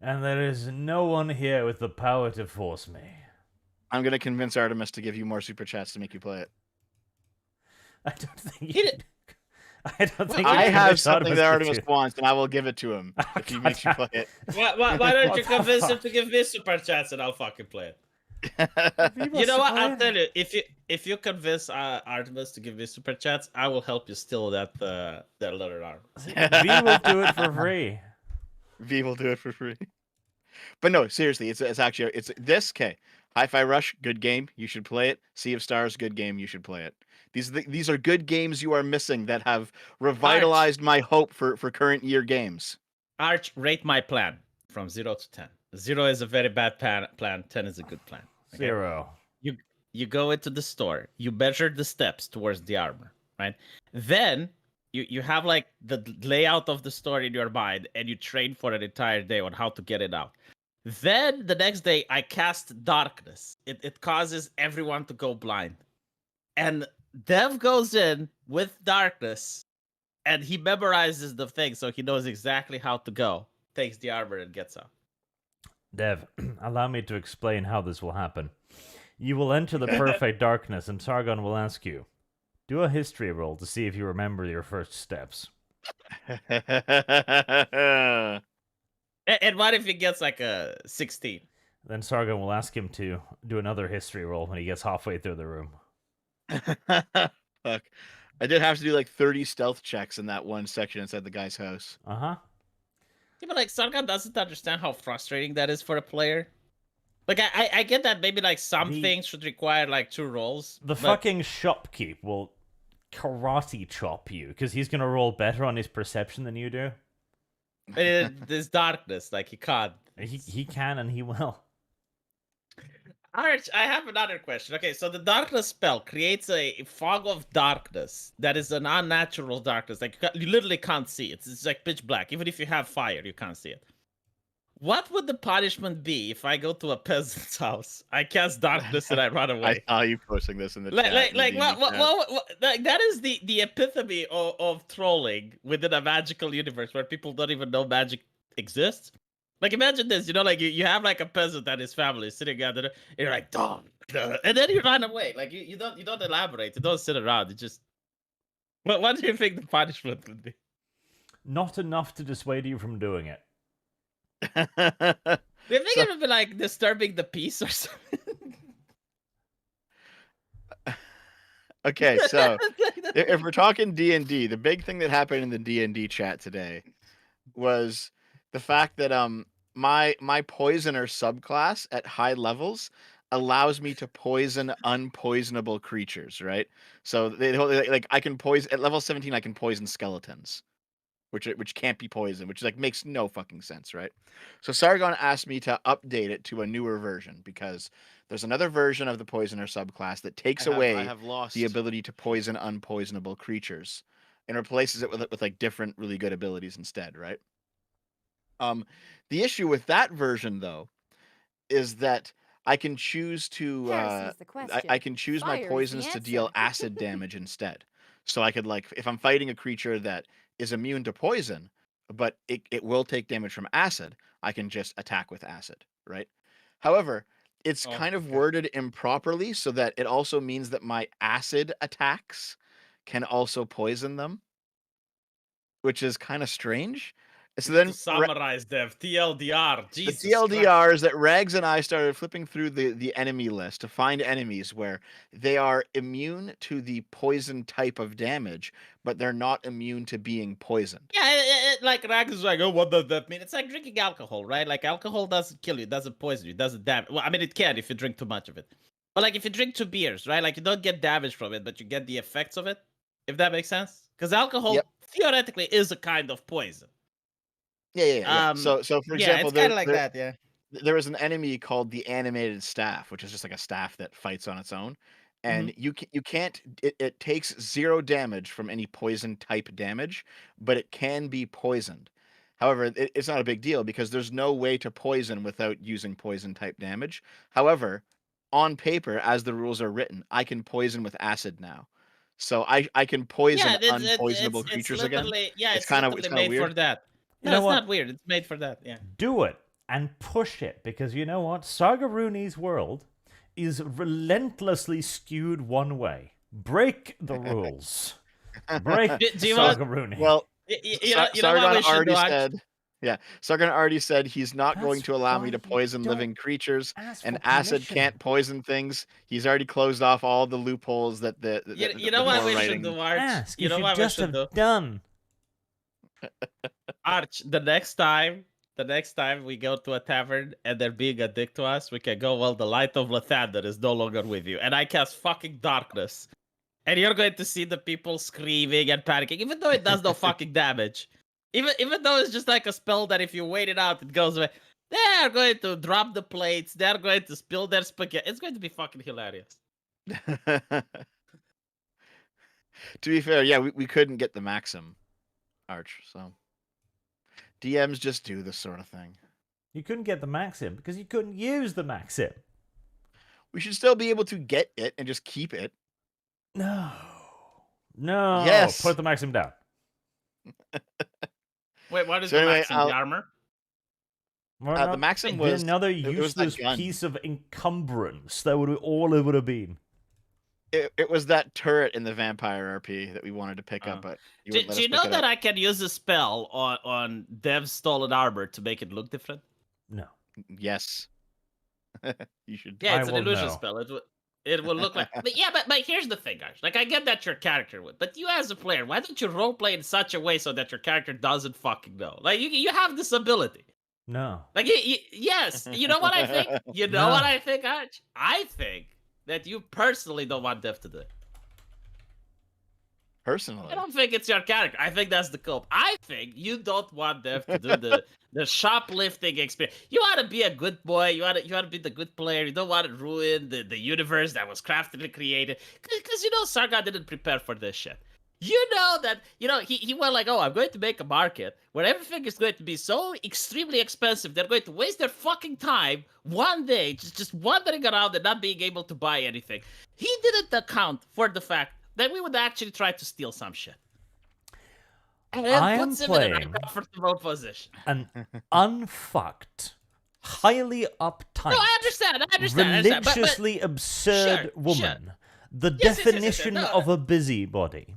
And there is no one here with the power to force me. I'm gonna convince Artemis to give you more super chats to make you play it. I don't think He you... did- I don't think I you have convinced something that Artemis Artemis to. wants, and I will give it to him if he makes you play it. Why don't you What the convince him fuck? to give me super chats and I'll fucking play it? If he You was know to what? play I'll it- tell you. If you convince Artemis to give me super chats, I will help you steal that letter arm. V will do it for free. V will do it for free. But no, seriously, it's actually this. Okay, Hi-Fi Rush, good game. You should play it. Sea of Stars, good game. You should play it. These are good games you are missing that have revitalized my hope for current year games. Arch, rate my plan from 0 to 10. 0 is a very bad plan. 10 is a good plan. Okay? 0. You go into the store. You measure the steps towards the armor, right? Then you have like the layout of the store in your mind, and you train for an entire day on how to get it out. Then the next day, I cast darkness. It causes everyone to go blind, and Dev goes in with darkness, and he memorizes the thing, so he knows exactly how to go. Takes the armor and gets out. Dev, allow me to explain how this will happen. You will enter the perfect darkness, and Sargon will ask you, do a history roll to see if you remember your first steps. And what if he gets like a 16? Then Sargon will ask him to do another history roll when he gets halfway through the room. Fuck. I did have to do like 30 stealth checks in that one section inside the guy's house. Uh-huh. Yeah, but like Sargon doesn't understand how frustrating that is for a player. Like I get that maybe like some things should require like 2 rolls. The but fucking shopkeep will karate chop you, because he's going to roll better on his perception than you do. there's darkness, like he can't. He can and he will. Arch, I have another question. Okay, so the darkness spell creates a fog of darkness that is an unnatural darkness. Like you literally can't see it. It's like pitch black. Even if you have fire, you can't see it. What would the punishment be if I go to a peasant's house, I cast darkness, and I run away? I saw you posting this in the Like, chat. like, in the like, D&D what, chat. like, that is the epitome of trolling within a magical universe where people don't even know magic exists. Like, imagine this, you know, like you have like a peasant and his family sitting out there, and you're like, dog, and then you run away. Like you don't elaborate, you don't sit around. You just, what do you think the punishment would be? Not enough to dissuade you from doing it. Do you think it would be like disturbing the peace or something? Okay, so if we're talking D&D, the big thing that happened in the D&D chat today was the fact that my poisoner subclass at high levels allows me to poison unpoisonable creatures, right? So like I can poison at level 17 I can poison skeletons. Which can't be poisoned, which like makes no fucking sense, right? So Sargon asked me to update it to a newer version because there's another version of the poisoner subclass that takes away the ability to poison unpoisonable creatures and replaces it with like different really good abilities instead, right? The issue with that version though is that I can choose to I can choose my Fire is poisons the to deal answer. acid damage instead. So I could like if I'm fighting a creature that is immune to poison, but it will take damage from acid, I can just attack with acid, right? However, it's kind of worded improperly so that it also means that my acid attacks can also poison them, which is kind of strange. So then to summarize Dev, TLDR, Jesus the TLDR is that Rags and I started flipping through the enemy list to find enemies where they are immune to the poison type of damage, but they're not immune to being poisoned. Yeah, like Rags is like, oh, what does that mean? It's like drinking alcohol, right? Like alcohol doesn't kill you, it doesn't poison you, it doesn't damage. Well, I mean, it can if you drink too much of it. But like if you drink 2 beers, right? Like you don't get damage from it, but you get the effects of it, if that makes sense. Because alcohol theoretically is a kind of poison. Yeah. So for example, it's kind of like that. Yeah. There is an enemy called the animated staff, which is just like a staff that fights on its own, and you can't. It takes 0 damage from any poison type damage, but it can be poisoned. However, it's not a big deal because there's no way to poison without using poison type damage. However, on paper, as the rules are written, I can poison with acid now. So I can poison unpoisonable creatures again. Yeah, it's kind of made weird for that. You No, know it's what? not weird. It's made for that. Yeah. Do it and push it, because you know what? Sargaruni's world is relentlessly skewed one way. Break the rules. Break Do you want- Sargaruni. Well, you know what we Sargon should already do, Arch? said. Yeah, Sargon already said he's not going That's to allow me why to you poison don't living creatures, ask and for acid permission. can't poison things. He's already closed off all the loopholes that the You know what poor we should writing. do, Arch? Ask. You know should what we just should have do? done. Arch, the next time we go to a tavern and they're being a dick to us, we can go, well, the light of Lathander is no longer with you. And I cast fucking darkness. And you're going to see the people screaming and panicking, even though it does no fucking damage. Even though it's just like a spell that if you wait it out, it goes away. They're going to drop the plates. They're going to spill their spaghetti. It's going to be fucking hilarious. To be fair, yeah, we couldn't get the Maxim Arch, so DMs just do this sort of thing. You couldn't get the Maxim because you couldn't use the Maxim. We should still be able to get it and just keep it. No. No. Yes. Put the Maxim down. Wait, what is So the anyway, Maxim? The armor? Well, The Maxim it'd was be another it was that useless gun. piece of encumbrance. That would be all it would have been. It was that turret in the Vampire RP that we wanted to pick up, but you Do wouldn't let you us know pick it that up. I can use a spell on Dev's stolen armor to make it look different? No. Yes. You should. Yeah, it's I an will illusion know. spell. It will look like. But here's the thing, guys. Like, I get that your character would, but you as a player, why don't you roleplay in such a way so that your character doesn't fucking know? Like, you have this ability. No. Like, yes, you know what I think? You know No. what I think, Arch? I think that you personally don't want Dev to do it. Personally. I don't think it's your character. I think that's the cope. I think you don't want Dev to do the shoplifting experience. You want to be a good boy. You want to be the good player. You don't want to ruin the universe that was craftily created. Because you know Sargon didn't prepare for this shit. You know that, he went like, oh, I'm going to make a market where everything is going to be so extremely expensive. They're going to waste their fucking time one day just wandering around and not being able to buy anything. He didn't account for the fact that we would actually try to steal some shit. And I it am puts him in an playing uncomfortable position. An unfucked, highly uptight, No, I understand. religiously absurd Sure, woman. The Yes, definition no. of a busybody.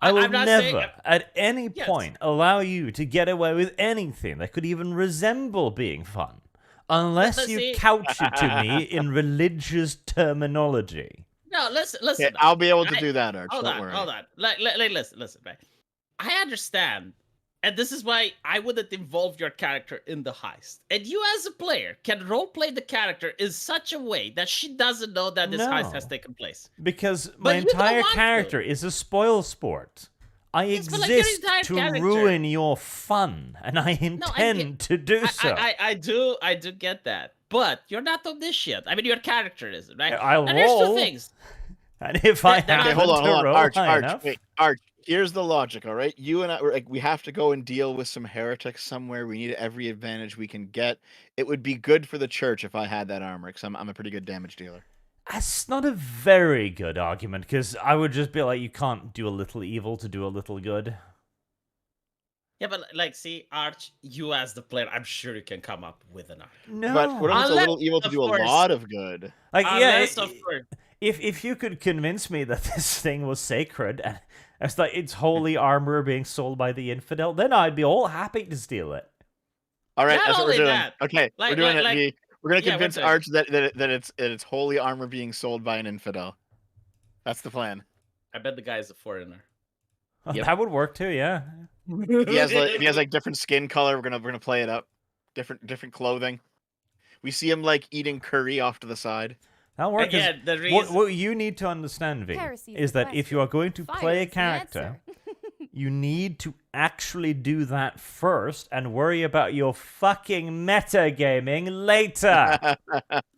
I will I'm not never, saying- at any Yes. point, allow you to get away with anything that could even resemble being fun, unless But you see- couch it to me in religious terminology. No, listen. Yeah, I'll be able to do that, Arch. Hold Don't on, worry. hold on. Listen, right? I understand, and this is why I wouldn't involve your character in the heist. And you, as a player, can roleplay the character in such a way that she doesn't know that this heist has No. taken place. Because my you don't entire want to. character is a spoil sport. I Yes, but like your exist entire to character. ruin your fun, and I I intend to do so. I do get that, but you're not on this shit. I mean, your character isn't, right? I'll and there's two roll. things. And if I Then- happen Okay, hold on. to roll Arch, high Arch, enough, wait, Arch. Here's the logic, all right? You and I, we have to go and deal with some heretics somewhere. We need every advantage we can get. It would be good for the church if I had that armor, because I'm a pretty good damage dealer. that's not a very good argument, because I would just be like, you can't do a little evil to do a little good. Yeah, but like, see, Arch, you as the player, I'm sure you can come up with an argument. No. But what if it's a Unless, little evil to of do a course- lot of good? Like, Unless, of course, if you could convince me that this thing was sacred, and it's like it's holy armor being sold by the infidel, then I'd be all happy to steal it. All right, Not that's what we're only doing. that, Okay, like- we're doing like- it. We're gonna yeah, we're convince doing it. Arch that it's holy armor being sold by an infidel. That's the plan. I bet the guy is a foreigner. Yep. That would work too, yeah. If he has like different skin color, we're gonna play it up. Different clothing. We see him like eating curry off to the side. That'll work. 'cause Again, the reason. what you need to understand, V, Heresy's is the that if you are going to Fire play a is the character, answer. you need to actually do that first and worry about your fucking metagaming later.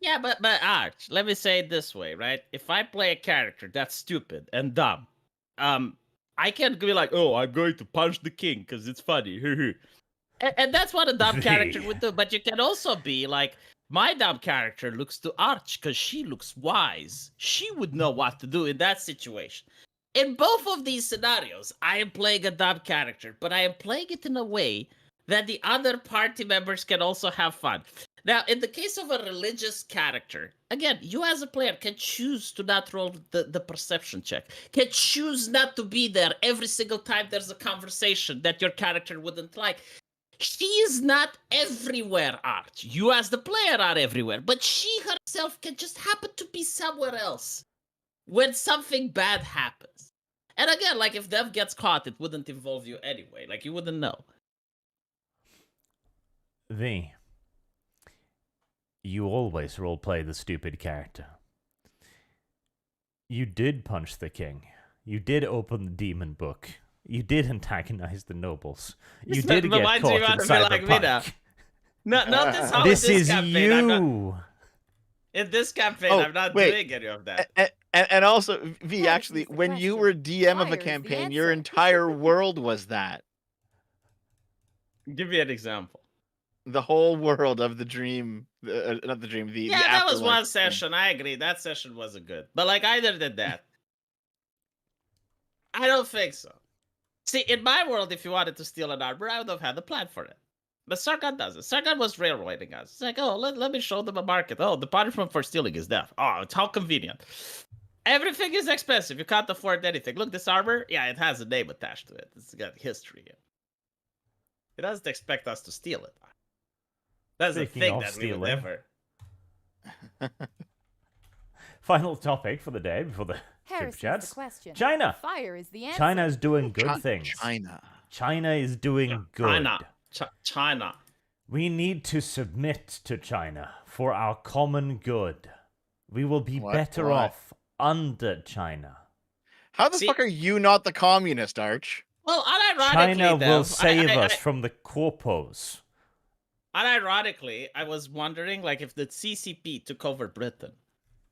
Yeah, but Arch, let me say it this way, right? If I play a character that's stupid and dumb, I can't be like, oh, I'm going to punch the king because it's funny. and that's what a dumb character would do. But you can also be like, my dumb character looks to Arch because she looks wise. She would know what to do in that situation. In both of these scenarios, I am playing a dumb character, but I am playing it in a way that the other party members can also have fun. Now, in the case of a religious character, again, you as a player can choose to not roll the perception check, can choose not to be there every single time there's a conversation that your character wouldn't like. She is not everywhere, Arch. You as the player are everywhere, but she herself can just happen to be somewhere else when something bad happens. And again, like if Dev gets caught, it wouldn't involve you anyway. Like you wouldn't know. V, you always roleplay the stupid character. You did punch the king. You did open the demon book. You did antagonize the nobles. You This did get reminds caught me in of me like me now. Cyberpunk. Not this how This in this is campaign. I'm not, you. in this campaign, Oh, I'm not wait. doing any of that. And also, V, That actually, is the when you question. were DM of Fire a is the campaign, your answer. entire world was that. Give me an example. The whole world of the dream, not the dream, the Yeah, that was afterlife one thing. session. I agree. That session wasn't good. But like either did that. I don't think so. See, in my world, if you wanted to steal an armor, I would have had a plan for it. But Sargon doesn't. Sargon was railroading us. It's like, oh, let me show them a market. Oh, the punishment for stealing is death. Oh, it's how convenient. Everything is expensive. You can't afford anything. Look, this armor, yeah, it has a name attached to it. It's got history. It doesn't expect us to steal it. That's the Speaking thing of that we would stealing. never. Final topic for the day before the Heresy is the Superchats. question. China. Fire is the answer. China is doing good things. China. China is doing good. China. We need to submit to China for our common good. We will be What? better Why? off under China. How the See- fuck are you not the communist, Arch? Well, unironically, China will Dev, save I- us from the corpos. Unironically, I was wondering, like, if the CCP took over Britain,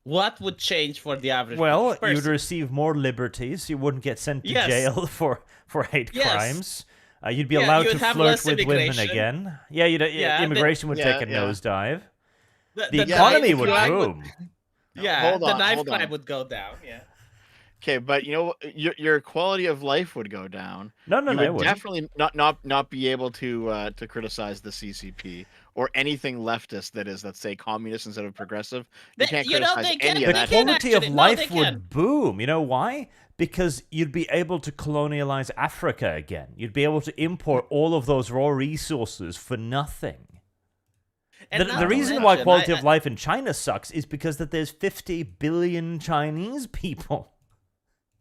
what would change for the average Well, British you'd person? receive more liberties. You wouldn't get sent to Yes. jail for hate Yes. crimes. You'd be Yeah, allowed you'd to have flirt less with women immigration. again. Yeah, Yeah, immigration would yeah, take a yeah. nosedive. The the economy knife would crime boom. Yeah, Hold the on, knife hold on. crime would go down. Yeah. Okay, but you know your quality of life would go down. No, You they would wouldn't. definitely not be able to criticize the CCP or anything leftist that is, let's say, communist instead of progressive. You can't You know, criticize they can- any The of that. can quality actually- of no, life they would can. boom. You know why? Because you'd be able to colonialize Africa again. You'd be able to import all of those raw resources for nothing. And The not to reason why mention, quality I- of life in China sucks is because that there's 50 billion Chinese people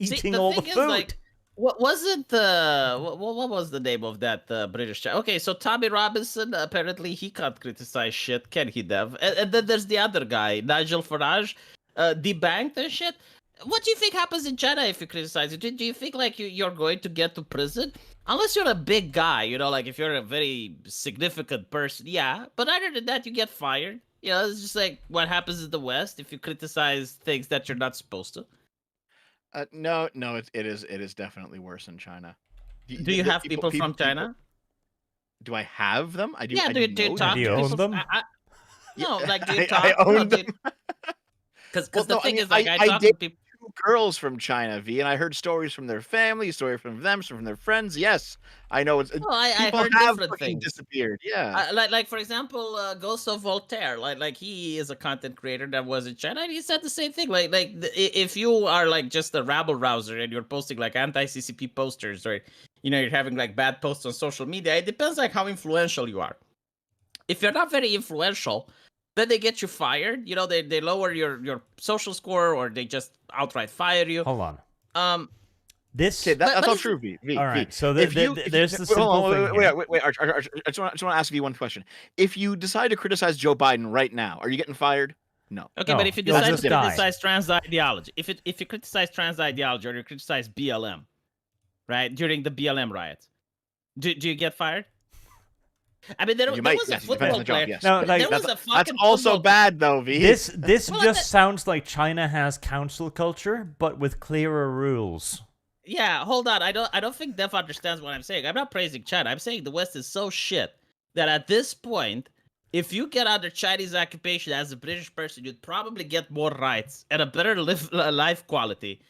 See, eating all the thing is, food. like, what wasn't the what was the name of that British guy? Okay, so Tommy Robinson, apparently he can't criticize shit, can he, Dev? And then there's the other guy, Nigel Farage, debanked and shit. What do you think happens in China if you criticize it? Do you think like you're going to get to prison? Unless you're a big guy, you know, like if you're a very significant person, yeah. But other than that, you get fired. You know, it's just like what happens in the West if you criticize things that you're not supposed to. No, it is definitely worse in China. Do you have people from China? Do I have them? I do. Yeah, I do you know talk Do you to own people? them? No, Yeah, like do you I talk? own them. Because Well, the no, I thing mean, is, like, I I talk to did- people. Two girls from China, V, and I heard stories from their family, stories from them, some from their friends. Yes, I know. Well, I People heard have different fucking things. disappeared. Yeah. Like for example, Ghost of Voltaire. Like he is a content creator that was in China, and he said the same thing. If you are like just a rabble rouser and you're posting like anti-CCP posters, or you're having like bad posts on social media, it depends like how influential you are. If you're not very influential, then they get you fired. You know, they lower your social score, or they just outright fire you. Hold on. This Okay, that's but not it's- true, V. All right, so If you- there's the wait, simple hold on, thing here. wait, Arch, I just want to ask you one question. If you decide to criticize Joe Biden right now, are you getting fired? No. Okay, No, but if you you'll decide just to die. criticize trans ideology, if you criticize trans ideology or you criticize BLM, right, during the BLM riots, do you get fired? I mean, there You might, was a yes, it depends on football the job, player. yes. No, like, there was That's a fucking also football- bad, though, V. This Well, just that- sounds like China has council culture, but with clearer rules. Yeah, hold on. I don't think Dev understands what I'm saying. I'm not praising China. I'm saying the West is so shit that at this point, if you get under Chinese occupation as a British person, you'd probably get more rights and a better life quality,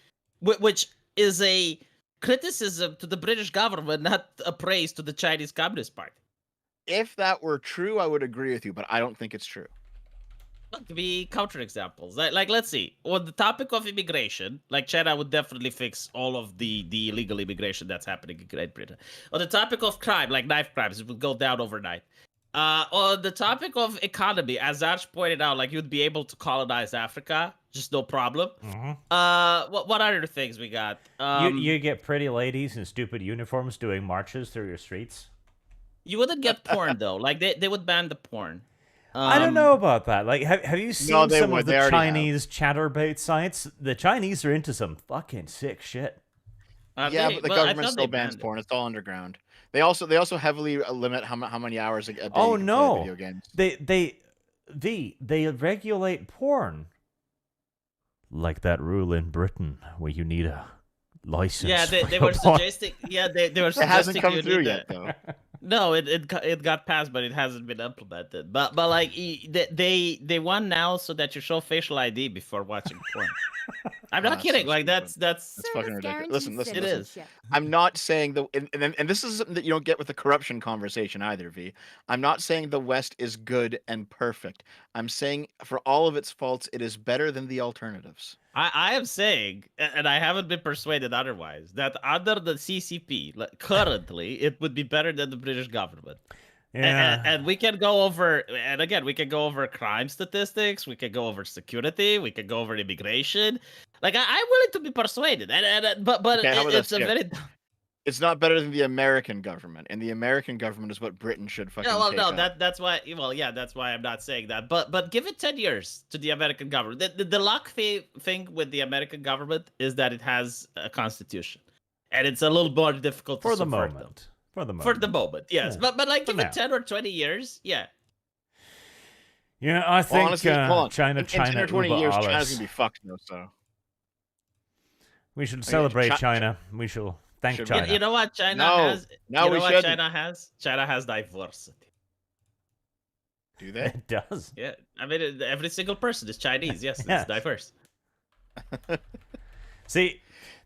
which is a criticism to the British government, not a praise to the Chinese Communist Party. If that were true, I would agree with you, but I don't think it's true. To be counterexamples, like let's see, on the topic of immigration, like China would definitely fix all of the illegal immigration that's happening in Great Britain. On the topic of crime, like knife crimes, it would go down overnight. On the topic of economy, as Arch pointed out, like you'd be able to colonize Africa, just no problem. What other things we got? You get pretty ladies in stupid uniforms doing marches through your streets. You wouldn't get porn though. Like they would ban the porn. I don't know about that. Like, have you seen No, they some would. of They the already have. Chinese chatterbait sites? The Chinese are into some fucking sick shit. Yeah, but the I government thought still they bans banned it. porn. It's all underground. They also heavily limit how many hours a day Oh you can play no, video games. they regulate porn. Like that rule in Britain where you need a license. Yeah, for they your were porn. suggesting. Yeah, they were It suggesting hasn't come you through need yet, to- though. No, it got passed, but it hasn't been implemented. But like they want now so that you show facial ID before watching porn. I'm not That's kidding. so Like stupid. that's That's fucking ridiculous. Listen, listen, It listen. is. I'm not saying and this is something that you don't get with the corruption conversation either, V. I'm not saying the West is good and perfect. I'm saying for all of its faults, it is better than the alternatives. I am saying, and I haven't been persuaded otherwise, that under the CCP, like, currently, it would be better than the British government. Yeah. And we can go over, and again, we can go over crime statistics, we can go over security, we can go over immigration. Like, I'm willing to be persuaded, but Okay, how about it's this? a Yeah. very... It's not better than the American government, and the American government is what Britain should fucking Yeah, well, take no, up. that's why. Well, yeah, that's why I'm not saying that. But give it 10 years to the American government. The luck thing with the American government is that it has a constitution, and it's a little more difficult to For the subvert them. moment. For the moment. For the moment, yes. Yeah, But like for give now. it 10 or 20 years, yeah. Yeah, I Well, think honestly, hold on. China, in 10 or 20 Uber years, alles. China's gonna be fucked though. So We should celebrate Chi- China. We shall thank Should we? China. You know what China No, has? no, you know we what shouldn't. China has? China has diversity. do they? It does. Yeah, I mean every single person is Chinese. Yes, Yes. it's diverse. See,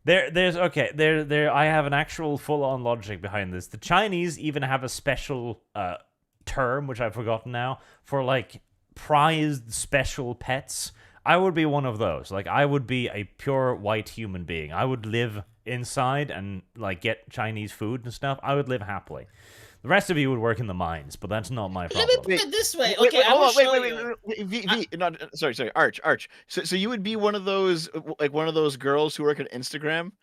there. I have an actual full-on logic behind this. The Chinese even have a special term, which I've forgotten now, for like prized special pets. I would be one of those. Like, I would be a pure white human being. I would live inside and like get Chinese food and stuff. I would live happily. The rest of you would work in the mines, but that's not my Let problem. me put it this way. Wait, Okay, I will hold on, show you. wait, V, no, sorry, Arch. So you would be one of those, like one of those girls who work at Instagram,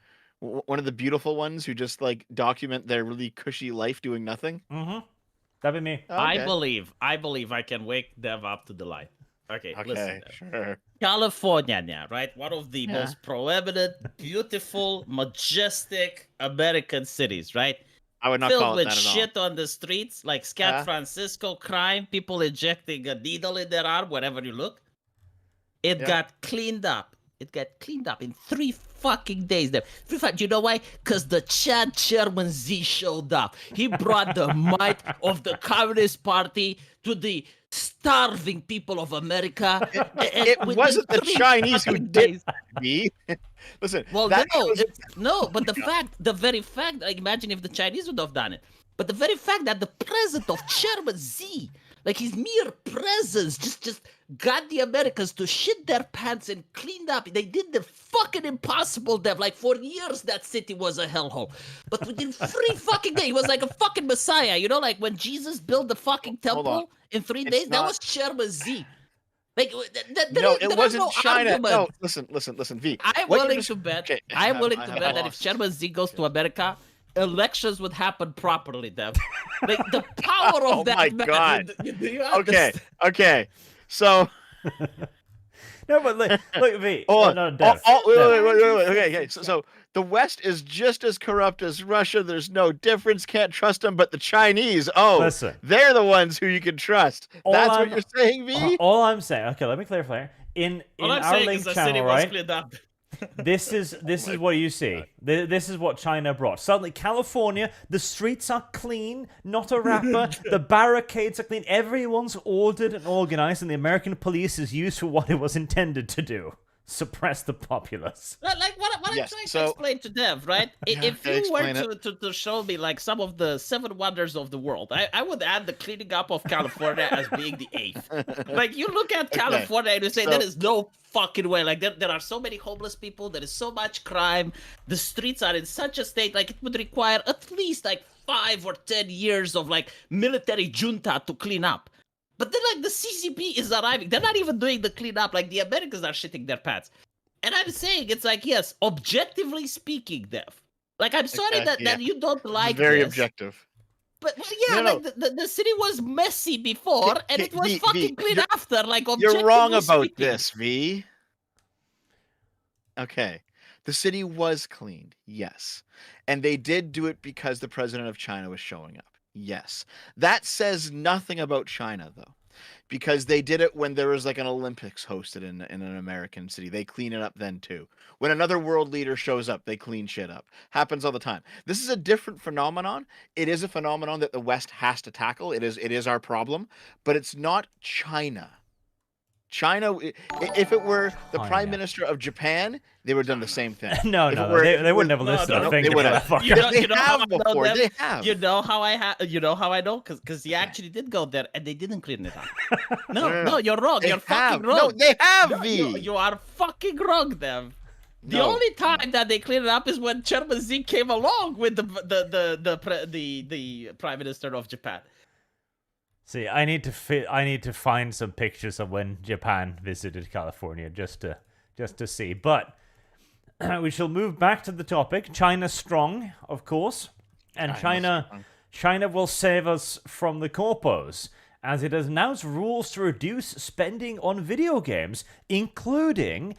one of the beautiful ones who just like document their really cushy life doing nothing. Mm-hmm. That'd be me. I Okay. believe I can wake them up to the light. Okay, listen. Okay, sure. California now, right? One of the Yeah. most proeminent, beautiful, majestic American cities, right? I would not Filled call it with that at all. shit on the streets, like Scat Yeah. Francisco crime, people injecting a needle in their arm wherever you look. It Yeah. got cleaned up. It got cleaned up in 3 fucking days. There, you know why? Because the Chad Chairman Z showed up. He brought the might of the Communist Party to the starving people of America. It within wasn't the 3 Chinese who fucking did days. V. Listen, Well, that no, was- no, but the very fact, like, imagine if the Chinese would have done it. But the very fact that the president of Chairman Z, like his mere presence, just got the Americans to shit their pants and cleaned up. They did the fucking impossible, Dev. Like, for years, that city was a hellhole. But within 3 fucking days, he was like a fucking messiah. You know, like when Jesus built the fucking Hold on. temple in 3 It's days, that not- was Chairman Z. Like, no, it wasn't no China. argument. No, listen, V. I'm What you're willing just- to bet. Okay, I'm willing I to have bet that if lost. Chairman Z goes to America, elections would happen properly, Dev. Like the power of Oh that my man. God. Do you Okay, understand? okay. So, No, but look, V. hold on. No, Dev. Wait, Dev. wait. Okay. So the West is just as corrupt as Russia. There's no difference. Can't trust them. But the Chinese, Listen. they're the ones who you can trust. All That's what I'm- you're saying, V. All I'm saying. Okay, let me clarify. In All I'm our saying link is the channel, city was right? cleaned up. This is what you see. This is what China brought. Suddenly, California, the streets are clean, not a rapper. The barricades are clean. Everyone's ordered and organized, and the American police is used for what it was intended to do. suppress the populace. Like what I'm Yes, trying to so- explain to Dev, right? Yeah, If okay, you were explain to show me like some of the 7 wonders of the world, I would add the cleaning up of California as being the 8th. Like you look at Okay, California and you say so- there is no fucking way. Like there are so many homeless people, there is so much crime, the streets are in such a state, like it would require at least like 5 or 10 years of like military junta to clean up. But then like the CCP is arriving. They're not even doing the cleanup. Like the Americans are shitting their pants. And I'm saying it's like, yes, objectively speaking, Dev. Like I'm sorry Okay, that you don't like Very this, objective. but well, yeah, No, like the city was messy before, and it was V, fucking clean you're- after. Like You're wrong objectively about speaking. this, V. Okay. The city was cleaned, yes. And they did do it because the president of China was showing up. Yes. That says nothing about China, though. Because they did it when there was like an Olympics hosted in an American city. They clean it up then too. When another world leader shows up, they clean shit up. Happens all the time. This is a different phenomenon. It is a phenomenon that the West has to tackle. It is our problem, but it's not China. China, if it were the China. Prime Minister of Japan, they would have done the same thing. No, If it no, were- they if it wouldn't have no, listed no, a thing they to would that have. fucker. You know- They you know how have I know before. them? They have. You know how you know how I know? Because he actually did go there and they didn't clean it up. No, you're wrong. They You're have. fucking wrong. No, they have, No, V. you are fucking wrong, Dev. The No. only time that they cleaned it up is when Chairman Z came along with the Prime Minister of Japan. See, I need to find some pictures of when Japan visited California just to see. But we shall move back to the topic. China strong, of course, and China will save us from the corpos, as it has announced rules to reduce spending on video games, including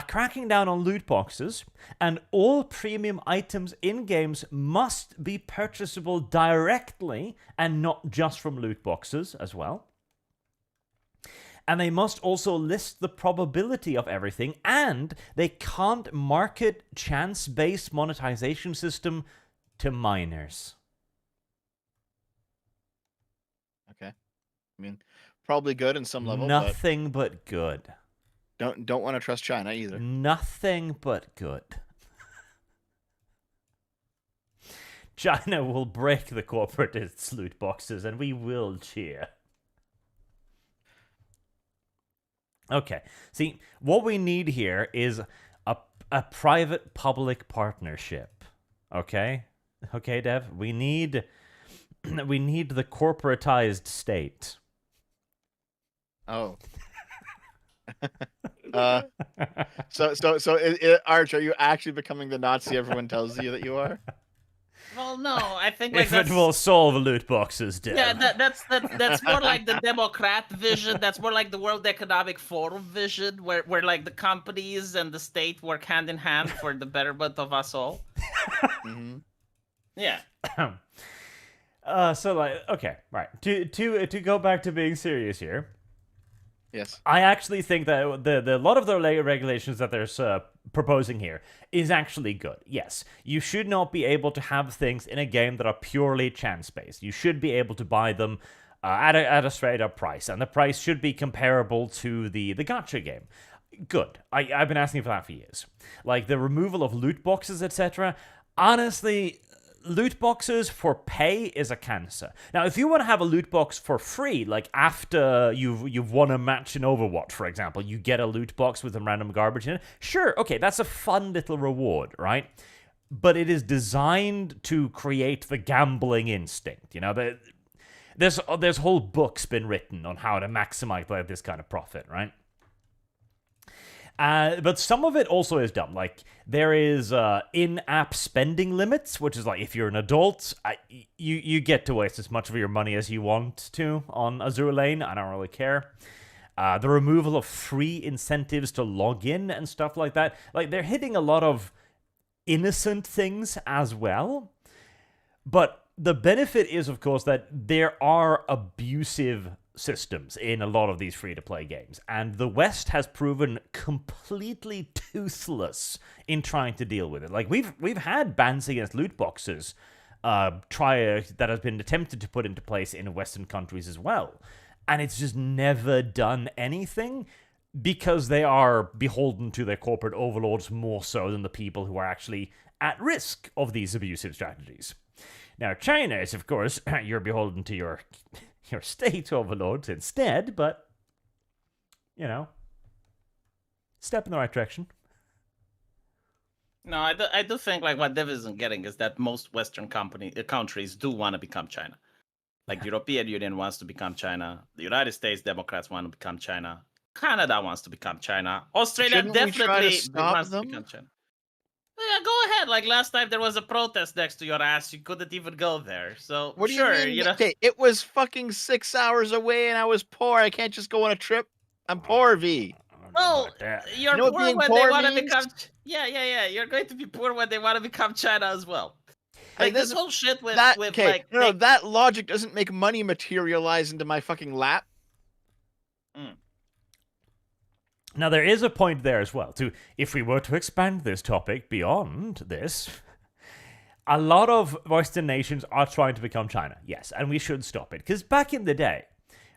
cracking down on loot boxes, and all premium items in games must be purchasable directly and not just from loot boxes as well. And they must also list the probability of everything, and they can't market chance-based monetization system to minors. Okay. I mean, probably good in some level, Nothing but good. but don't want to trust China either. Nothing but good. China will break the corporate loot boxes, and we will cheer. Okay, see, what we need here is a private-public partnership. Okay, Dev, we need the corporatized state. Oh. So, Arch, are you actually becoming the Nazi everyone tells you that you are? Well, no, I think like If it will solve loot boxes, Dev. yeah, that's more like the Democrat vision. That's more like the World Economic Forum vision, where like the companies and the state work hand in hand for the betterment of us all. Mm-hmm. Yeah. So like, okay, right. To go back to being serious here. Yes. I actually think that the lot of the regulations that they're proposing here is actually good. Yes, you should not be able to have things in a game that are purely chance-based. You should be able to buy them at a straight-up price, and the price should be comparable to the gacha game. Good. I've been asking for that for years. Like, the removal of loot boxes, etc. Honestly, loot boxes for pay is a cancer. Now, if you want to have a loot box for free, like after you've won a match in Overwatch, for example, you get a loot box with some random garbage in it, sure, okay, that's a fun little reward, right? But it is designed to create the gambling instinct, you know? There's whole books been written on how to maximize like this kind of profit, right? But some of it also is dumb. Like, there is in-app spending limits, which is like, if you're an adult, you get to waste as much of your money as you want to on Azure Lane. I don't really care. The removal of free incentives to log in and stuff like that. Like, they're hitting a lot of innocent things as well. But the benefit is, of course, that there are abusive systems in a lot of these free-to-play games, and the West has proven completely toothless in trying to deal with it. Like, we've had bans against loot boxes that has been attempted to put into place in Western countries as well, and it's just never done anything. because they are beholden to their corporate overlords more so than the people who are actually at risk of these abusive strategies. Now, China is, of course, you're beholden to your state overlords instead, but, you know, step in the right direction. No, I do think like what Dev isn't getting is that most Western countries do want to become China. Like the European Union wants to become China. The United States Democrats want to become China. Canada wants to become China. Australia Shouldn't we try to definitely stop wants them? to become China. Yeah, go ahead. Like last time there was a protest next to your ass, you couldn't even go there. So What do sure, you mean? know. Okay, it was fucking 6 hours away, and I was poor. I can't just go on a trip. I'm poor, V. Oh, you're You know what poor being when poor they want to means? become. Yeah. You're going to be poor when they want to become China as well. Hey, Like this whole shit with that with okay? like No, that logic doesn't make money materialize into my fucking lap. Now, there is a point there as well. If we were to expand this topic beyond this, a lot of Western nations are trying to become China, yes, and we should stop it. Because back in the day,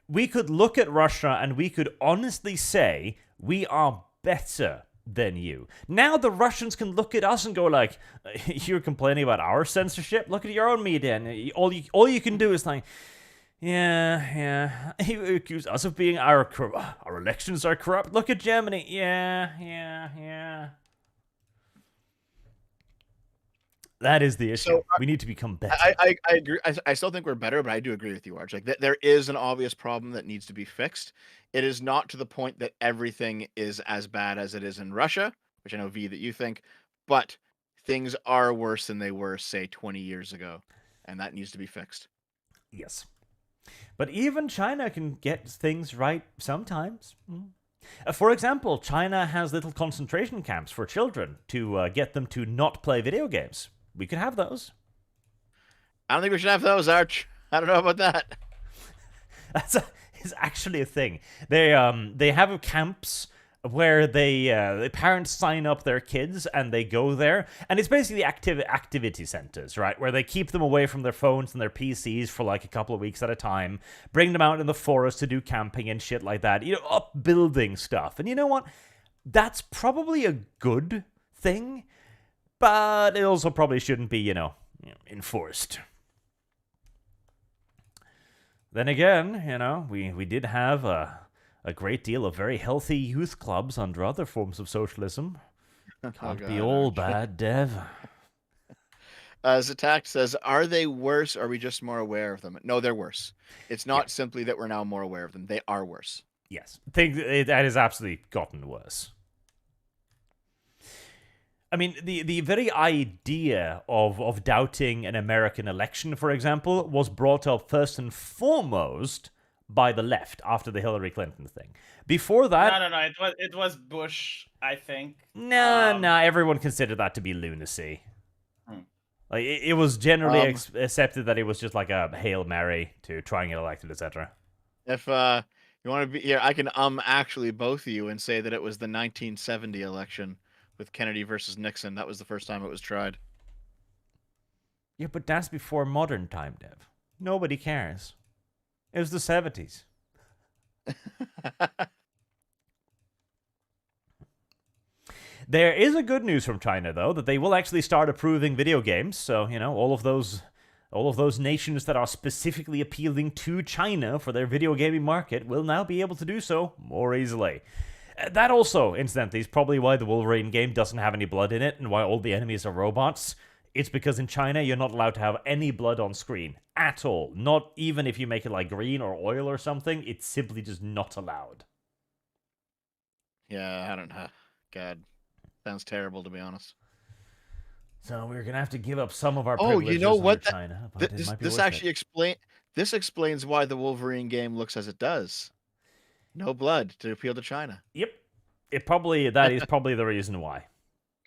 we could look at Russia and we could honestly say we are better than you. Now the Russians can look at us and go like, you're complaining about our censorship? Look at your own media, and all you can do is like, yeah. You accuse us of being our elections are corrupt. Look at Germany. Yeah. That is the issue. So, we need to become better. I agree. I still think we're better, but I do agree with you, Arch. Like there is an obvious problem that needs to be fixed. It is not to the point that everything is as bad as it is in Russia, which I know, V, that you think, but things are worse than they were, say, 20 years ago, and that needs to be fixed. Yes. But even China can get things right sometimes. For example, China has little concentration camps for children to get them to not play video games. We could have those. I don't think we should have those, Arch. I don't know about that. It's actually a thing. They have camps where the parents sign up their kids and they go there, and it's basically activity centers, right, where they keep them away from their phones and their PCs for like a couple of weeks at a time, bring them out in the forest to do camping and shit like that, upbuilding stuff. And you know what? That's probably a good thing, but it also probably shouldn't be, enforced. Then again, we did have a great deal of very healthy youth clubs under other forms of socialism. Can't be all bad, Dev. Zatak says, are they worse, or are we just more aware of them? No, they're worse. It's not simply that we're now more aware of them. They are worse. Yes. That has absolutely gotten worse. I mean, the very idea of doubting an American election, for example, was brought up first and foremost by the left after the Hillary Clinton thing. Before that... No. It was Bush, I think. No, everyone considered that to be lunacy. Like, it was generally accepted that it was just like a Hail Mary to try and get elected, etc. If you want to be here, I can actually both of you and say that it was the 1970 election with Kennedy versus Nixon. That was the first time it was tried. Yeah, but that's before modern time, Dev. Nobody cares. It was the 70s. There is a good news from China, though, that they will actually start approving video games. So, all of those nations that are specifically appealing to China for their video gaming market will now be able to do so more easily. That also, incidentally, is probably why the Wolverine game doesn't have any blood in it and why all the enemies are robots. It's because in China, you're not allowed to have any blood on screen at all. Not even if you make it like green or oil or something. It's simply just not allowed. Yeah, I don't know. God, sounds terrible, to be honest. So we're gonna have to give up some of our privileges you know what? China, but it might be worth this explains why the Wolverine game looks as it does. No blood to appeal to China. Yep. That is probably the reason why.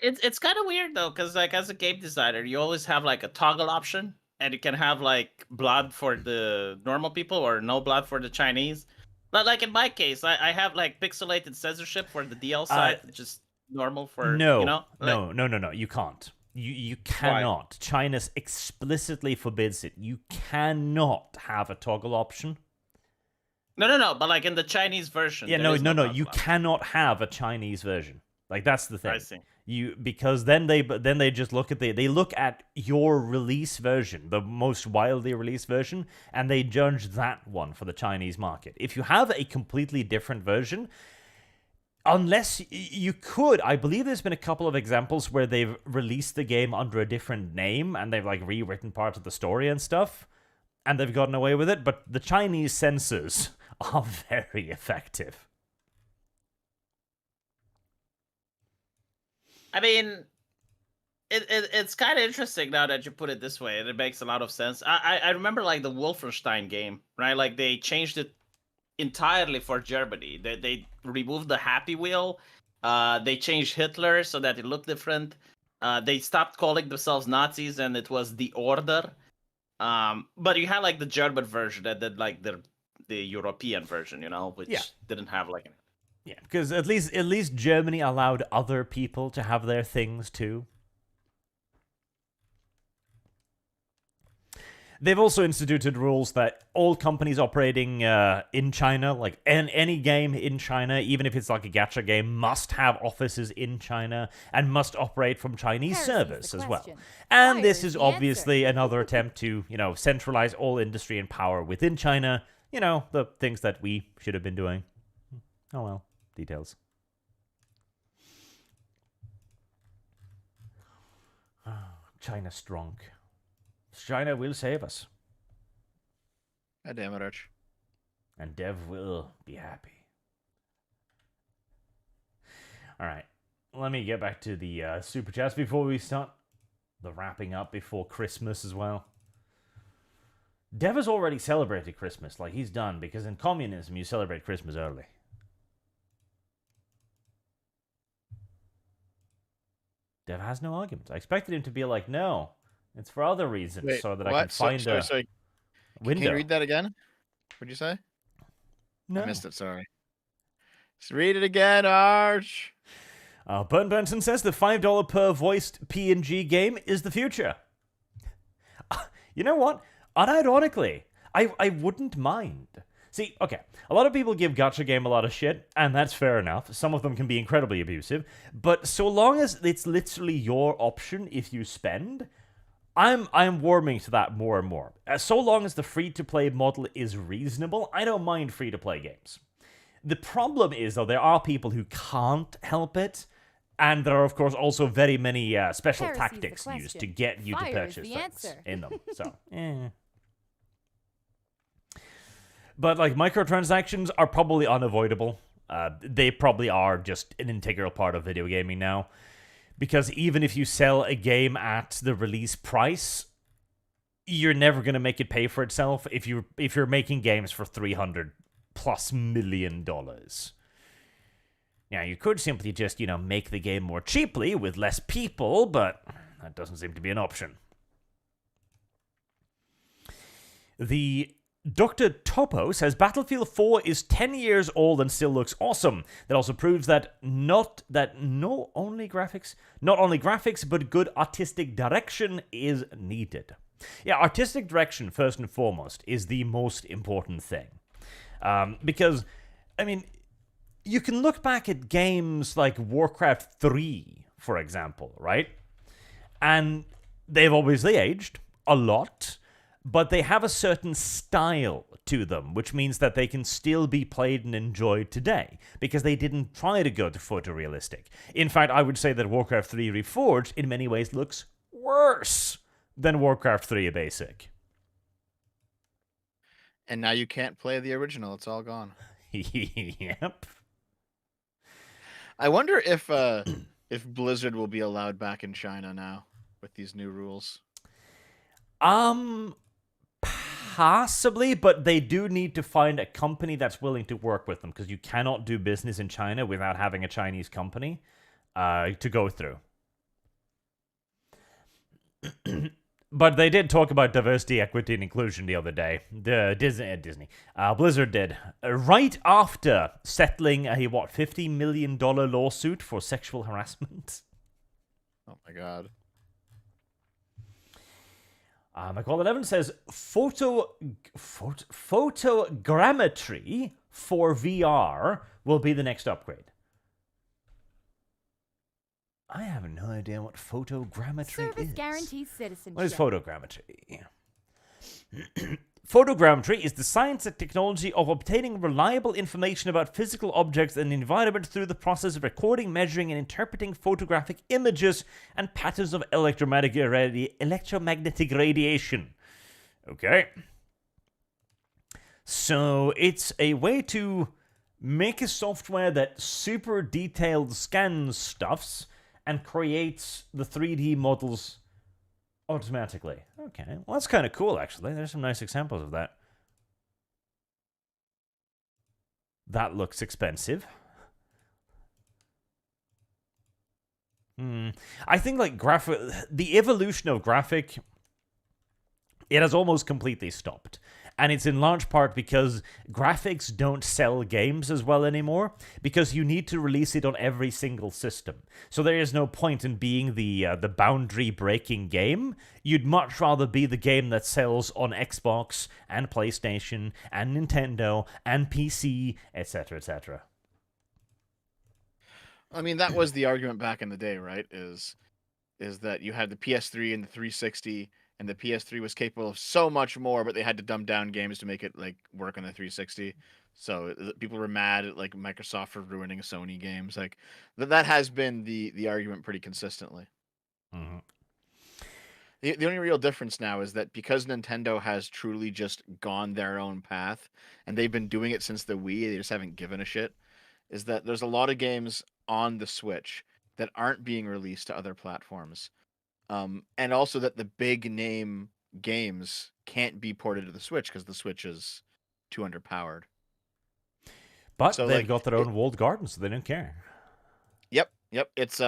It's kind of weird though, because like as a game designer, you always have like a toggle option, and you can have like blood for the normal people or no blood for the Chinese. But like in my case, I have like pixelated censorship for the DL side, just normal for no, no. You can't. You cannot. Why? China explicitly forbids it. You cannot have a toggle option. No. But like in the Chinese version. Yeah, there no, is no, no. dogma. You cannot have a Chinese version. Like that's the thing. I see. Because then they just look at they look at your release version, the most widely released version, and they judge that one for the Chinese market. If you have a completely different version, unless you could, I believe there's been a couple of examples where they've released the game under a different name and they've like rewritten parts of the story and stuff, and they've gotten away with it. But the Chinese censors are very effective. I mean, it's kind of interesting now that you put it this way, and it makes a lot of sense. I remember like the Wolfenstein game, right? Like they changed it entirely for Germany. They removed the Happy Wheel. They changed Hitler so that it looked different. They stopped calling themselves Nazis, and it was the Order. But you had like the German version and then like the European version, you know, which didn't have like. Yeah, because at least Germany allowed other people to have their things too. They've also instituted rules that all companies operating in China, like any game in China, even if it's like a gacha game, must have offices in China and must operate from Chinese servers as well. And this is obviously another attempt to, centralize all industry and power within China. You know, the things that we should have been doing. Oh well. Details. China strong. China will save us. God damn it, Arch. And Dev will be happy. Alright. Let me get back to the super chats before we start the wrapping up before Christmas as well. Dev has already celebrated Christmas. Like, he's done. Because in communism, you celebrate Christmas early. Dev has no arguments. I expected him to be like, no, it's for other reasons. Wait, so that what? I can find a window. Can you read that again? What'd you say? No. I missed it, sorry. Let's read it again, Arch. Burn Benson says the $5 per voiced PNG game is the future. You know what? Unironically, I wouldn't mind. See, okay, a lot of people give gacha game a lot of shit, and that's fair enough. Some of them can be incredibly abusive, but so long as it's literally your option if you spend, I'm warming to that more and more. So long as the free-to-play model is reasonable, I don't mind free-to-play games. The problem is, though, there are people who can't help it, and there are, of course, also very many special Heresy's the tactics question. used to get you Fire to is purchase the things answer. in them. So, But, like, microtransactions are probably unavoidable. They probably are just an integral part of video gaming now. Because even if you sell a game at the release price, you're never going to make it pay for itself if you're making games for $300+ million. Now, you could simply just, make the game more cheaply with less people, but that doesn't seem to be an option. The Dr. Topo says Battlefield 4 is 10 years old and still looks awesome. That also proves that not only graphics, but good artistic direction is needed. Yeah, artistic direction, first and foremost, is the most important thing. Because, I mean, you can look back at games like Warcraft 3, for example, right? And they've obviously aged a lot, but they have a certain style to them, which means that they can still be played and enjoyed today, because they didn't try to go to photorealistic. In fact, I would say that Warcraft 3 Reforged, in many ways, looks worse than Warcraft 3 Basic. And now you can't play the original. It's all gone. Yep. I wonder if Blizzard will be allowed back in China now with these new rules. Possibly, but they do need to find a company that's willing to work with them, because you cannot do business in China without having a Chinese company to go through. But they did talk about diversity, equity, and inclusion the other day. Blizzard did. Right after settling a, $50 million lawsuit for sexual harassment. Oh my god. McCall11 says photogrammetry for VR will be the next upgrade. I have no idea what photogrammetry Service is. guarantees citizenship. What is photogrammetry? Photogrammetry is the science and technology of obtaining reliable information about physical objects and the environment through the process of recording, measuring, and interpreting photographic images and patterns of electromagnetic radiation. Okay. So it's a way to make a software that super detailed scans stuffs and creates the 3D models automatically. Okay, well that's kind of cool actually. There's some nice examples of that. That looks expensive. I think like the evolution of graphic, it has almost completely stopped. And it's in large part because graphics don't sell games as well anymore, because you need to release it on every single system. So there is no point in being the boundary-breaking game. You'd much rather be the game that sells on Xbox and PlayStation and Nintendo and PC, etc., etc. I mean, that was the argument back in the day, right? Is that you had the PS3 and the 360, and the PS3 was capable of so much more, but they had to dumb down games to make it like work on the 360. So people were mad at like Microsoft for ruining Sony games. Like that has been the argument pretty consistently. Mm-hmm. The only real difference now is that because Nintendo has truly just gone their own path, and they've been doing it since the Wii, they just haven't given a shit, is that there's a lot of games on the Switch that aren't being released to other platforms. And also that the big name games can't be ported to the Switch because the Switch is too underpowered. But So, they've like, got their own walled gardens, so they don't care. Yep. It's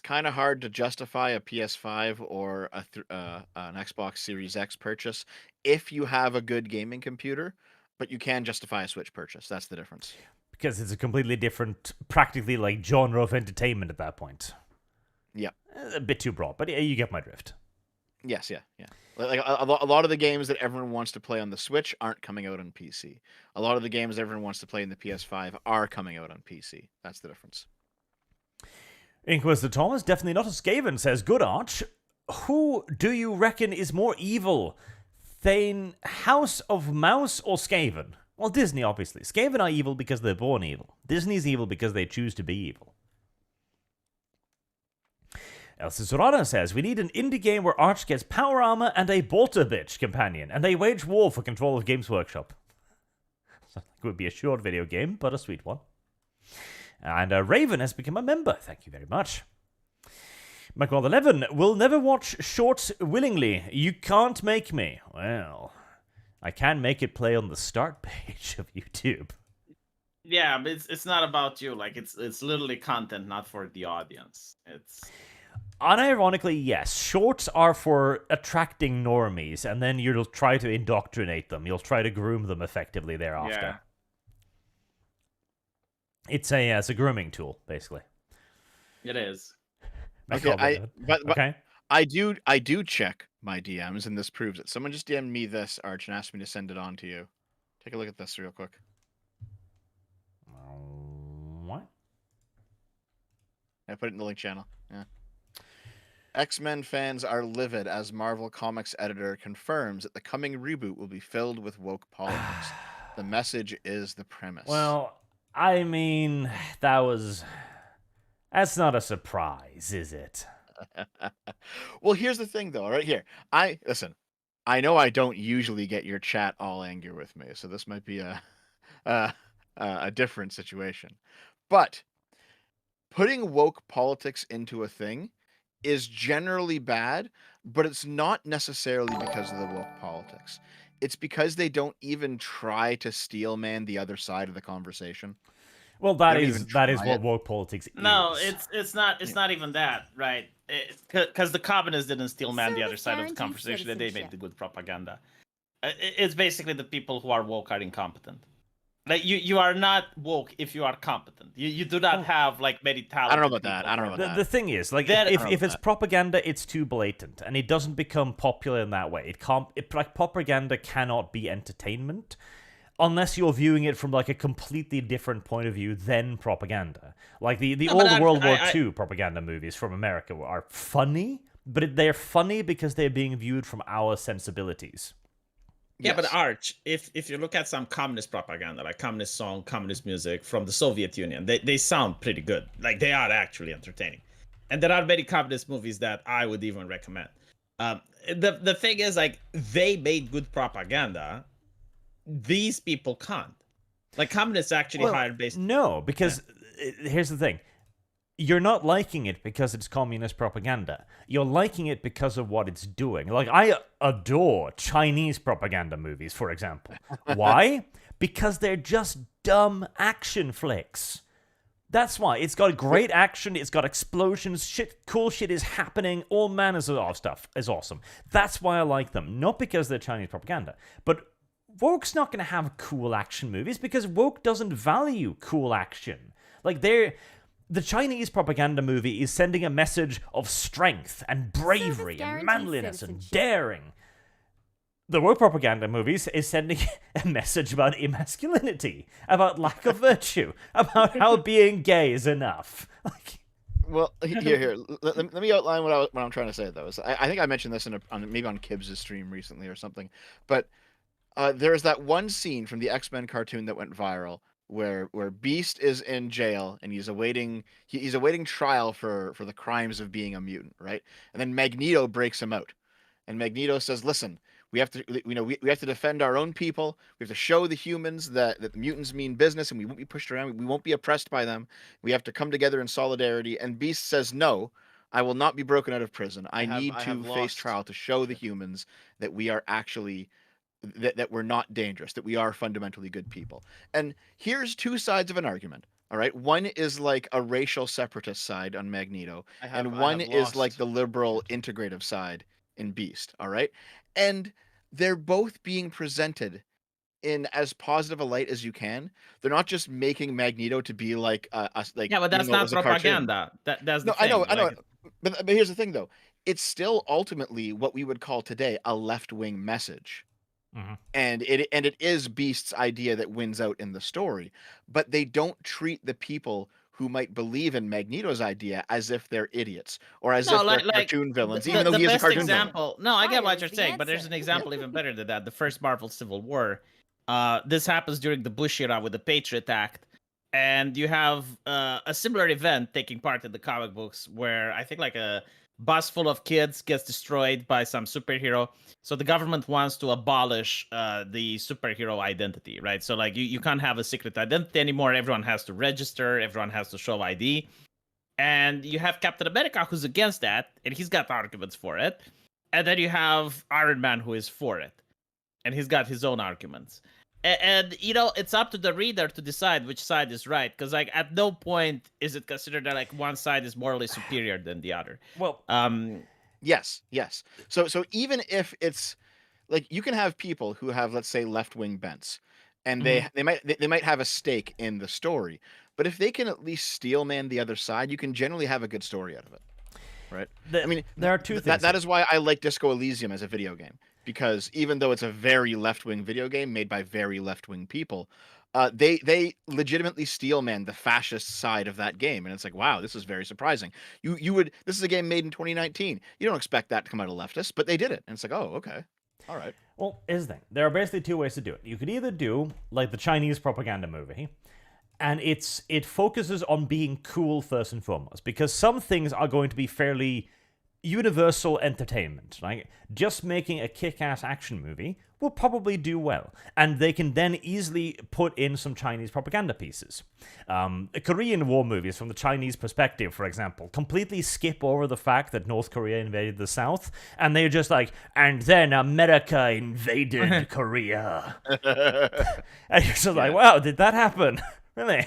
kind of hard to justify a PS5 or an Xbox Series X purchase if you have a good gaming computer, but you can justify a Switch purchase. That's the difference. Because it's a completely different, practically like genre of entertainment at that point. Yeah. A bit too broad, but you get my drift. Yes, yeah. Like a lot of the games that everyone wants to play on the Switch aren't coming out on PC. A lot of the games everyone wants to play in the PS5 are coming out on PC. That's the difference. Inquisitor Thomas, definitely not a Skaven, says, good Arch. Who do you reckon is more evil? Thane, House of Mouse, or Skaven? Well, Disney, obviously. Skaven are evil because they're born evil. Disney's evil because they choose to be evil. Elsa Zorada says, we need an indie game where Arch gets power armor and a bolter bitch companion, and they wage war for control of Games Workshop. It would be a short video game, but a sweet one. And Raven has become a member. Thank you very much. McWall11 will never watch shorts willingly. You can't make me. Well, I can make it play on the start page of YouTube. Yeah, but it's not about you. Like it's literally content, not for the audience. It's unironically, yes. Shorts are for attracting normies, and then you'll try to indoctrinate them. You'll try to groom them effectively thereafter. Yeah. It's a grooming tool, basically. It is. Okay, okay. I do check my DMs, and this proves it. Someone just DM'd me this, Arch, and asked me to send it on to you. Take a look at this real quick. What? I put it in the link channel. Yeah. X-Men fans are livid as Marvel Comics editor confirms that the coming reboot will be filled with woke politics. The message is the premise. Well, I mean, that's not a surprise, is it? Well, here's the thing, though. Right here, listen. I know I don't usually get your chat all angry with me, so this might be a different situation. But putting woke politics into a thing is generally bad, but it's not necessarily because of the woke politics. It's because they don't even try to steelman the other side of the conversation. Well, that is what woke politics is. No, it's not even that, right? Because the communists didn't steelman the other side of the conversation, that they made the good propaganda. It's basically the people who are woke are incompetent. Like you are not woke if you are competent. You do not have like many talented I don't know about that. people I don't know for about The thing is, like, That- if, I if don't it's know. propaganda, it's too blatant, and it doesn't become popular in that way. Like, propaganda cannot be entertainment unless you're viewing it from like a completely different point of view than propaganda. Like the No, but old World War I- II propaganda movies from America are funny, but they're funny because they're being viewed from our sensibilities. Yeah, but Yes. Arch, if you look at some communist propaganda, like communist song, communist music from the Soviet Union, they sound pretty good. Like they are actually entertaining. And there are many communist movies that I would even recommend. The thing is, like, they made good propaganda. These people can't. Like communists actually Well, hired based. no, because here's the thing. You're not liking it because it's communist propaganda. You're liking it because of what it's doing. Like, I adore Chinese propaganda movies, for example. Why? Because they're just dumb action flicks. That's why. It's got great action, it's got explosions, cool shit is happening, all manners of stuff is awesome. That's why I like them. Not because they're Chinese propaganda. But woke's not going to have cool action movies because woke doesn't value cool action. Like, the Chinese propaganda movie is sending a message of strength and bravery and guarantees manliness and citizenship. daring. The woke propaganda movies is sending a message about emasculinity, about lack of virtue, about how being gay is enough. Like, Well, here. Let me outline what I'm trying to say though. I think I mentioned this maybe on Kibbs' stream recently or something, but there is that one scene from the X-Men cartoon that went viral where Beast is in jail and he's awaiting trial for the crimes of being a mutant, right? And then Magneto breaks him out, and Magneto says, "Listen, we have to we have to defend our own people. We have to show the humans that the mutants mean business and we won't be pushed around. We won't be oppressed by them. We have to come together in solidarity." And Beast says, "No, I will not be broken out of prison. I need I to have face lost." trial to show the humans that we are actually that we're not dangerous, that we are fundamentally good people." And here's two sides of an argument. All right, one is like a racial separatist side on Magneto, and one is like the liberal integrative side in Beast. All right, and they're both being presented in as positive a light as you can. They're not just making Magneto to be like like, Yeah, but that's even though it not was a cartoon. propaganda. That's the No, I thing. know, I know. Like, But here's the thing, though. It's still ultimately what we would call today a left-wing message. Mhm. And it is Beast's idea that wins out in the story, but they don't treat the people who might believe in Magneto's idea as if they're idiots or as no, if they're like cartoon villains, even though the he is a best cartoon villain. example. No, I get Fire what is you're the saying, but there's answer. an example even better than that. The first Marvel Civil War. This happens during the Bush era with the Patriot Act, and you have a similar event taking part in the comic books where I think like a bus full of kids gets destroyed by some superhero. So the government wants to abolish the superhero identity, right? So like you can't have a secret identity anymore. Everyone has to register. Everyone has to show ID. And you have Captain America who's against that, and he's got arguments for it. And then you have Iron Man who is for it, and he's got his own arguments. And you know, it's up to the reader to decide which side is right, because like at no point is it considered that like one side is morally superior than the other. well, Yes. So even if it's like you can have people who have, let's say, left-wing bents, and they might have a stake in the story, but if they can at least steelman the other side, you can generally have a good story out of it, right? I mean, there are two things. that is why I like Disco Elysium as a video game, because even though it's a very left-wing video game made by very left-wing people, they legitimately steelman the fascist side of that game, and it's like, wow, this is very surprising. This is a game made in 2019. You don't expect that to come out of leftists, but they did it, and it's like, oh, okay, all right. Well, here's the thing. There are basically two ways to do it. You could either do like the Chinese propaganda movie, and it focuses on being cool first and foremost, because some things are going to be fairly universal entertainment. Like just making a kick-ass action movie will probably do well, and they can then easily put in some Chinese propaganda pieces. Korean war movies from the Chinese perspective, for example, completely skip over the fact that North Korea invaded the South, and they're just like, and then America invaded Korea. And you're just like, wow, did that happen? Really?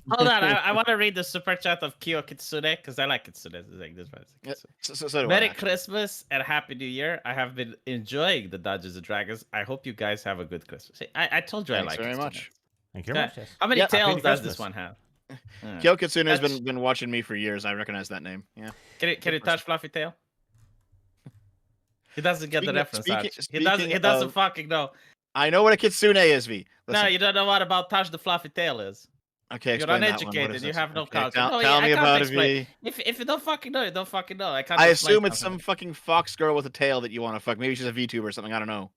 Hold on, I want to read the super chat of Kyo Kitsune because I like Kitsune. It's like this one. Yeah, so do I, Merry actually. Christmas and Happy New Year. I have been enjoying the Dungeons and Dragons. I hope you guys have a good Christmas. I told you Thanks I like very Kitsune. much. Thank you very much. Yes. How many Yeah, tails Happy does Christmas. this one have? Kyo Kitsune has That's- been watching me for years. I recognize that name. Yeah. Can you touch Fluffy Tail? He doesn't get the reference. Arch. He speaking doesn't of- fucking know. I know what a Kitsune is, V. No, Listen. you don't know what about touch the fluffy tail is. Okay, You're explain that one. What uneducated. is You this? have no Okay, culture. Tell, No, tell I me can't about it, explain. V. If you don't fucking know, you don't fucking know. I can't. I explain assume it's something. some fucking fox girl with a tail that you want to fuck. Maybe she's a VTuber or something. I don't know.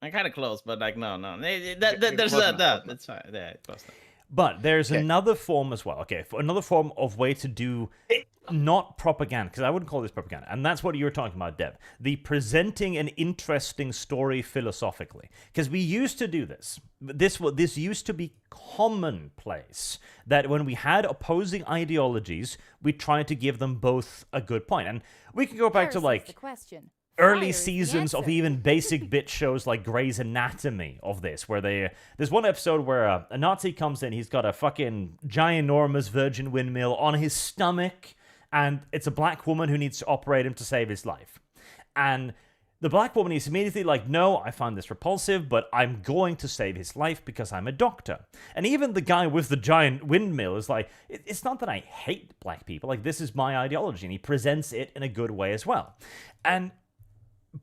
I'm kind of close, but like no. There's close enough, that. close It's fine. Yeah, close enough. But there's Okay. another form as well. Okay, another form of way to do not propaganda, because I wouldn't call this propaganda, and that's what you were talking about, Deb. The presenting an interesting story philosophically, because we used to do this. This used to be commonplace that when we had opposing ideologies, we tried to give them both a good point, and we can go back to like The question. early Fire is the seasons of answer. even basic bit shows like Grey's Anatomy of this, where there's one episode where a Nazi comes in, he's got a fucking ginormous virgin windmill on his stomach, and it's a black woman who needs to operate him to save his life. And the black woman is immediately like, no, I find this repulsive, but I'm going to save his life because I'm a doctor. And even the guy with the giant windmill is like, it's not that I hate black people, like this is my ideology, and he presents it in a good way as well. And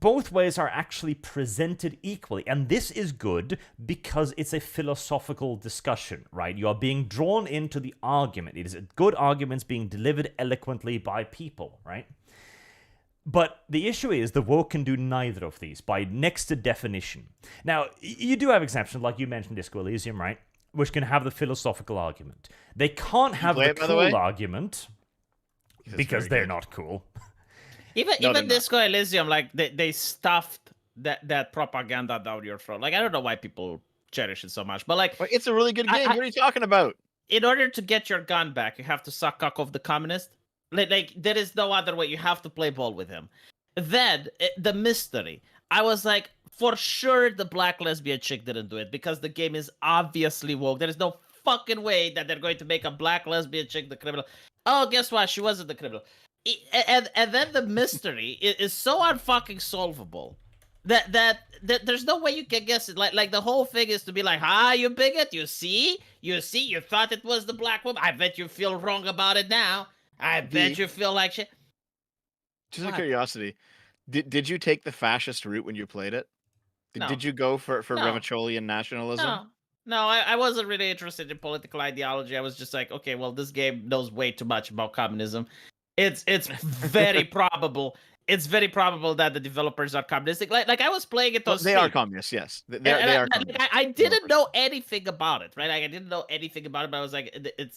both ways are actually presented equally, and this is good because it's a philosophical discussion, right? You are being drawn into the argument. It is good arguments being delivered eloquently by people, right? But the issue is the woke can do neither of these by next to definition. Now, you do have exceptions, like you mentioned Disco Elysium, right? Which can have the philosophical argument. They can't have play the it, by the cool way? argument because very they're good. not cool. Even No, they're even Disco Elysium, like they stuffed that propaganda down your throat. Like I don't know why people cherish it so much, but like But it's a really good game. What are you talking about? in order to get your gun back, you have to suck cock of the communist. Like there is no other way. You have to play ball with him. Then the mystery. I was like, for sure the black lesbian chick didn't do it because the game is obviously woke. There is no fucking way that they're going to make a black lesbian chick the criminal. Oh, guess what? She wasn't the criminal. And then the mystery is so unfucking solvable that there's no way you can guess it. Like the whole thing is to be like, you bigot, you see, you thought it was the black woman. I bet you feel wrong about it now. I bet you feel like shit. Just out of What? curiosity, did you take the fascist route when you played it? No. Did you go for No. Revacholian nationalism? No, I wasn't really interested in political ideology. I was just like, okay, well, this game knows way too much about communism. It's very probable. It's very probable that the developers are communistic. Like I was playing it on Well, they are Steam. communists, yes. They And are like, communists. I didn't know anything about it, right? Like I didn't know anything about it, but I was like,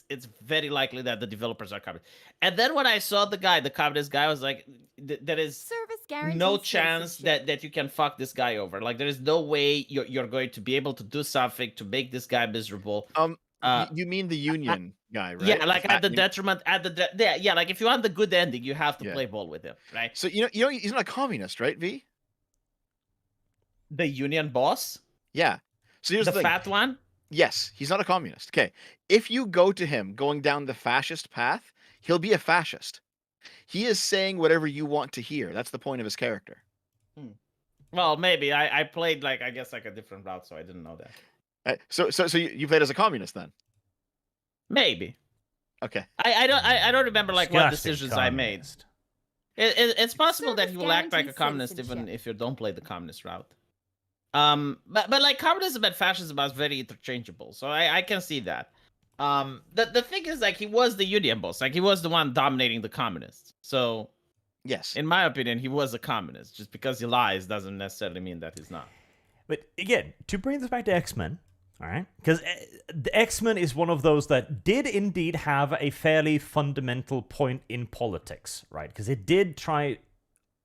it's very likely that the developers are communist. And then when I saw the communist guy, I was like, there is Service guarantee no chance citizenship. that you can fuck this guy over. Like there is no way you're going to be able to do something to make this guy miserable. You mean the union guy, right? Yeah, like at the Fat- detriment, yeah. Like if you want the good ending, you have to Yeah. play ball with him, right? So you know he's not a communist, right, V? The union boss, Yeah. So here's the the thing. fat one. Yes, he's not a communist. Okay. If you go to him going down the fascist path, he'll be a fascist. He is saying whatever you want to hear. That's the point of his character. Well, maybe I played like I guess like a different route, so I didn't know that. So you played as a communist then? Maybe Okay. I don't remember like what Disgusting decisions I made. communist. It's possible that Service he will act like a guarantee communist even citizenship. if you don't play the communist route. But like communism and fascism are very interchangeable, so I can see that. The thing is like he was the union boss, like he was the one dominating the communists. So Yes. in my opinion, he was a communist. Just because he lies doesn't necessarily mean that he's not. But again, to bring this back to X-Men, all right? Because the X-Men is one of those that did indeed have a fairly fundamental point in politics, right? Because it did try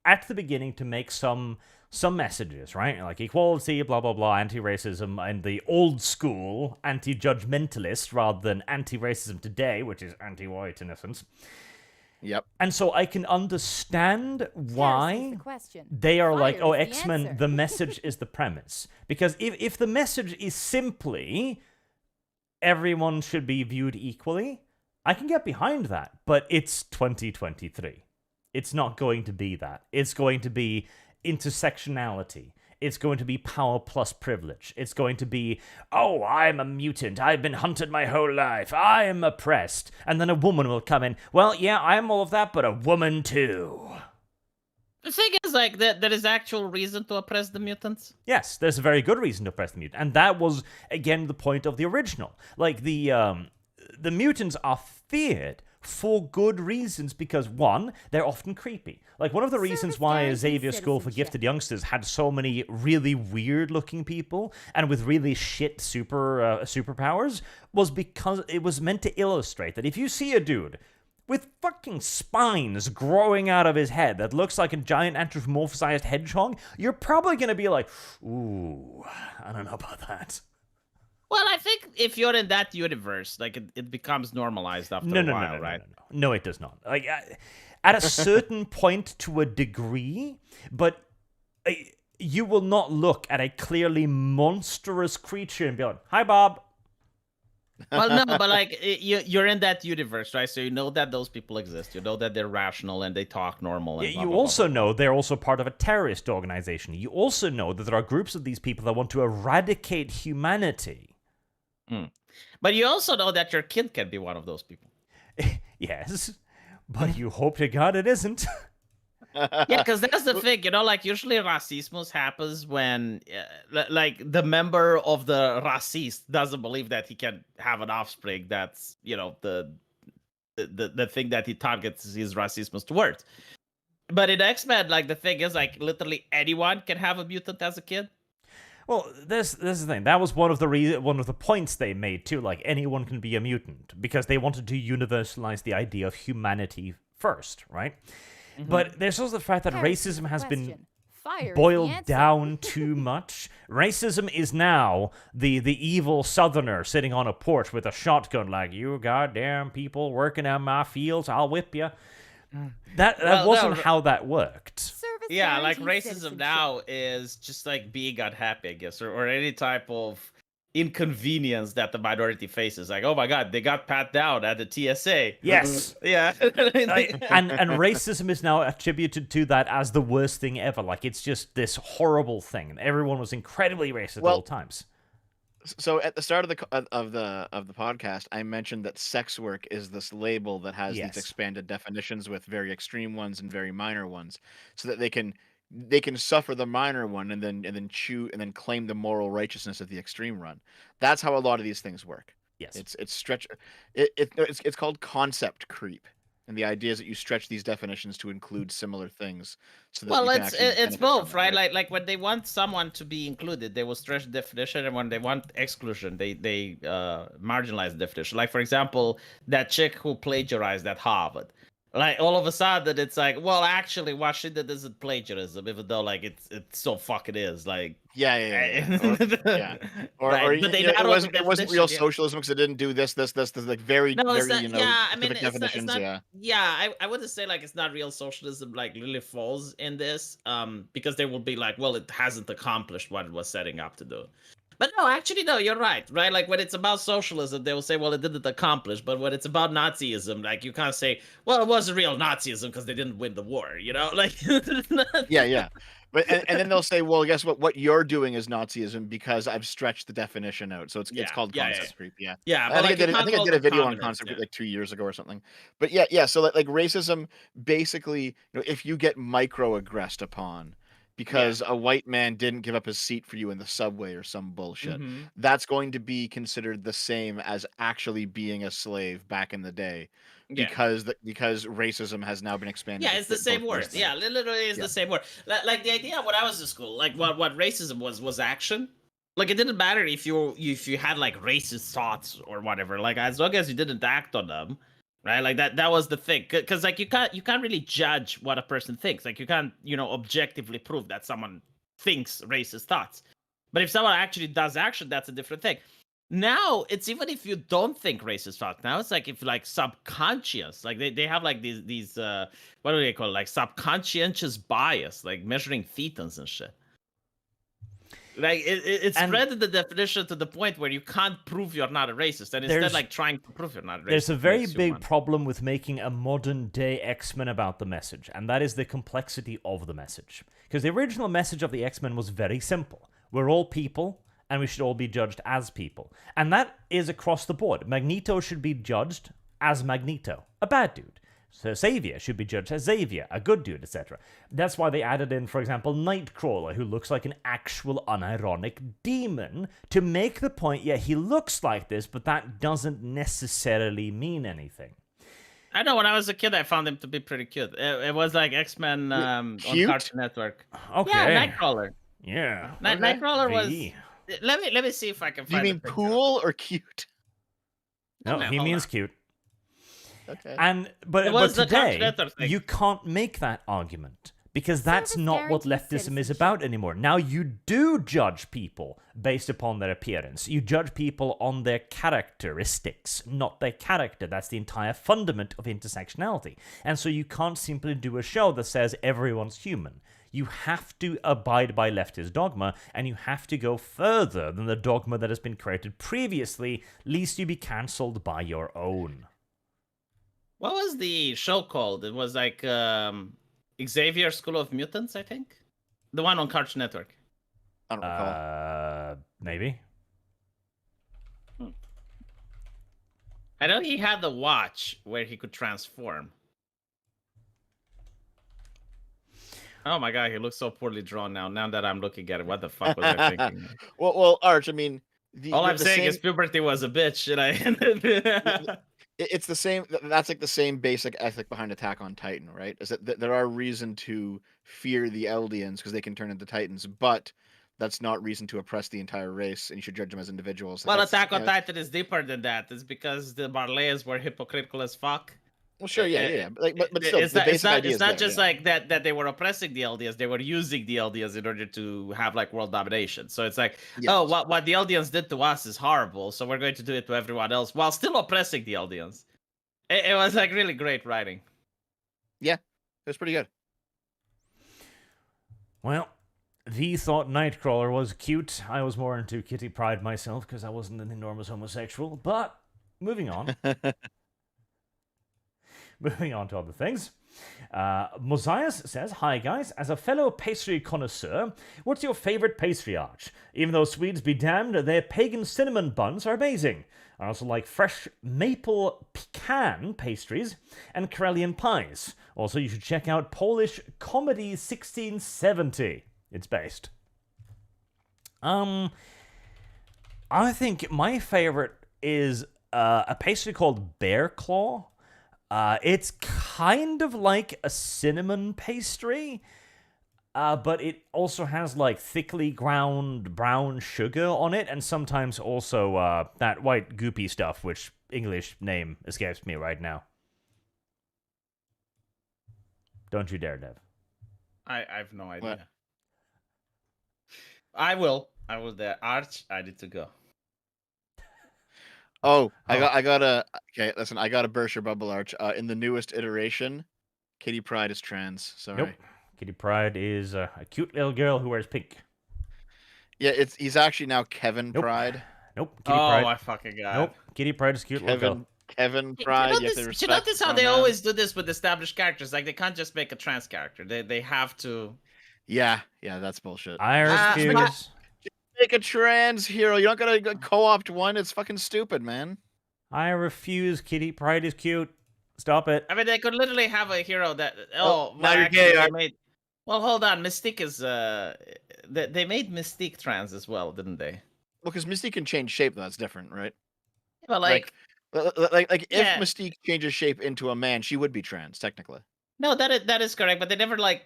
at the beginning to make some messages, right? Like equality, blah, blah, blah, anti-racism, and the old school anti-judgmentalist rather than anti-racism today, which is anti-white in essence. Yep. And so I can understand Here's why the question. they are like, Fire oh, is the X-Men, answer. the message is the premise. Because if the message is simply everyone should be viewed equally, I can get behind that. But it's 2023. It's not going to be that. It's going to be intersectionality. it's going to be power plus privilege. It's going to be, oh, I'm a mutant. I've been hunted my whole life. I am oppressed. And then a woman will come in. Well, yeah, I'm all of that, but a woman too. The thing is, like, there is actual reason to oppress the mutants. Yes, there's a very good reason to oppress the mutant. And that was, again, the point of the original. Like, the mutants are feared for good reasons because, one, they're often creepy. Like, one of the reasons why Xavier School for Gifted Youngsters had so many really weird-looking people and with really shit superpowers was because it was meant to illustrate that if you see a dude with fucking spines growing out of his head that looks like a giant anthropomorphized hedgehog, you're probably going to be like, ooh, I don't know about that. Well, I think if you're in that universe, like, it becomes normalized after a while, right? No, it does not. Like, at a certain point to a degree, but you will not look at a clearly monstrous creature and be like, hi, Bob. Well, no, but like you're in that universe, right? So you know that those people exist. You know that they're rational and they talk normal. And You also know they're also part of a terrorist organization. You also know that there are groups of these people that want to eradicate humanity. But you also know that your kid can be one of those people. Yes, but you hope to God it isn't. Yeah, because that's the thing, you know, like usually racismus happens when like the member of the racist doesn't believe that he can have an offspring that's, you know, the thing that he targets his racismus towards. But in X-Men, like the thing is like literally anyone can have a mutant as a kid. Well, this is the thing. That was one of the points they made too. Like anyone can be a mutant because they wanted to universalize the idea of humanity first, right? Mm-hmm. But there's also the fact that racism has been boiled down too much. Racism is now the evil Southerner sitting on a porch with a shotgun, like, you goddamn people working on my fields, I'll whip you. That wasn't how that worked. Yeah, like racism now is just like being unhappy, I guess, or any type of inconvenience that the minority faces. Like, oh my god, they got pat down at the TSA. Yes. Yeah. and racism is now attributed to that as the worst thing ever. Like, it's just this horrible thing. And everyone was incredibly racist at all times. So at the start of the podcast, I mentioned that sex work is this label that has these expanded definitions with very extreme ones and very minor ones, so that they can suffer the minor one and then claim the moral righteousness of the extreme run. That's how a lot of these things work. Yes, it's called concept creep. And the idea is that you stretch these definitions to include similar things. So that it's both, right? Like when they want someone to be included, they will stretch the definition, and when they want exclusion, they marginalize the definition. Like, for example, that chick who plagiarized at Harvard. Like, all of a sudden, it's like, well, actually, what she did isn't plagiarism, even though, like, it so fucking is. Like, yeah. Or right. But it wasn't real socialism because it didn't do this, like very, no, very, I mean, definitions. I wouldn't say like it's not real socialism. Like, really falls in this, because they will be like, well, it hasn't accomplished what it was setting up to do. But no, actually, no, you're right, right? Like, when it's about socialism, they will say, well, it didn't accomplish. But when it's about Nazism, like, you can't say, well, it wasn't real Nazism because they didn't win the war, you know? Like, yeah. But and then they'll say, well, guess what? What you're doing is Nazism because I've stretched the definition out. So it's called concept creep. Yeah. But I think I did a video on concept creep like 2 years ago or something. But yeah. So like racism, basically, you know, if you get microaggressed upon because a white man didn't give up his seat for you in the subway or some bullshit, that's going to be considered the same as actually being a slave back in the day. Because racism has now been expanded. Yeah, it's the same word. Yeah, literally is the same word. Like the idea when I was in school, like what racism was action. Like, it didn't matter if you had like racist thoughts or whatever. Like, as long as you didn't act on them, right? Like that was the thing. Because like you can't really judge what a person thinks. Like, you can't, you know, objectively prove that someone thinks racist thoughts. But if someone actually does action, that's a different thing. Now it's even if you don't think racist thoughts. Now it's like if like subconscious, like they have like these what do they call it? Like subconscious bias, like measuring thetans and shit. Like it And- spread the definition to the point where you can't prove you're not a racist, and instead There's- like trying to prove you're not a racist. There's a very makes you big one. problem with making a modern day X-Men about the message, and that is the complexity of the message. Because the original message of the X-Men was very simple. We're all people, and we should all be judged as people. And that is across the board. Magneto should be judged as Magneto, a bad dude. So Xavier should be judged as Xavier, a good dude, etc. That's why they added in, for example, Nightcrawler, who looks like an actual unironic demon, to make the point, yeah, he looks like this, but that doesn't necessarily mean anything. I know when I was a kid, I found him to be pretty cute. It was like X-Men on cute? Cartoon Network. Okay. Yeah, Nightcrawler. Yeah. Nightcrawler was. V. Let me see if I can Do you find. mean cool or cute? No, man, he hold means on. cute. Okay. But It was the today, Cartoon Network thing. you can't make that argument. Because that's Service not what guaranteed leftism is citizenship. about anymore. Now you do judge people based upon their appearance. You judge people on their characteristics, not their character. That's the entire fundament of intersectionality. And so you can't simply do a show that says everyone's human. You have to abide by leftist dogma, and you have to go further than the dogma that has been created previously, lest you be cancelled by your own. What was the show called? It was like Xavier School of Mutants, I think. The one on Cartoon Network. I don't recall. Maybe. I know he had the watch where he could transform. Oh my god, he looks so poorly drawn now. Now that I'm looking at it, what the fuck was I thinking? Well, Arch. I mean, All I'm the saying same, is puberty was a bitch, and I. it's the same. That's like the same basic ethic behind Attack on Titan, right? Is that there are reason to fear the Eldians because they can turn into Titans, but that's not reason to oppress the entire race, and you should judge them as individuals. Well, That's- Attack on you know, Titan is deeper than that. It's because the Marleyans were hypocritical as fuck. Well, sure, yeah. But still, it's the not, basic it's not, idea it's is not there, just yeah. like that they were oppressing the Eldians. They were using the Eldians in order to have like world domination. So it's like, oh, Yes. what the Eldians did to us is horrible, so we're going to do it to everyone else while still oppressing the Eldians. It was like really great writing. It was pretty good. Well, V thought Nightcrawler was cute. I was more into Kitty Pryde myself because I wasn't an enormous homosexual. But moving on. Moving on to other things. Mosias says, "Hi guys, as a fellow pastry connoisseur, what's your favorite pastry, Arch? Even though Swedes be damned, their pagan cinnamon buns are amazing. I also like fresh maple pecan pastries and Karelian pies. Also, you should check out Polish Comedy 1670. It's based. I think my favorite is a pastry called Bear Claw. It's kind of like a cinnamon pastry, but it also has like thickly ground brown sugar on it, and sometimes also that white goopy stuff, which English name escapes me right now. Don't you dare, Dev. I have no idea. What? I will there. Arch, I need to go. Oh, I got a okay. Listen, I got a burst your bubble, Arch. In the newest iteration, Kitty Pryde is trans. Sorry. Nope. Kitty Pryde is a cute little girl who wears pink. Yeah, he's actually now Kevin Nope. Pryde. Nope. Kitty Oh Pryde. my fucking god. Nope. Kitty Pryde is a cute little girl. Kevin Do Pryde. you You have to notice, respect how they pronouns. always do this with established characters? Like they can't just make a trans character. They have to. Yeah, that's bullshit. I refuse. but- Make a trans hero. You're not gonna co-opt one. It's fucking stupid, man. I refuse. Kitty Pryde is cute. Stop it. I mean, they could literally have a hero that. Oh, Oh, now well, you're actually, gay, they Arch. made. Well, hold on. Mystique is. They made Mystique trans as well, didn't they? Well, because Mystique can change shape. That's different, right? But like Like Yeah. if Mystique changes shape into a man, she would be trans technically. no, that is correct. But they never like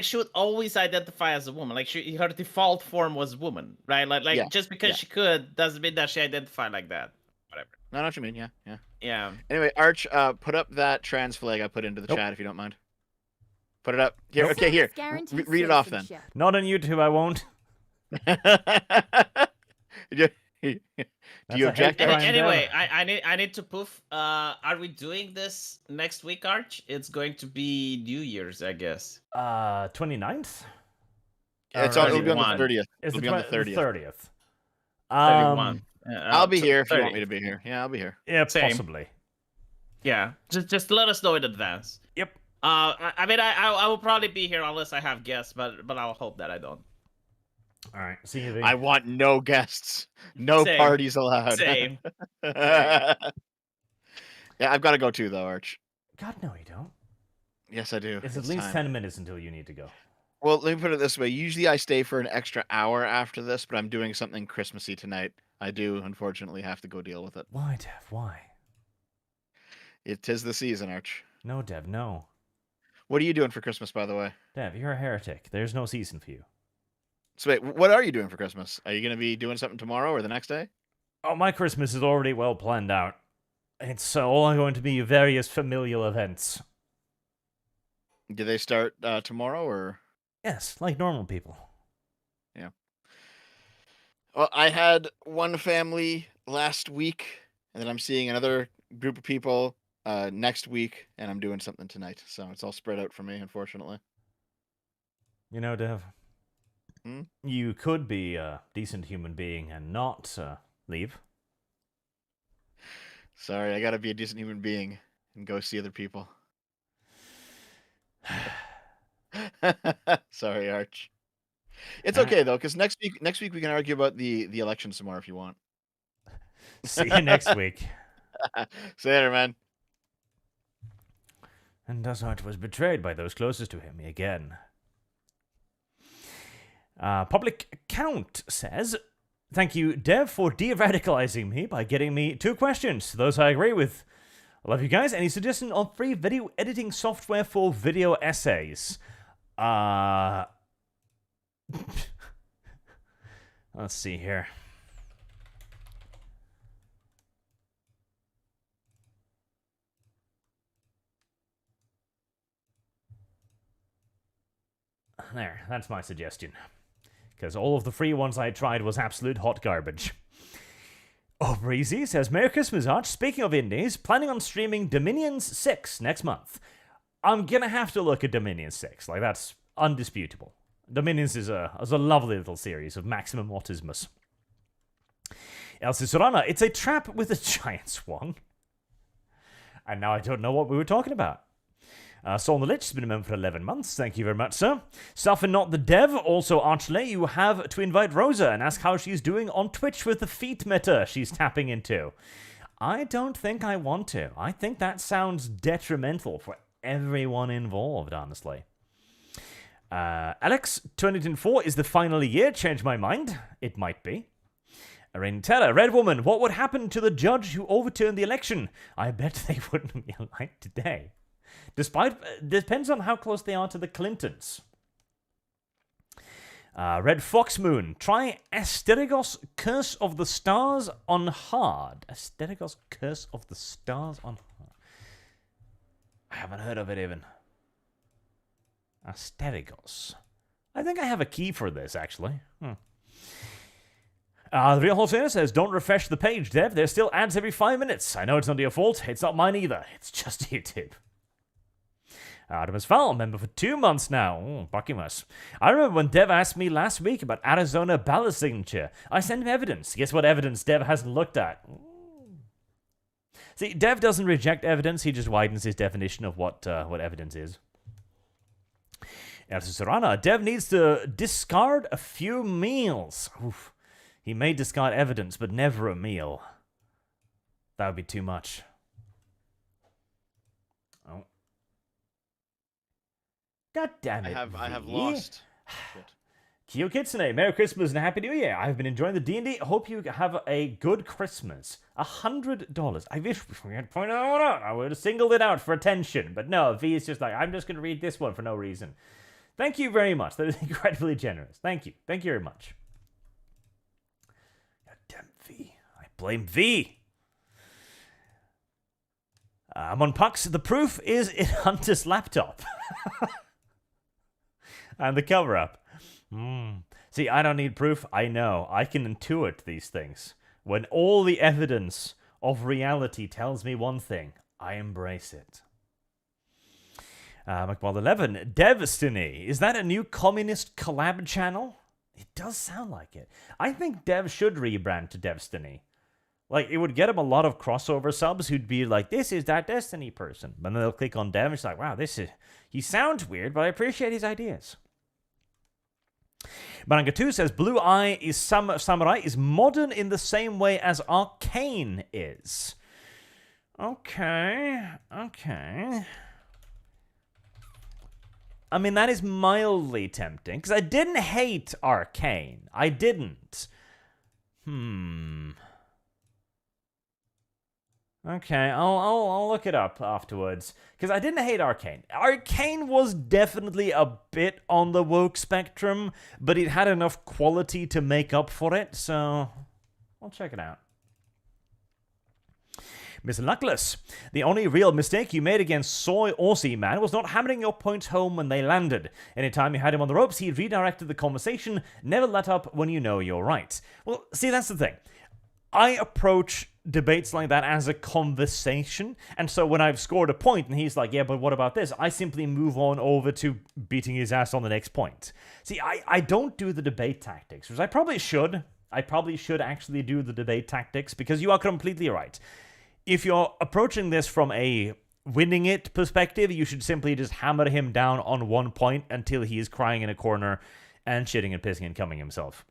she would always identify as a woman. Like her default form was woman, right? Like Yeah, just because yeah. she could doesn't mean that she identified like that. Whatever. No, I know what you mean. Yeah. Yeah. Anyway, Arch, put up that trans flag I put into the Nope. chat if you don't mind. Put it up here. Nope. Okay, here. Service guaranteed Read it off then. citizenship. Not on YouTube, I won't. Do That's you a hate object? crime. Arch? Brian Anyway, Dell. I need to poof. Are we doing this next week, Arch? It's going to be New Year's, I guess. 29th? It'll be on the 31. 30th. It's It'll be on the 30th. 30th. 31. I'll be here if you 30. want me to be here. Yeah, I'll be here. Yeah, Same. possibly. Yeah, just let us know in advance. Yep. I mean, I will probably be here unless I have guests, but I'll hope that I don't. All right. See you. I want no guests. No Same. parties allowed. Same. Yeah, I've got to go too, though, Arch. God, no, you don't. Yes, I do. It's at least time. 10 minutes until you need to go. Well, let me put it this way. Usually I stay for an extra hour after this, but I'm doing something Christmassy tonight. I do, unfortunately, have to go deal with it. Why, Dev? Why? It is the season, Arch. No, Dev, no. What are you doing for Christmas, by the way? Dev, you're a heretic. There's no season for you. So wait, what are you doing for Christmas? Are you going to be doing something tomorrow or the next day? Oh, my Christmas is already well planned out. It's all going to be various familial events. Do they start tomorrow or? Yes, like normal people. Well, I had one family last week, and then I'm seeing another group of people next week, and I'm doing something tonight. So it's all spread out for me, unfortunately. You know, Dev, Hmm? you could be a decent human being and not leave. Sorry, I gotta be a decent human being and go see other people. Sorry, Arch. It's okay though, because next week we can argue about the election some more if you want. See you next week. See you later, man. And Dazart was betrayed by those closest to him again. Public Account says, "Thank you, Dev, for de-radicalizing me by getting me 2 questions. Those I agree with. I love you guys. Any suggestion on free video editing software for video essays?" Let's see here. There, that's my suggestion. Because all of the free ones I tried was absolute hot garbage. Oh, Breezy says, "Merry Christmas, Arch. Speaking of indies, planning on streaming Dominions 6 next month. I'm gonna have to look at Dominions 6. Like, that's undisputable. Dominions is a lovely little series of maximum autismus. Elsie Sorana, "It's a trap with a giant swung." And now I don't know what we were talking about. Saul the Lich has been a member for 11 months. Thank you very much, sir. Stuff and Not the Dev. Also, Archley, you have to invite Rosa and ask how she's doing on Twitch with the feet meta she's tapping into. I don't think I want to. I think that sounds detrimental for everyone involved, honestly. Alex, 2024 is the final year. Change my mind. It might be. Rain Teller, "Red Woman, what would happen to the judge who overturned the election? I bet they wouldn't be alive today. Depends on how close they are to the Clintons." Red Fox Moon, "Try Asterigos Curse of the Stars on hard." Asterigos Curse of the Stars on hard. I haven't heard of it even. Asterigos. I think I have a key for this, actually. The Real Horse says, "Don't refresh the page, Dev. There's still ads every 5 minutes. I know it's not your fault. It's not mine either. It's just YouTube." Artemis Fowl, member for 2 months now. Buckymas. "I remember when Dev asked me last week about Arizona ballot signature. I sent him evidence. Guess what evidence Dev hasn't looked at?" See, Dev doesn't reject evidence. He just widens his definition of what evidence is. Elsa Serrana, "Dev needs to discard a few meals." Oof. He may discard evidence, but never a meal. That would be too much. Oh. God damn it. I have V. lost. Shit. Kyo Kitsune, "Merry Christmas and Happy New Year. I've been enjoying the D&D. Hope you have a good Christmas. $100. I wish we had pointed that one out. I would have singled it out for attention. But no, V is just like, I'm just going to read this one for no reason. Thank you very much. That is incredibly generous. Thank you. Thank you very much. God damn V. I blame V. I'm on Pucks. "The proof is in Hunter's laptop." And the cover-up. See, I don't need proof. I know. I can intuit these things. When all the evidence of reality tells me one thing, I embrace it. McBall11, Destiny. Is that a new communist collab channel? It does sound like it. I think Dev should rebrand to Destiny. Like, it would get him a lot of crossover subs who'd be like, this is that Destiny person. And then they'll click on Dev, it's like, wow, he sounds weird, but I appreciate his ideas. Baranga2 says, Blue Eye is Samurai is modern in the same way as Arcane is. Okay. I mean, that is mildly tempting, because I didn't hate Arcane. I didn't. Okay, I'll look it up afterwards, because I didn't hate Arcane. Arcane was definitely a bit on the woke spectrum, but it had enough quality to make up for it, so I'll check it out. Mr. Luckless, the only real mistake you made against Soy Aussie Man was not hammering your points home when they landed. Anytime you had him on the ropes, he redirected the conversation. Never let up when you know you're right. Well, see, that's the thing. I approach debates like that as a conversation, and so when I've scored a point and he's like, yeah, but what about this? I simply move on over to beating his ass on the next point. See, I don't do the debate tactics, which I probably should. I probably should actually do the debate tactics, because you are completely right. If you're approaching this from a winning it perspective, you should simply just hammer him down on one point until he is crying in a corner and shitting and pissing and coming himself.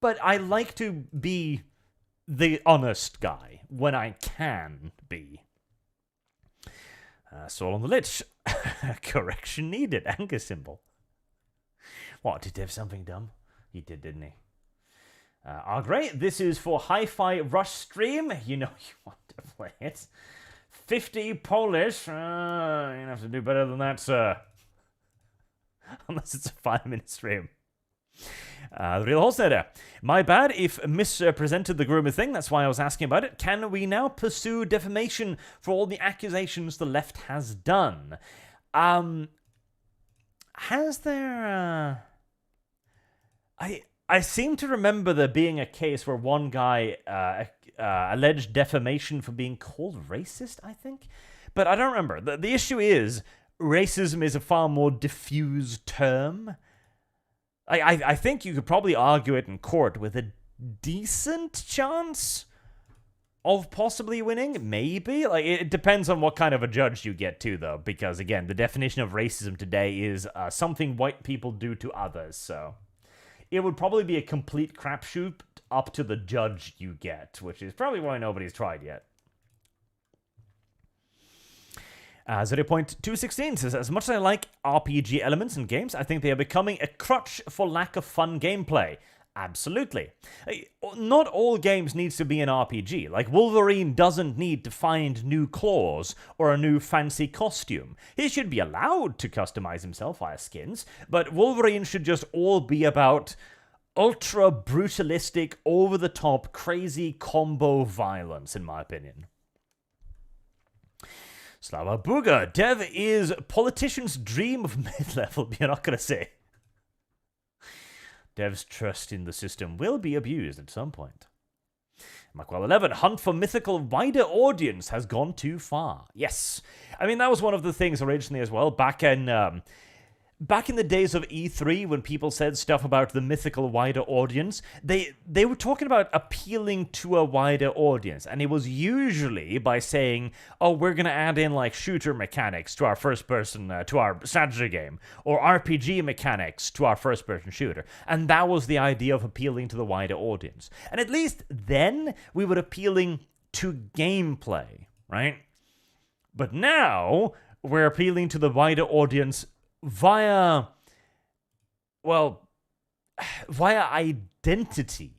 But I like to be the honest guy when I can be. Soul on the Lich. Correction needed. Anger symbol. What, did he have something dumb? He did, didn't he? Great. This is for Hi-Fi Rush Stream. You know you want to play it. 50 Polish. You have to do better than that, sir. Unless it's a 5-minute stream. The Real Holsteader. My bad if misrepresented the groomer thing. That's why I was asking about it. Can we now pursue defamation for all the accusations the left has done? Has there... I seem to remember there being a case where one guy alleged defamation for being called racist, I think. But I don't remember. The issue is, racism is a far more diffuse term. I think you could probably argue it in court with a decent chance of possibly winning, maybe. Like, it depends on what kind of a judge you get to, though, because, again, the definition of racism today is something white people do to others, so... It would probably be a complete crapshoot up to the judge you get, which is probably why nobody's tried yet. 0.216 says, as much as I like RPG elements in games, I think they are becoming a crutch for lack of fun gameplay. Absolutely. Not all games needs to be an RPG. Like, Wolverine doesn't need to find new claws or a new fancy costume. He should be allowed to customize himself via skins, but Wolverine should just all be about ultra brutalistic, over-the-top, crazy combo violence, in my opinion. Slava Buga, Dev is politician's dream of mid-level, you're not going to say. Dev's trust in the system will be abused at some point. Macwell11, hunt for mythical wider audience has gone too far. Yes. I mean, that was one of the things originally as well, back in the days of E3, when people said stuff about the mythical wider audience, they were talking about appealing to a wider audience, and it was usually by saying, oh, we're going to add in, like, shooter mechanics to our first-person, to our strategy game, or RPG mechanics to our first-person shooter, and that was the idea of appealing to the wider audience. And at least then, we were appealing to gameplay, right? But now, we're appealing to the wider audience via identity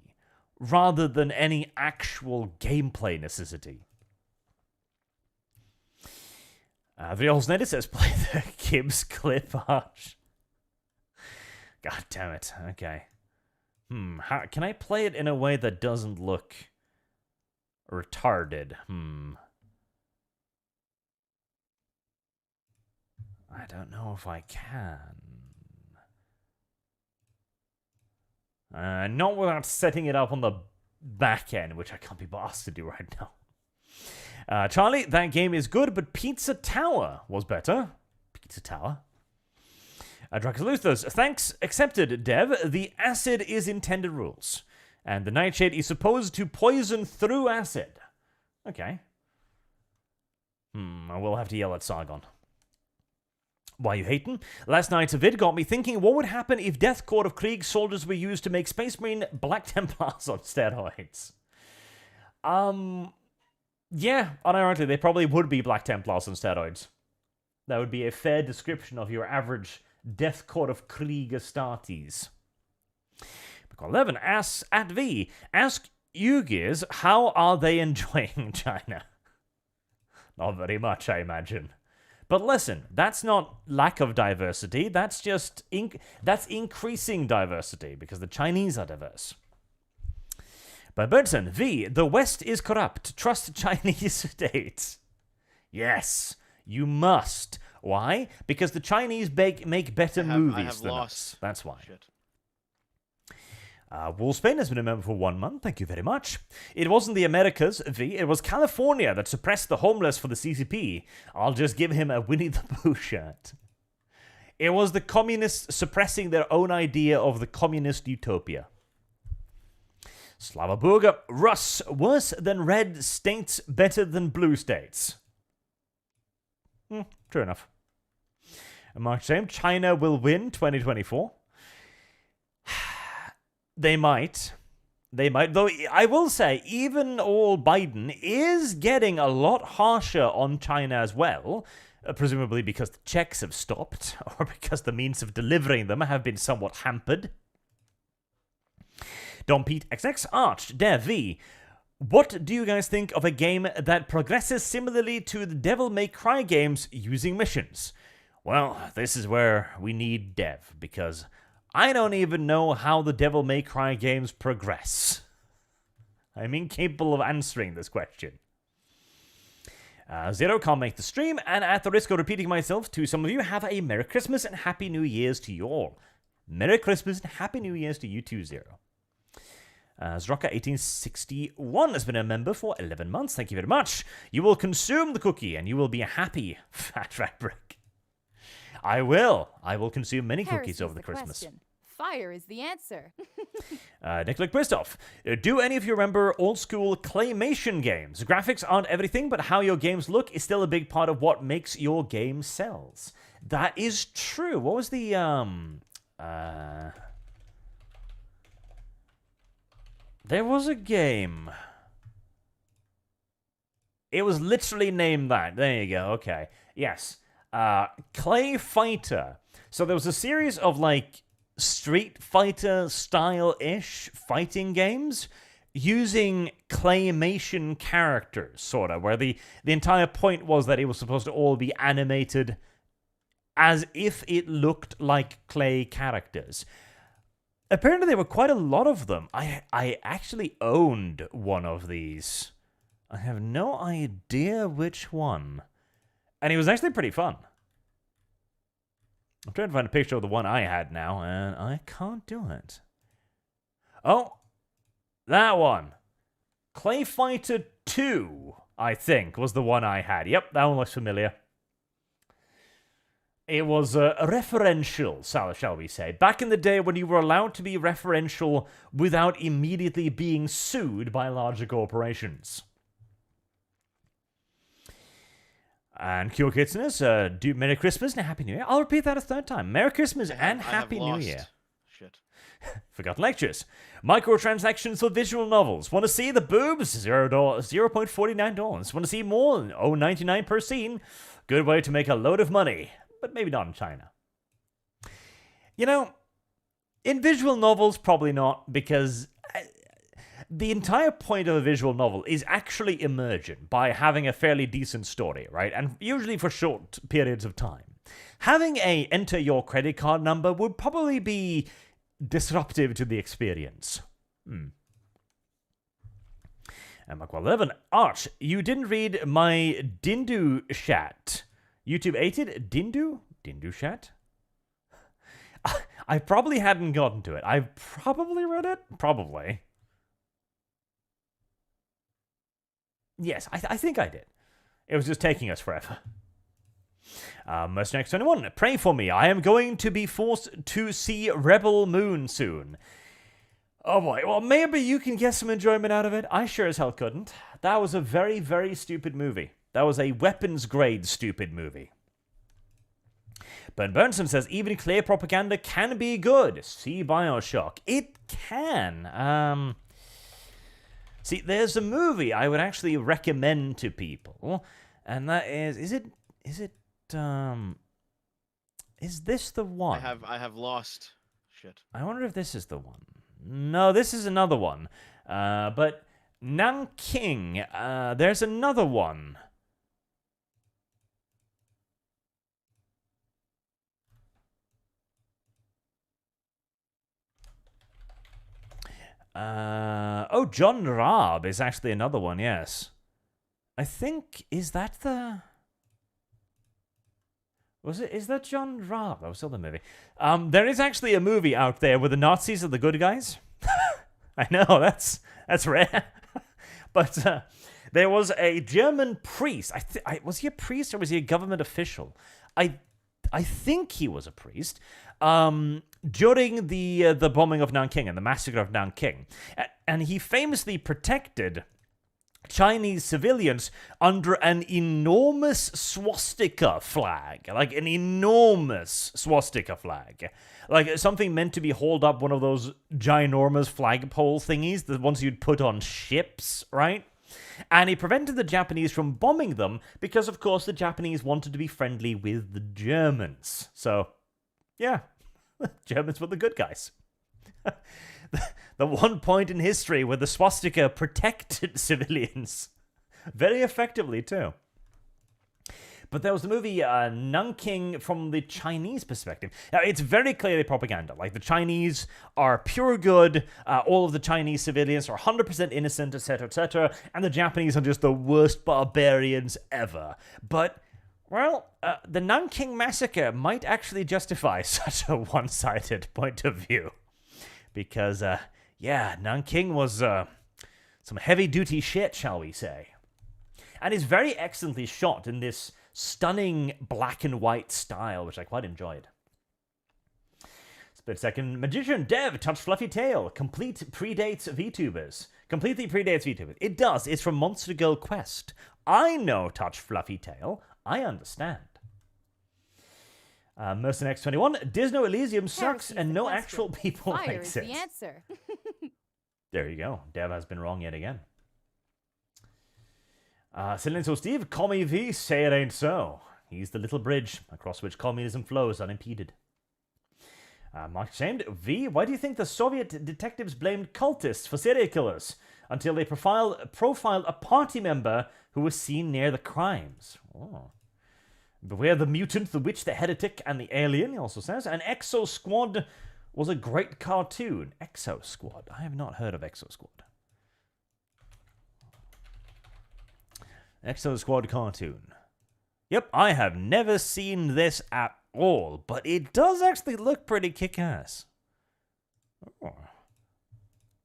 rather than any actual gameplay necessity. Vriolsnedit says, play the Gibbs clip, Arch. God damn it. Okay. How can I play it in a way that doesn't look retarded? I don't know if I can. Not without setting it up on the back end, which I can't be bothered to do right now. Charlie, that game is good, but Pizza Tower was better. It's a tower. Draxaluthos, thanks, accepted, Dev. The acid is intended rules. And the nightshade is supposed to poison through acid. Okay. I will have to yell at Sargon. Why you hating? Last night's vid got me thinking, what would happen if Death Court of Krieg soldiers were used to make Space Marine Black Templars on steroids? Yeah, unironically, they probably would be Black Templars on steroids. That would be a fair description of your average Death Court of Krieg Astartes. 11, ask at V. Ask Yugiz, how are they enjoying China? Not very much, I imagine. But listen, that's not lack of diversity. That's just that's increasing diversity because the Chinese are diverse. By Bertson, V. The West is corrupt. Trust Chinese states. Yes, you must. Why? Because the Chinese make better movies than us. That's why. Shit. Wolfsbane has been a member for 1 month. Thank you very much. It wasn't the Americas, V. It was California that suppressed the homeless for the CCP. I'll just give him a Winnie the Pooh shirt. It was the communists suppressing their own idea of the communist utopia. Slava Burger, Russ, worse than red states, better than blue states. True enough. Mark James, China will win 2024. They might. Though I will say, even all Biden is getting a lot harsher on China as well, presumably because the checks have stopped, or because the means of delivering them have been somewhat hampered. Don Pete XX, Arch, Dev V. What do you guys think of a game that progresses similarly to the Devil May Cry games using missions? Well, this is where we need Dev, because I don't even know how the Devil May Cry games progress. I'm incapable of answering this question. Zero can't make the stream, and at the risk of repeating myself to some of you, have a Merry Christmas and Happy New Year's to you all. Merry Christmas and Happy New Year's to you too, Zero. Zroka1861 has been a member for 11 months. Thank you very much. You will consume the cookie, and you will be happy, Fat Rat Brick. I will. I will consume many cookies over the Christmas. Question. Fire is the answer. Nikolai Christoph, do any of you remember old-school claymation games? Graphics aren't everything, but how your games look is still a big part of what makes your game sells. That is true. What was the, There was a game. It was literally named that. There you go. Okay. Yes. Clay Fighter. So there was a series of, like, Street Fighter style-ish fighting games using claymation characters, sort of, where the entire point was that it was supposed to all be animated as if it looked like clay characters. Apparently there were quite a lot of them. I actually owned one of these. I have no idea which one. And it was actually pretty fun. I'm trying to find a picture of the one I had now, and I can't do it. Oh, that one. Clay Fighter 2, I think, was the one I had. Yep, that one looks familiar. It was referential, shall we say. Back in the day when you were allowed to be referential without immediately being sued by larger corporations. And Cure Kitseners, do Merry Christmas and Happy New Year. I'll repeat that a third time. Merry Christmas and Happy New Year. Shit. Forgotten lectures. Microtransactions for visual novels. Want to see the boobs? $0.49. Want to see more? $0.99 per scene. Good way to make a load of money. But maybe not in China. You know, in visual novels, probably not, because the entire point of a visual novel is actually emergent by having a fairly decent story, right? And usually for short periods of time. Having a enter your credit card number would probably be disruptive to the experience. And Mark 11, Arch, you didn't read my Dindu chat. YouTube ate it? Dindu? Dindu chat? I probably hadn't gotten to it. I probably read it? Probably. Yes, I think I did. It was just taking us forever. Mercenary X21, pray for me. I am going to be forced to see Rebel Moon soon. Oh boy, well, maybe you can get some enjoyment out of it. I sure as hell couldn't. That was a very, very stupid movie. That was a weapons-grade stupid movie. Ben Burnson says, even clear propaganda can be good. See Bioshock. It can. See, there's a movie I would actually recommend to people, and that is this the one? I have lost shit. I wonder if this is the one. No, this is another one. But Nanking, there's another one. John Raab is actually another one, yes. I think, is that the... Is that John Raab? That was still the movie. There is actually a movie out there where the Nazis are the good guys. I know, that's rare. But there was a German priest. Was he a priest or was he a government official? I think he was a priest. During the bombing of Nanking and the massacre of Nanking. And he famously protected Chinese civilians under an enormous swastika flag. Like an enormous swastika flag. Like something meant to be hauled up one of those ginormous flagpole thingies, the ones you'd put on ships, right? And he prevented the Japanese from bombing them because, of course, the Japanese wanted to be friendly with the Germans. So, yeah, Germans were the good guys. The one point in history where the swastika protected civilians. Very effectively, too. But there was the movie Nanking from the Chinese perspective. Now, it's very clearly propaganda. Like, the Chinese are pure good, all of the Chinese civilians are 100% innocent, etc., and the Japanese are just the worst barbarians ever. But, well, the Nanking massacre might actually justify such a one-sided point of view. Because, Nanking was some heavy-duty shit, shall we say. And is very excellently shot in this stunning black and white style, which I quite enjoyed. Split second. Magician Dev, Touch Fluffy Tail. Completely predates VTubers. It does. It's from Monster Girl Quest. I know Touch Fluffy Tail. I understand. Mercenary X21. Disno Elysium sucks and no actual people Fire exist. is the answer. There you go. Dev has been wrong yet again. Silencio Steve, call me V, say it ain't so. He's the little bridge across which communism flows unimpeded. Mark Shamed, V, why do you think the Soviet detectives blamed cultists for serial killers until they profiled a party member who was seen near the crimes? Oh. Beware the mutant, the witch, the heretic, and the alien, he also says. And Exo Squad was a great cartoon. Exo Squad. I have not heard of Exo Squad. Exo Squad cartoon. Yep, I have never seen this at all, but it does actually look pretty kick-ass. Oh.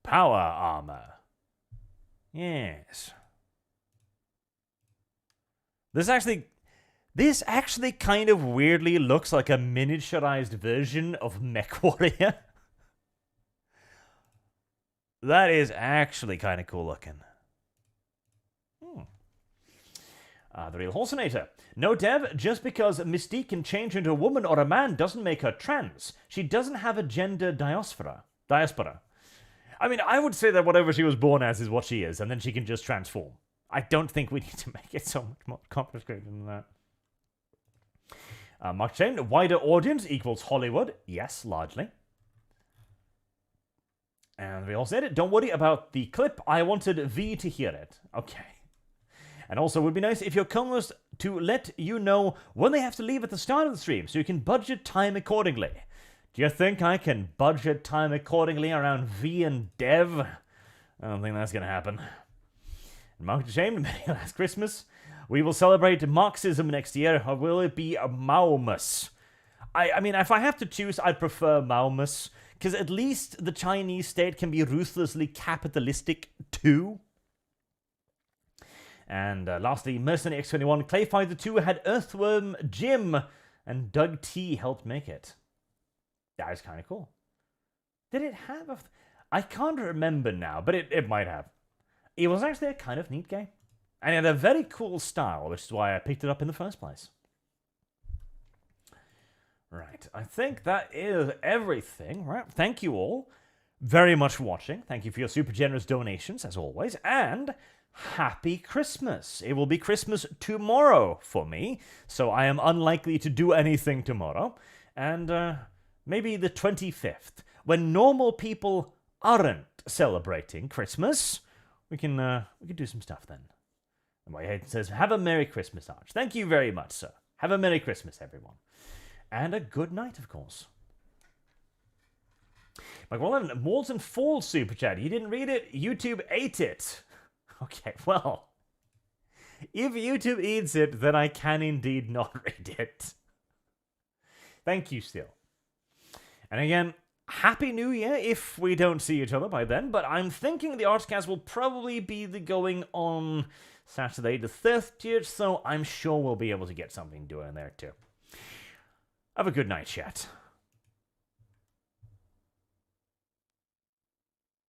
Power armor. Yes. This actually kind of weirdly looks like a miniaturized version of MechWarrior. That is actually kind of cool looking. The Real Halcinator. No, Dev, just because Mystique can change into a woman or a man doesn't make her trans. She doesn't have a gender diaspora. I mean, I would say that whatever she was born as is what she is, and then she can just transform. I don't think we need to make it so much more complicated than that. Mark Shane, wider audience equals Hollywood. Yes, largely. And we all said it. Don't worry about the clip. I wanted V to hear it. Okay. And also, it would be nice if your co-host to let you know when they have to leave at the start of the stream so you can budget time accordingly. Do you think I can budget time accordingly around V and Dev? I don't think that's going to happen. And Mark Shame, last Christmas, we will celebrate Marxism next year, or will it be a Maomus? I mean, if I have to choose, I'd prefer Maomus, because at least the Chinese state can be ruthlessly capitalistic too. And lastly, Mercenary X21, Clayfighter 2 had Earthworm Jim, and Doug T helped make it. That is kind of cool. Did it have a... I can't remember now, but it might have. It was actually a kind of neat game. And it had a very cool style, which is why I picked it up in the first place. Right, I think that is everything, right? Thank you all very much for watching. Thank you for your super generous donations, as always. And happy Christmas. It will be Christmas tomorrow for me, so I am unlikely to do anything tomorrow. And maybe the 25th, when normal people aren't celebrating Christmas, we can do some stuff then. And my head says, have a Merry Christmas, Arch. Thank you very much, sir. Have a Merry Christmas, everyone. And a good night, of course. McWallen, Molten Falls super chat. You didn't read it? YouTube ate it. Okay, well, if YouTube eats it, then I can indeed not read it. Thank you still. And again, Happy New Year if we don't see each other by then, but I'm thinking the ArchCast will probably be going on Saturday the 30th, so I'm sure we'll be able to get something doing there too. Have a good night, chat.